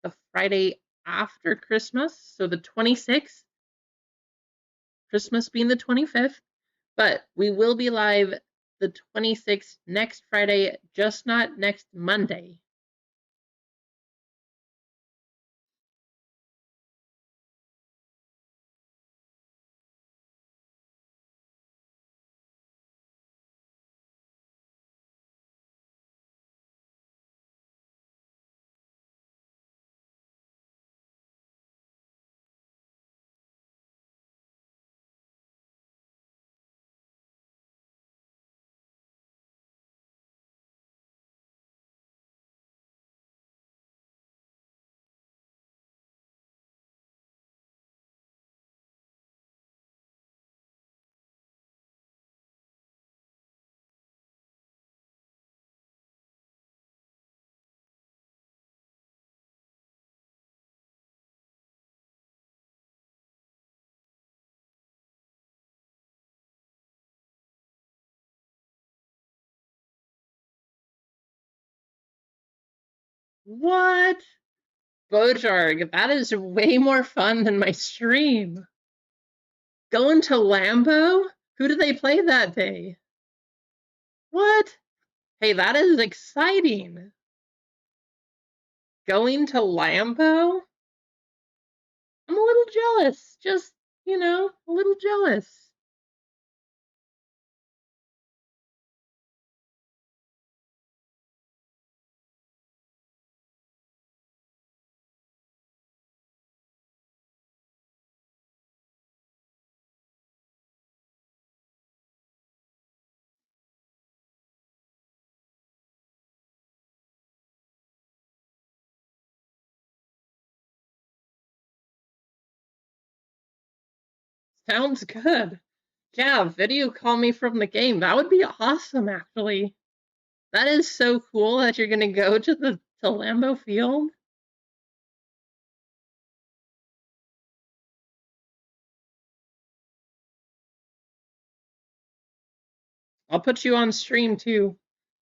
the Friday after Christmas, so the 26th, Christmas being the 25th, but we will be live the 26th next Friday, just not next Monday. What? Bojarg, that is way more fun than my stream. Going to Lambo? Who do they play that day? What? Hey, that is exciting. Going to Lambo? I'm a little jealous. Just, a little jealous. Sounds good. Yeah, video call me from the game. That would be awesome, actually. That is so cool that you're gonna go to Lambeau Field. I'll put you on stream too.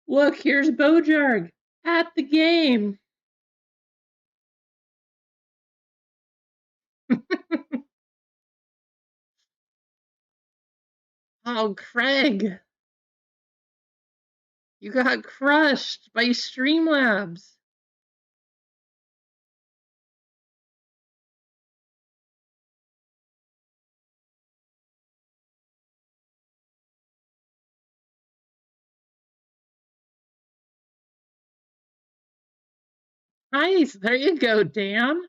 Look, here's Bojarg at the game. Oh, Craig, you got crushed by Streamlabs. Nice, there you go, Dan.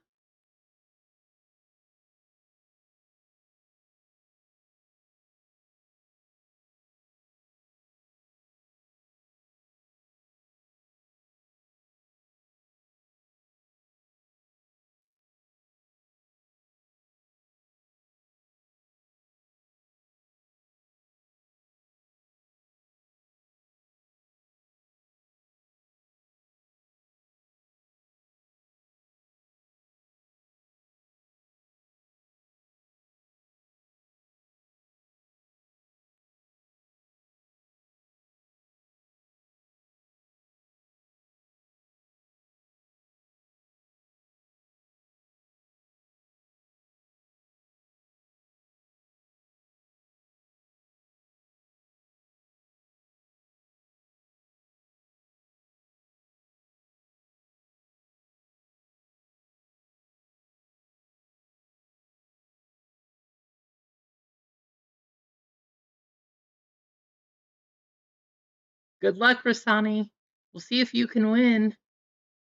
Good luck, Rasani. We'll see if you can win.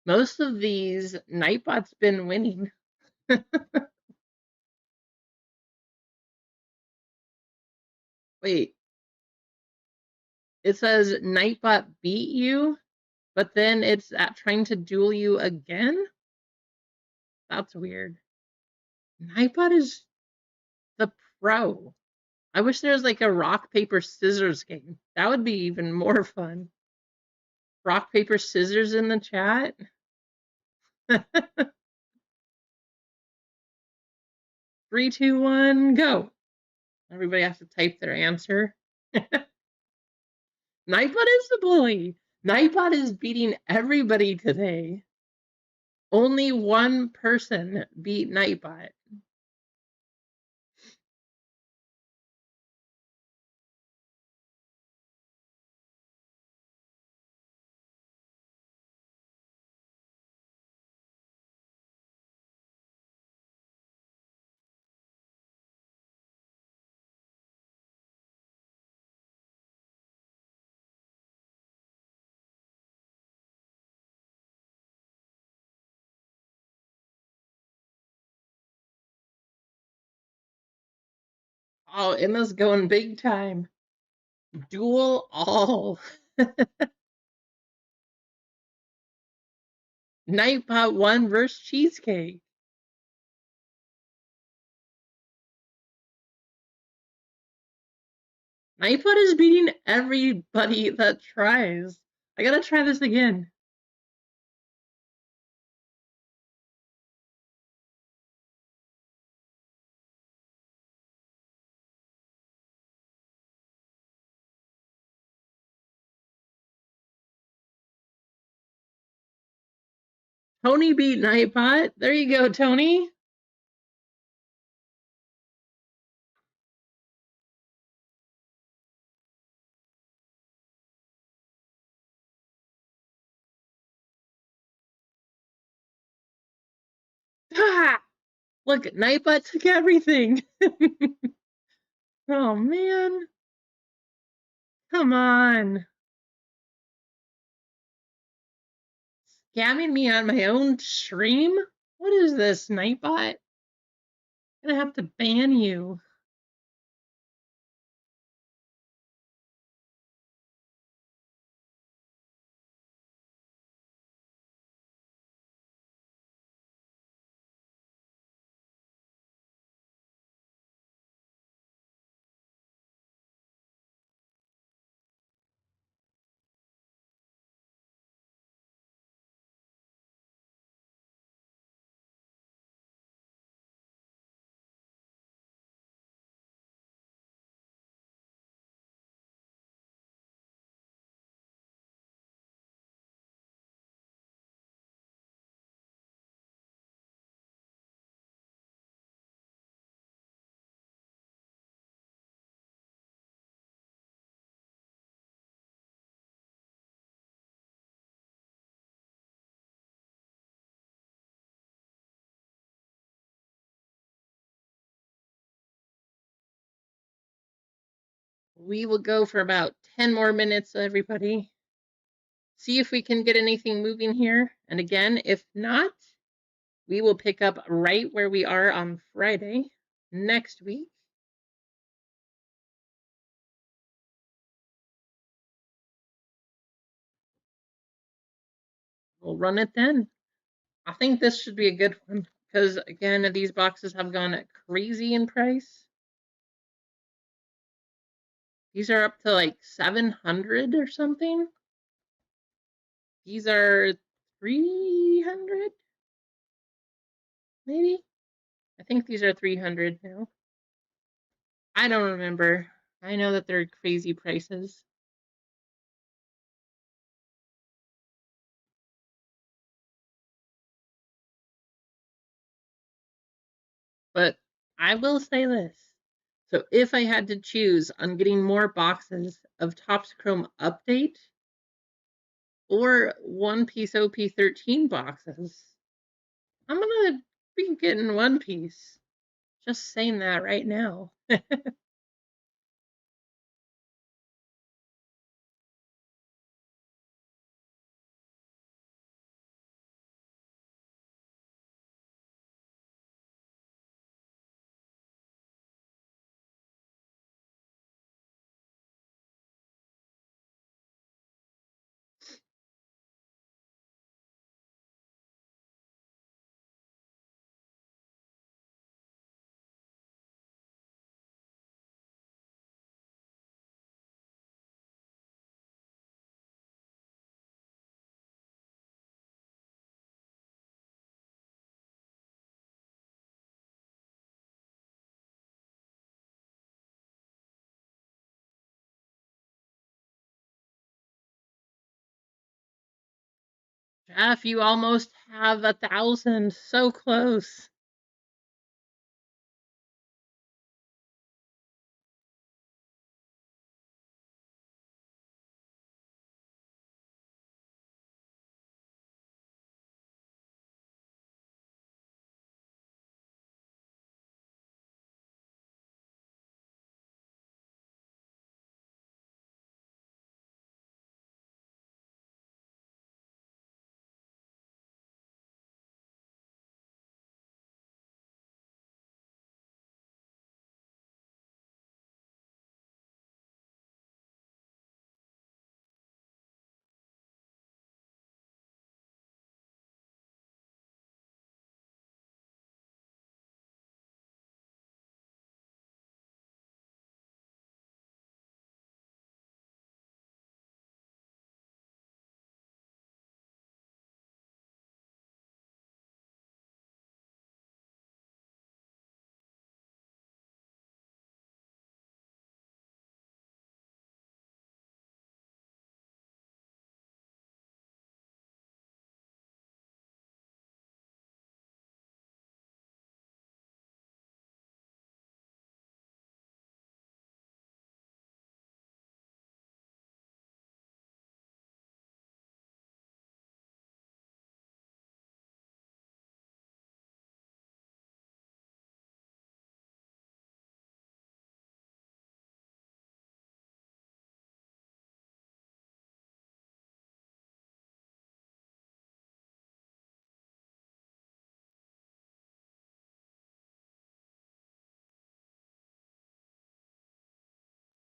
Most of these Nightbot's been winning. Wait, it says Nightbot beat you, but then it's at trying to duel you again? That's weird. Nightbot is the pro. I wish there was like a rock, paper, scissors game. That would be even more fun. Rock, paper, scissors in the chat. 3, 2, 1, go. Everybody has to type their answer. Nightbot is the bully. Nightbot is beating everybody today. Only one person beat Nightbot. Oh, Emma's going big time. Duel all. Nightbot 1 versus Cheesecake. Nightbot is beating everybody that tries. I gotta try this again. Tony beat Nightbot. There you go, Tony. Ah! Look, Nightbot took everything. Oh, man. Come on. Scamming me on my own stream? What is this, Nightbot? I'm gonna have to ban you. We will go for about 10 more minutes, everybody. See if we can get anything moving here. And again, if not, we will pick up right where we are on Friday next week. We'll run it then. I think this should be a good one because, again, these boxes have gone crazy in price. These are up to like 700 or something. These are 300, maybe? I think these are 300 now. I don't remember. I know that they're crazy prices. But I will say this. So if I had to choose on getting more boxes of Topps Chrome Update or One Piece OP13 boxes, I'm gonna be getting One Piece. Just saying that right now. Jeff, you almost have 1,000. So close.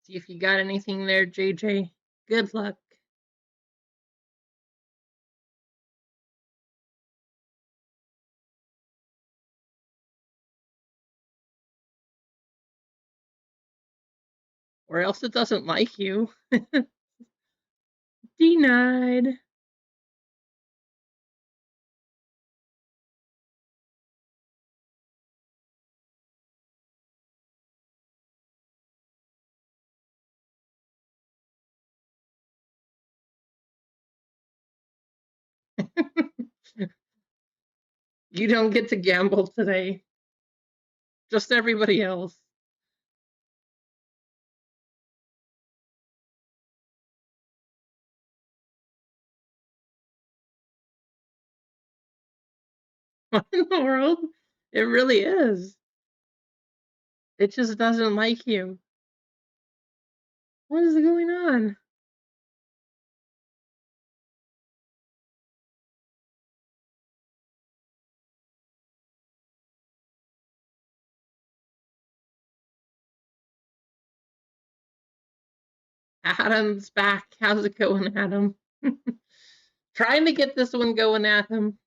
See if you got anything there, JJ. Good luck. Or else it doesn't like you. Denied. You don't get to gamble today. Just everybody else. What in the world? It really is. It just doesn't like you. What is going on? Adam's back. How's it going, Adam? Trying to get this one going, Adam.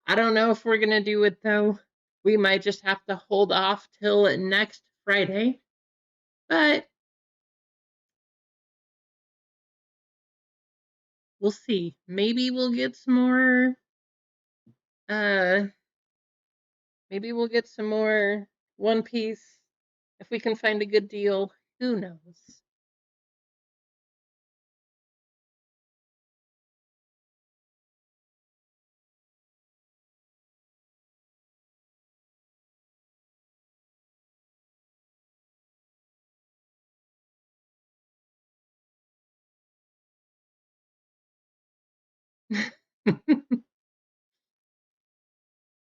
I don't know if we're going to do it, though. We might just have to hold off till next Friday. But we'll see. Maybe we'll get some more. Maybe we'll get some more One Piece if we can find a good deal. Who knows?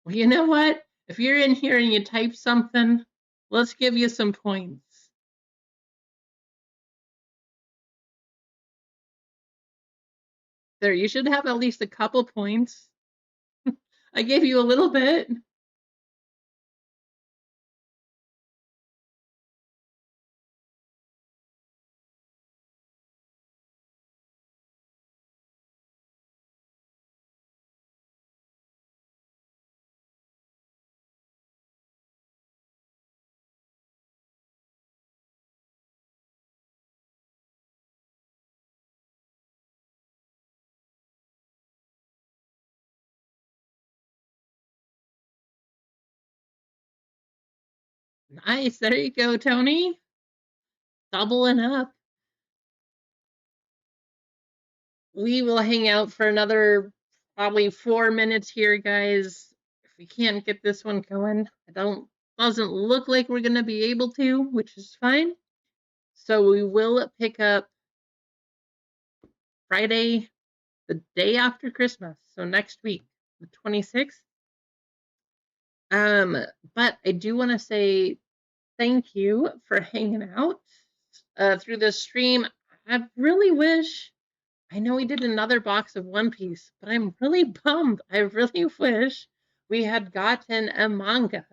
Well, you know what? If you're in here and you type something, let's give you some points. There, you should have at least a couple points. I gave you a little bit. Nice. There you go, Tony. Doubling up. We will hang out for another probably 4 minutes here, guys. If we can't get this one going, doesn't look like we're gonna be able to, which is fine. So we will pick up Friday, the day after Christmas, so next week, the 26th. But I do want to say thank you for hanging out through this stream. I really wish, I know we did another box of One Piece, but I'm really bummed. I really wish we had gotten a manga.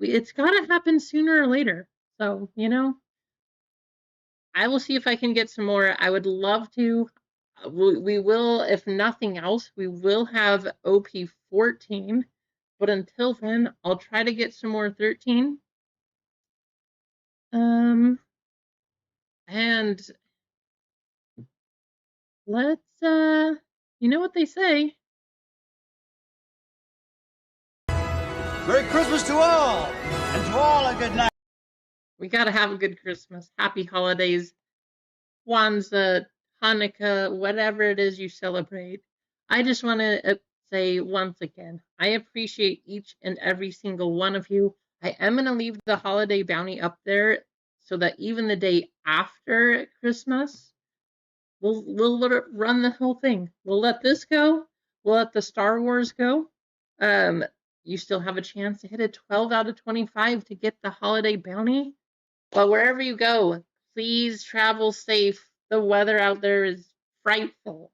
It's got to happen sooner or later. So, I will see if I can get some more. I would love to. We will, if nothing else, we will have OP 14. But until then, I'll try to get some more 13. And let's, you know what they say. Merry Christmas to all, and to all a good night. We gotta have a good Christmas. Happy holidays, Kwanzaa, Hanukkah, whatever it is you celebrate. I just want to say once again, I appreciate each and every single one of you. I am going to leave the holiday bounty up there so that even the day after Christmas, we'll run the whole thing. We'll let this go. We'll let the Star Wars go. You still have a chance to hit a 12 out of 25 to get the holiday bounty. But wherever you go, please travel safe. The weather out there is frightful.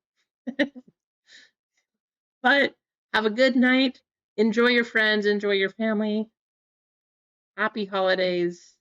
But have a good night. Enjoy your friends. Enjoy your family. Happy holidays.